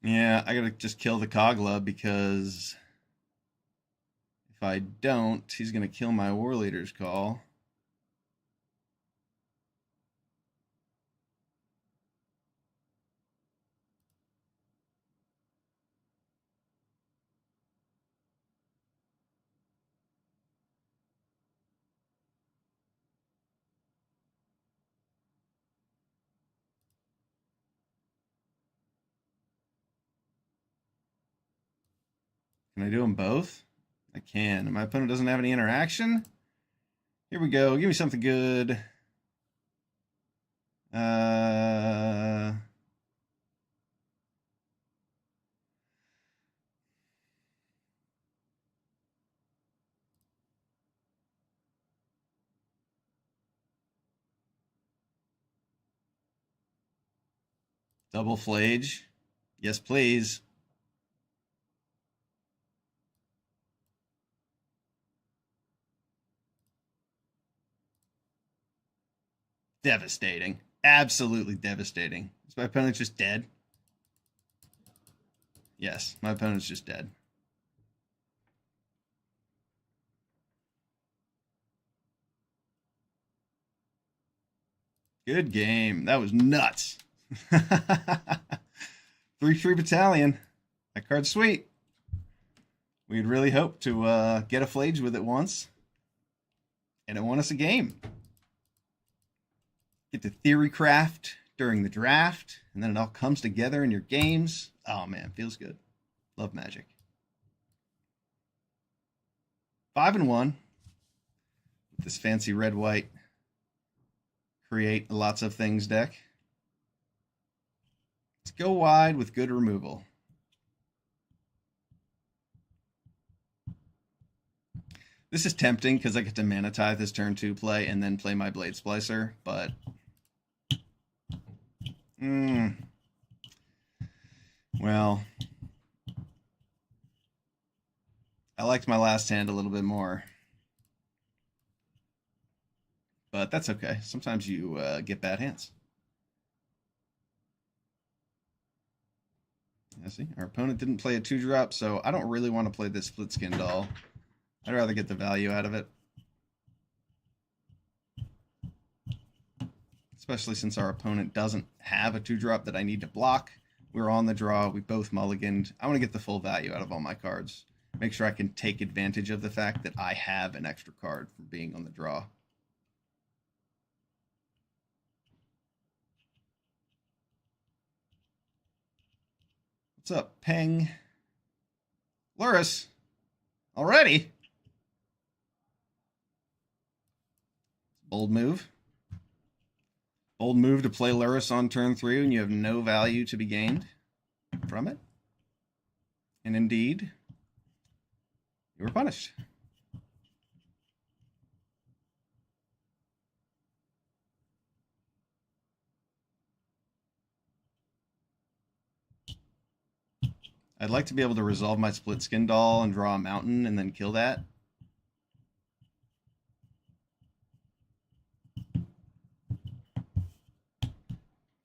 Yeah, I gotta just kill the Kogla because if I don't, he's gonna kill my War Leader's Call. Can I do them both? I can. And my opponent doesn't have any interaction? Here we go. Give me something good. Double Flage. Yes, please. Devastating. Absolutely devastating. Is my opponent just dead? Yes, my opponent's just dead. Good game. That was nuts. 3-3 Battalion. That card's sweet. We'd really hoped to get a Flage with it once. And it won us a game. Get to theory craft during the draft, and then it all comes together in your games. Oh man, feels good. Love Magic. 5-1 with this fancy red-white create lots of things deck. Let's go wide with good removal. This is tempting because I get to Mana Tithe as turn 2 play and then play my Blade Splicer, but well, I liked my last hand a little bit more. But that's okay. Sometimes you get bad hands. Yeah, see, our opponent didn't play a 2-drop, so I don't really want to play this Split Skin Doll. I'd rather get the value out of it. Especially since our opponent doesn't have a 2-drop that I need to block. We're on the draw. We both mulliganed. I want to get the full value out of all my cards. Make sure I can take advantage of the fact that I have an extra card from being on the draw. What's up, Peng? Luris? Already? Bold move. Bold move to play Luris on turn 3 when you have no value to be gained from it. And indeed, you were punished. I'd like to be able to resolve my Split Skin Doll and draw a mountain and then kill that.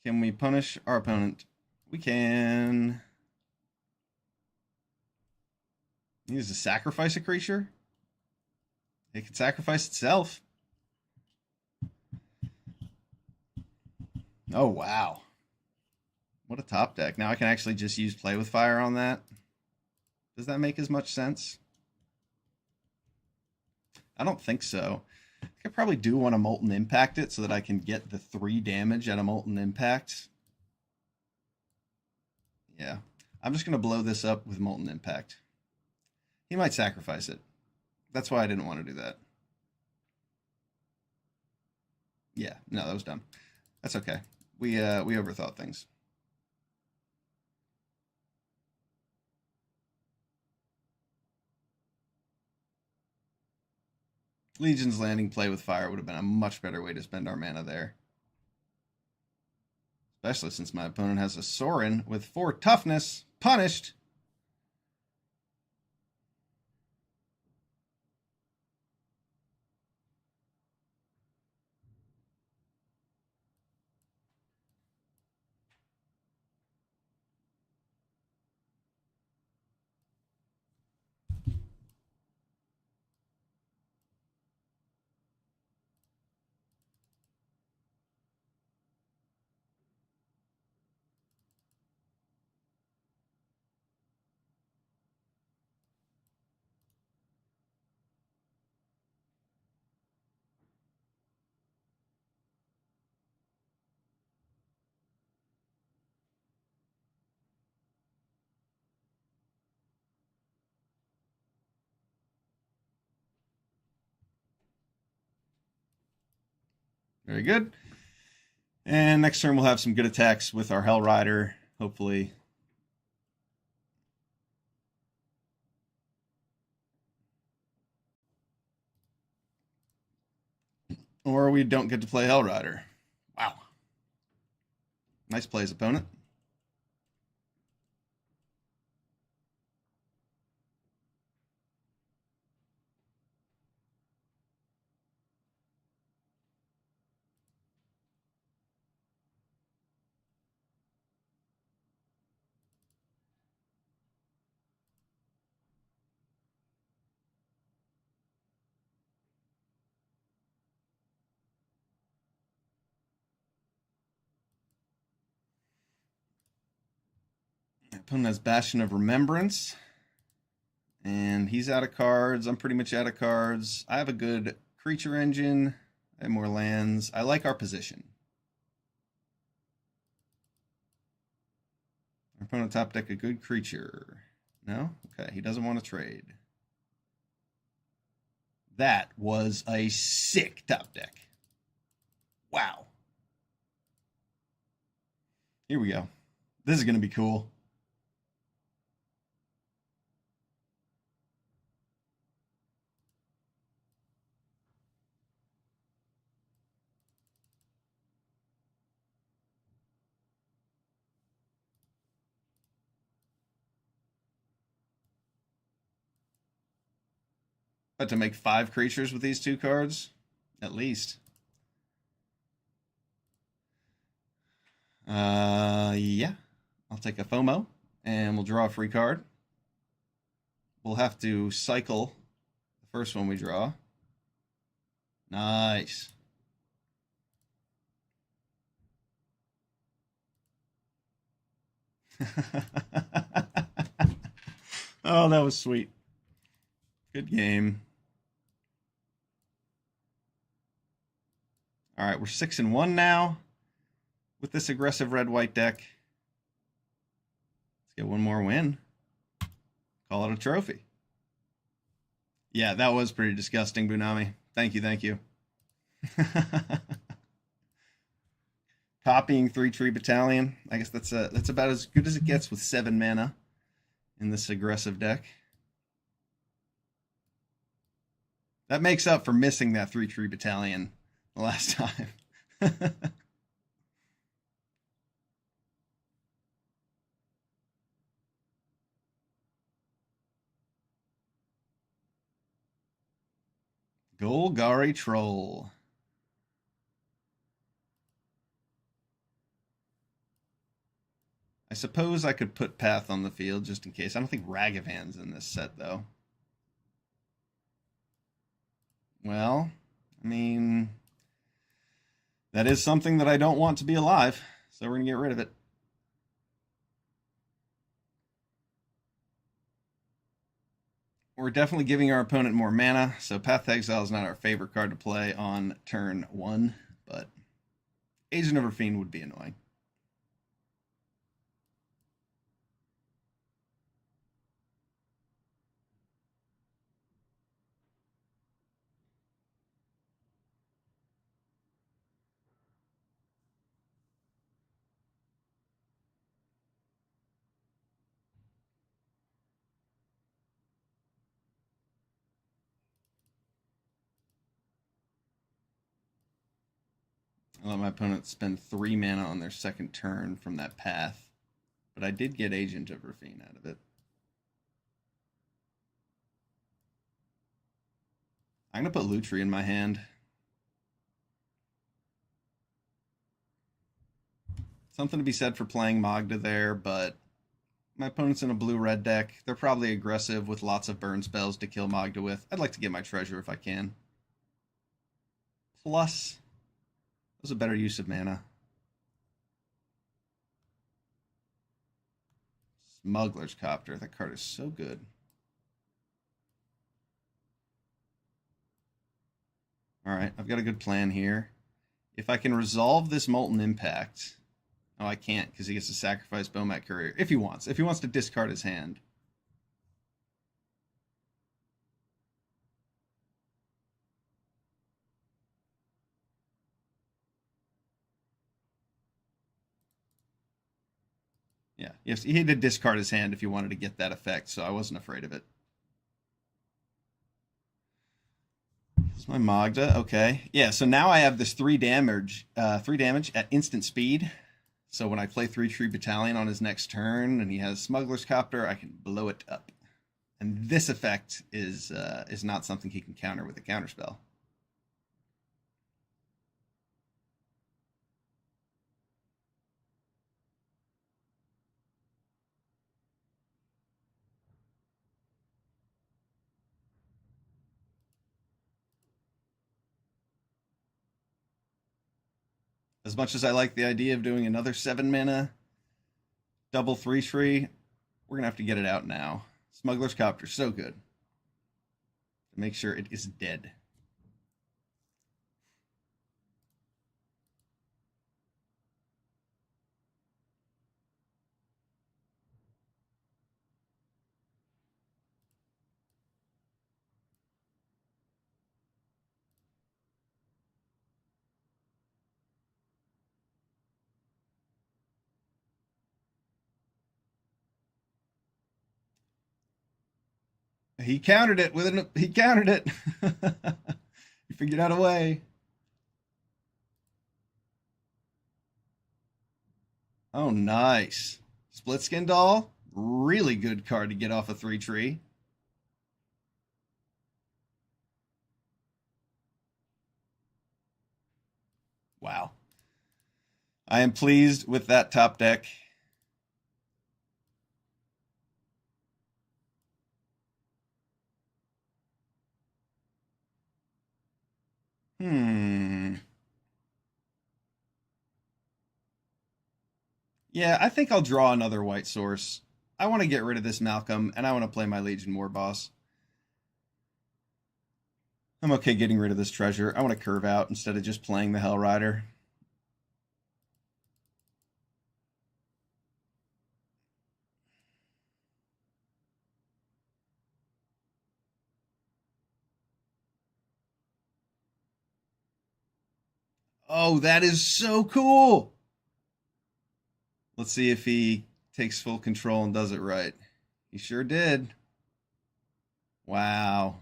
Can we punish our opponent? We can. Use to sacrifice a creature. It can sacrifice itself. Oh, wow. What a top deck. Now I can actually just use Play with Fire on that. Does that make as much sense? I don't think so. I think I probably do want to Molten Impact it so that I can get the 3 damage at a Molten Impact. Yeah. I'm just going to blow this up with Molten Impact. He might sacrifice it. That's why I didn't want to do that. Yeah, no, that was dumb. That's okay. We overthought things. Legion's Landing Play with Fire would have been a much better way to spend our mana there. Especially since my opponent has a Sorin with 4 toughness. Punished! Very good. And next turn we'll have some good attacks with our Hell Rider, hopefully. Or we don't get to play Hell Rider. Wow. Nice plays, opponent. Opponent has Bastion of Remembrance. And he's out of cards. I'm pretty much out of cards. I have a good creature engine. I have more lands. I like our position. Our opponent top deck a good creature. No? Okay, he doesn't want to trade. That was a sick top deck. Wow. Here we go. This is going to be cool. But to make 5 creatures with these 2 cards, at least. Yeah. I'll take a FOMO, and we'll draw a free card. We'll have to cycle the first one we draw. Nice. Oh, that was sweet. Good game. All right, we're 6-1 now with this aggressive red-white deck. Let's get one more win. Call it a trophy. Yeah, that was pretty disgusting, Bunami. Thank you, thank you. Copying 3-tree Battalion. I guess that's about as good as it gets with 7 mana in this aggressive deck. That makes up for missing that 3-tree Battalion the last time. Golgari Troll. I suppose I could put Path on the field just in case. I don't think Ragavan's in this set, though. Well, I mean, that is something that I don't want to be alive, so we're going to get rid of it. We're definitely giving our opponent more mana, so Path to Exile is not our favorite card to play on turn 1, but Agent of Fiend would be annoying. I let my opponent spend 3 mana on their second turn from that path, but I did get Agent of Fiend out of it. I'm going to put Lutri in my hand. Something to be said for playing Magda there, but my opponent's in a blue-red deck. They're probably aggressive with lots of burn spells to kill Magda with. I'd like to get my treasure if I can. Plus, was a better use of mana. Smuggler's Copter. That card is so good. Alright, I've got a good plan here. If I can resolve this Molten Impact... Oh, I can't, because he gets to sacrifice Bomat Courier. If he wants. If he wants to discard his hand. Yeah, yes, he had to discard his hand if he wanted to get that effect, so I wasn't afraid of it. It's my Magda, okay. Yeah, so now I have this 3 damage at instant speed. So when I play 3-tree Battalion on his next turn and he has Smuggler's Copter, I can blow it up. And this effect is not something he can counter with a counterspell. As much as I like the idea of doing another 7 mana double 3-tree, we're going to have to get it out now. Smuggler's Copter, so good. Make sure it is dead. He countered it with an. He countered it. He figured out a way. Oh, nice. Split Skin Doll. Really good card to get off a 3 tree. Wow. I am pleased with that top deck. Yeah, I think I'll draw another white source. I want to get rid of this Malcolm, and I want to play my Legion War Boss. I'm okay getting rid of this treasure. I want to curve out instead of just playing the Hell Rider. Oh, that is so cool. Let's see if he takes full control and does it right. He sure did. Wow.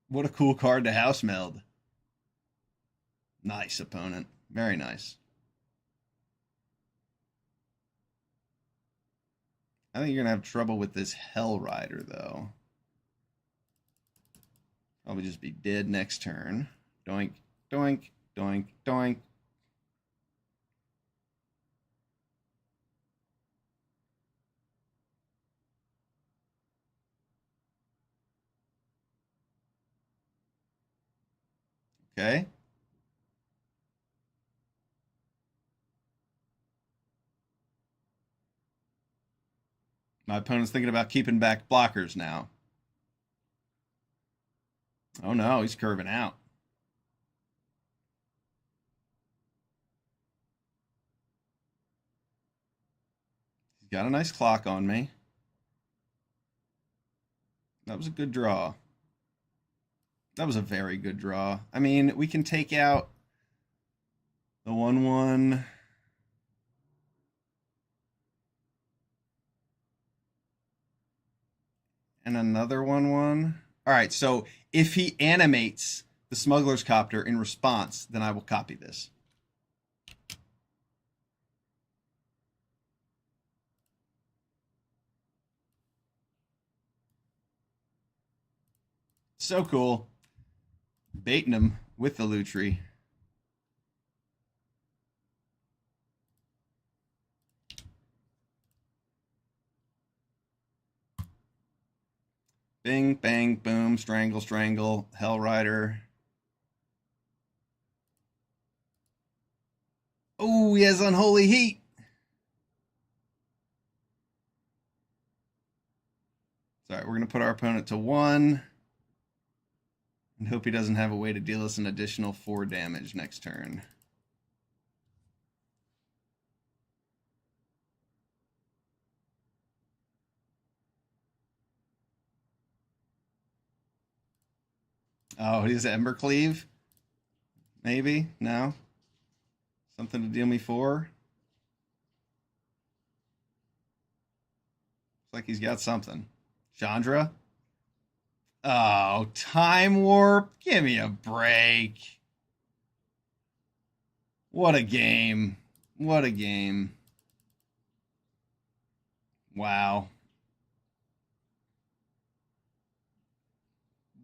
What a cool card to house meld. Nice, opponent. Very nice. I think you're going to have trouble with this Hell Rider, though. Probably just be dead next turn. Doink, doink, doink, doink. Okay. My opponent's thinking about keeping back blockers now. Oh no, he's curving out. He's got a nice clock on me. That was a good draw. That was a very good draw. I mean, we can take out the 1/1. And another 1/1. All right, so if he animates the Smuggler's Copter in response, then I will copy this. So cool. Baiting him with the Lutri. Bing, bang, boom, strangle, strangle, Hell Rider. Oh, he has Unholy Heat. Sorry, we're going to put our opponent to 1. And hope he doesn't have a way to deal us an additional 4 damage next turn. Oh, he's Embercleave? Maybe? No? Something to deal me 4? Looks like he's got something. Chandra? Oh, Time Warp? Give me a break. What a game. What a game. Wow.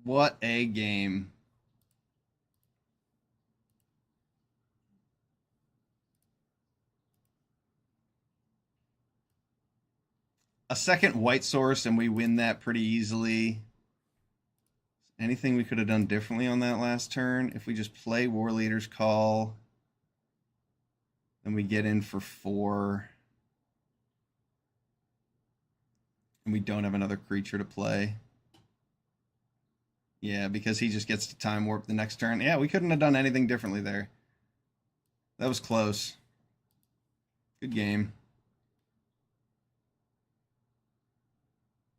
What a game. A second white source and we win that pretty easily. Anything we could have done differently on that last turn? If we just play War Leader's Call, then we get in for 4. And we don't have another creature to play. Yeah, because he just gets to time warp the next turn. Yeah, we couldn't have done anything differently there. That was close. Good game.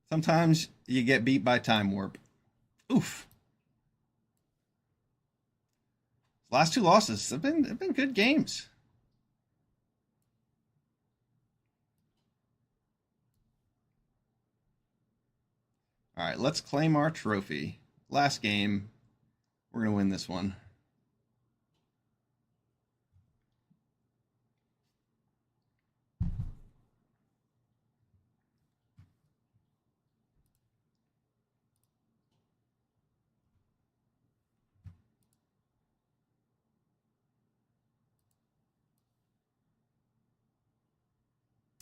Sometimes you get beat by time warp. Oof. Last two losses have been good games. All right, let's claim our trophy. Last game. We're going to win this one.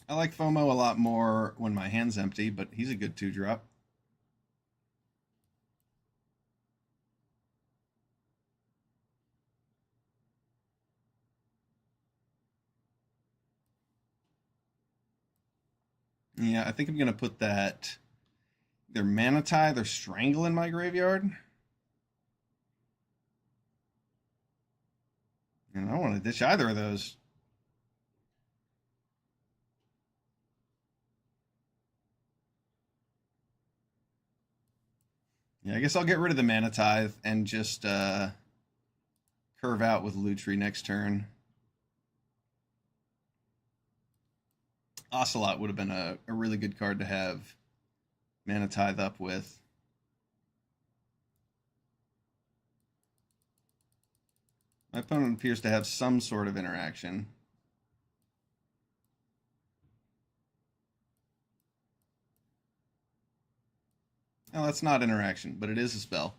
I like FOMO a lot more when my hand's empty, but he's a good 2-drop. Yeah, I think I'm going to put that either Manatide or Strangle in my graveyard. And I don't want to ditch either of those. Yeah, I guess I'll get rid of the Manatithe and just curve out with Lutri next turn. Ocelot would have been a really good card to have Manatithe up with. My opponent appears to have some sort of interaction. No, that's not interaction, but it is a spell.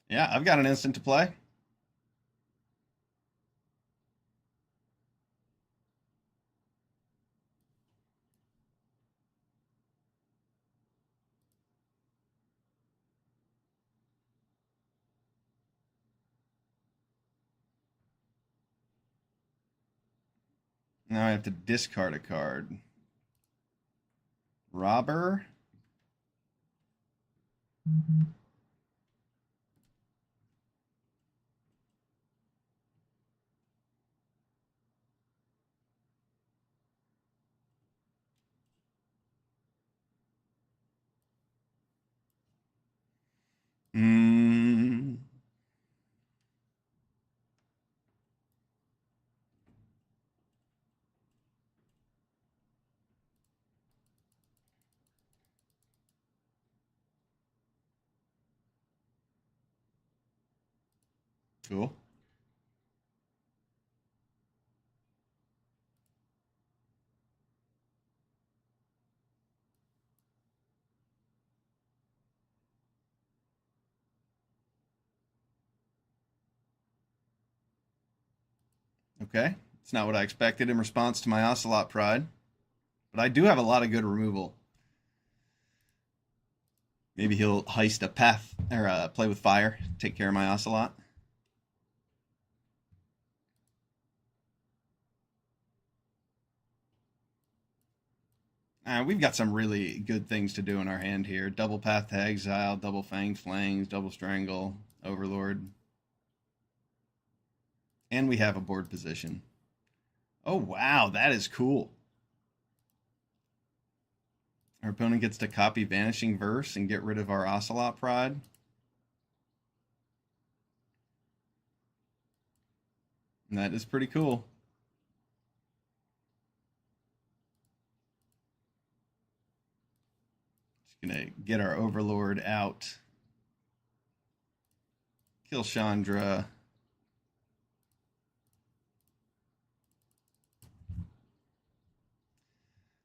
Yeah, I've got an instant to play. Now I have to discard a card. Robber. Mm. Cool. Okay. It's not what I expected in response to my Ocelot Pride. But I do have a lot of good removal. Maybe he'll heist a path or play with fire, take care of my Ocelot. We've got some really good things to do in our hand here. Double Path to Exile, double Fanged Flangs, double Strangle, Overlord. And we have a board position. Oh, wow, that is cool. Our opponent gets to copy Vanishing Verse and get rid of our Ocelot Pride. And that is pretty cool. Just gonna get our Overlord out. Kill Chandra.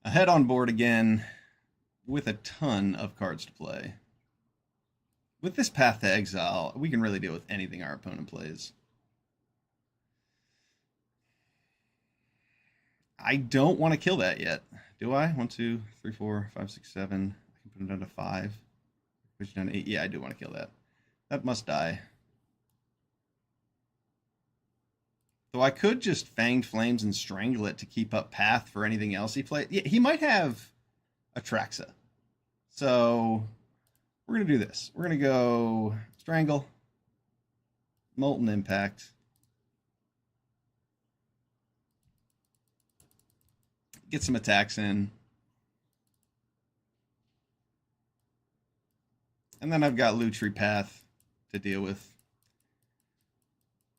Ahead on board again with a ton of cards to play. With this Path to Exile, we can really deal with anything our opponent plays. I don't want to kill that yet. Do I? 1, 2, 3, 4, 5, 6, 7. I can put it down to 5. Push it down to 8. Yeah, I do want to kill that. That must die. Though I could just Fanged Flames and Strangle it to keep up path for anything else he plays. Yeah, he might have Atraxa. So we're going to do this. We're going to go Strangle, Molten Impact, get some attacks in. And then I've got Lutri Path to deal with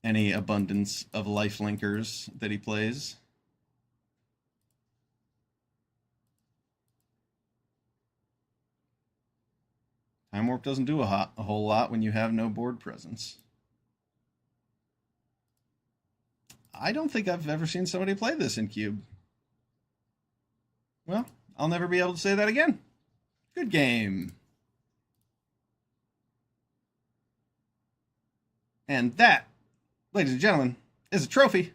any abundance of life linkers that he plays. Time Warp doesn't do a whole lot when you have no board presence. I don't think I've ever seen somebody play this in Cube. Well, I'll never be able to say that again. Good game. And that, ladies and gentlemen, is a trophy.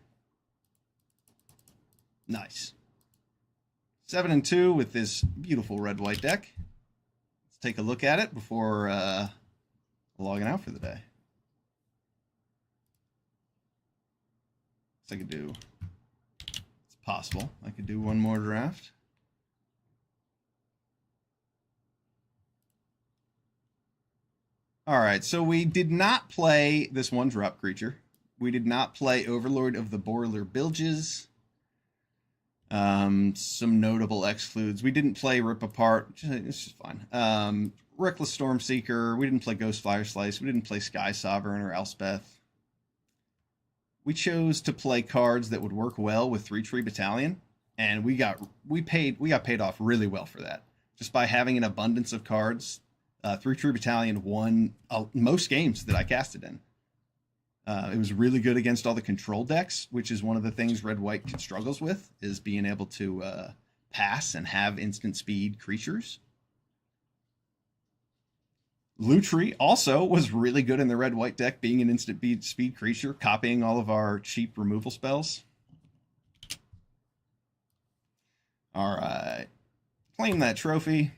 Nice. 7-2 with this beautiful red-white deck. Let's take a look at it before logging out for the day. So I could do, it's possible, I could do one more draft. All right, so we did not play this 1-drop creature. We did not play Overlord of the Boiler Bilges. Some notable excludes. We didn't play Rip Apart. It's just fine. Reckless Stormseeker. We didn't play Ghost Fire Slice. We didn't play Sky Sovereign or Elspeth. We chose to play cards that would work well with 3-Tree Battalion, and we got paid off really well for that. Just by having an abundance of cards. 3-Tree Battalion won most games that I casted in. It was really good against all the control decks, which is one of the things Red-White struggles with, is being able to pass and have instant speed creatures. Lutri also was really good in the Red-White deck, being an instant speed creature, copying all of our cheap removal spells. All right. Claim that trophy.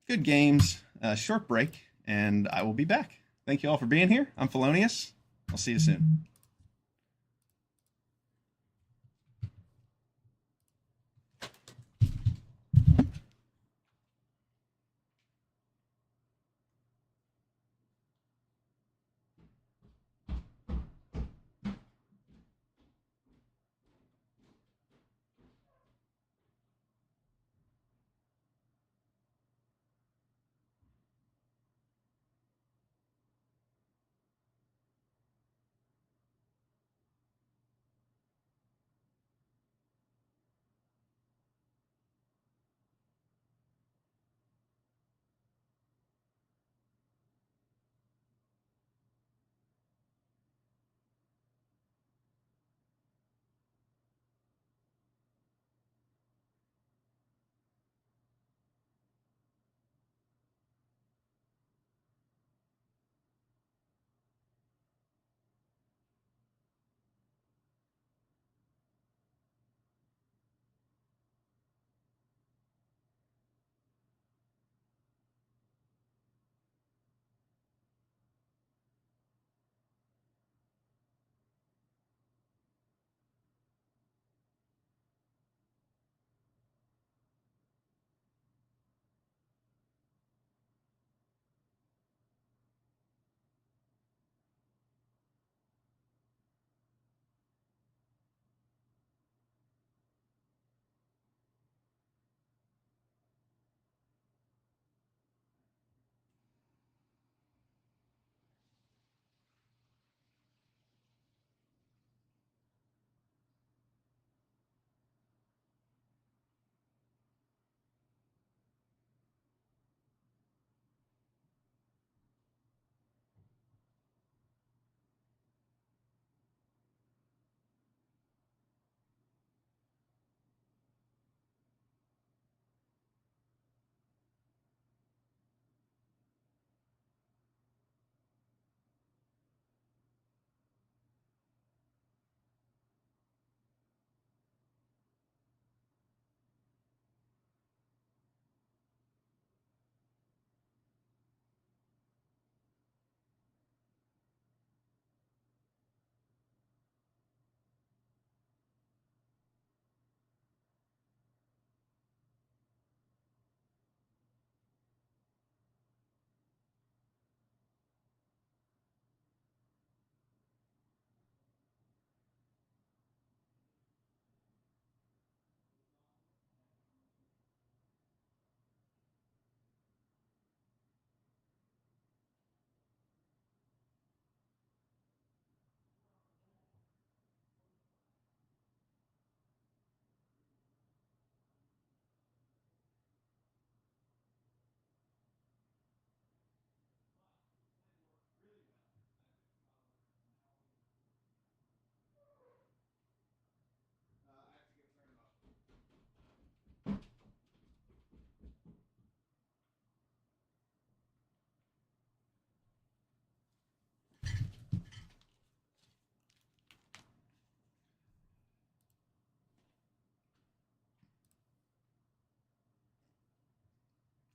Good games. Short break, and I will be back. Thank you all for being here. I'm Felonious. I'll see you soon.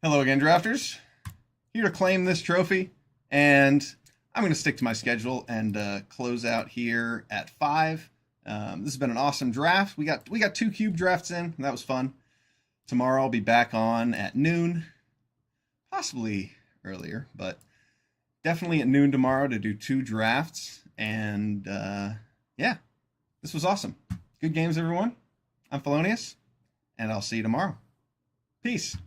Hello again, drafters. Here to claim this trophy, and I'm going to stick to my schedule and close out here at 5. This has been an awesome draft. We got 2 cube drafts in, and that was fun. Tomorrow I'll be back on at noon, possibly earlier, but definitely at noon tomorrow to do 2 drafts. And yeah, this was awesome. Good games, everyone. I'm Felonious, and I'll see you tomorrow. Peace.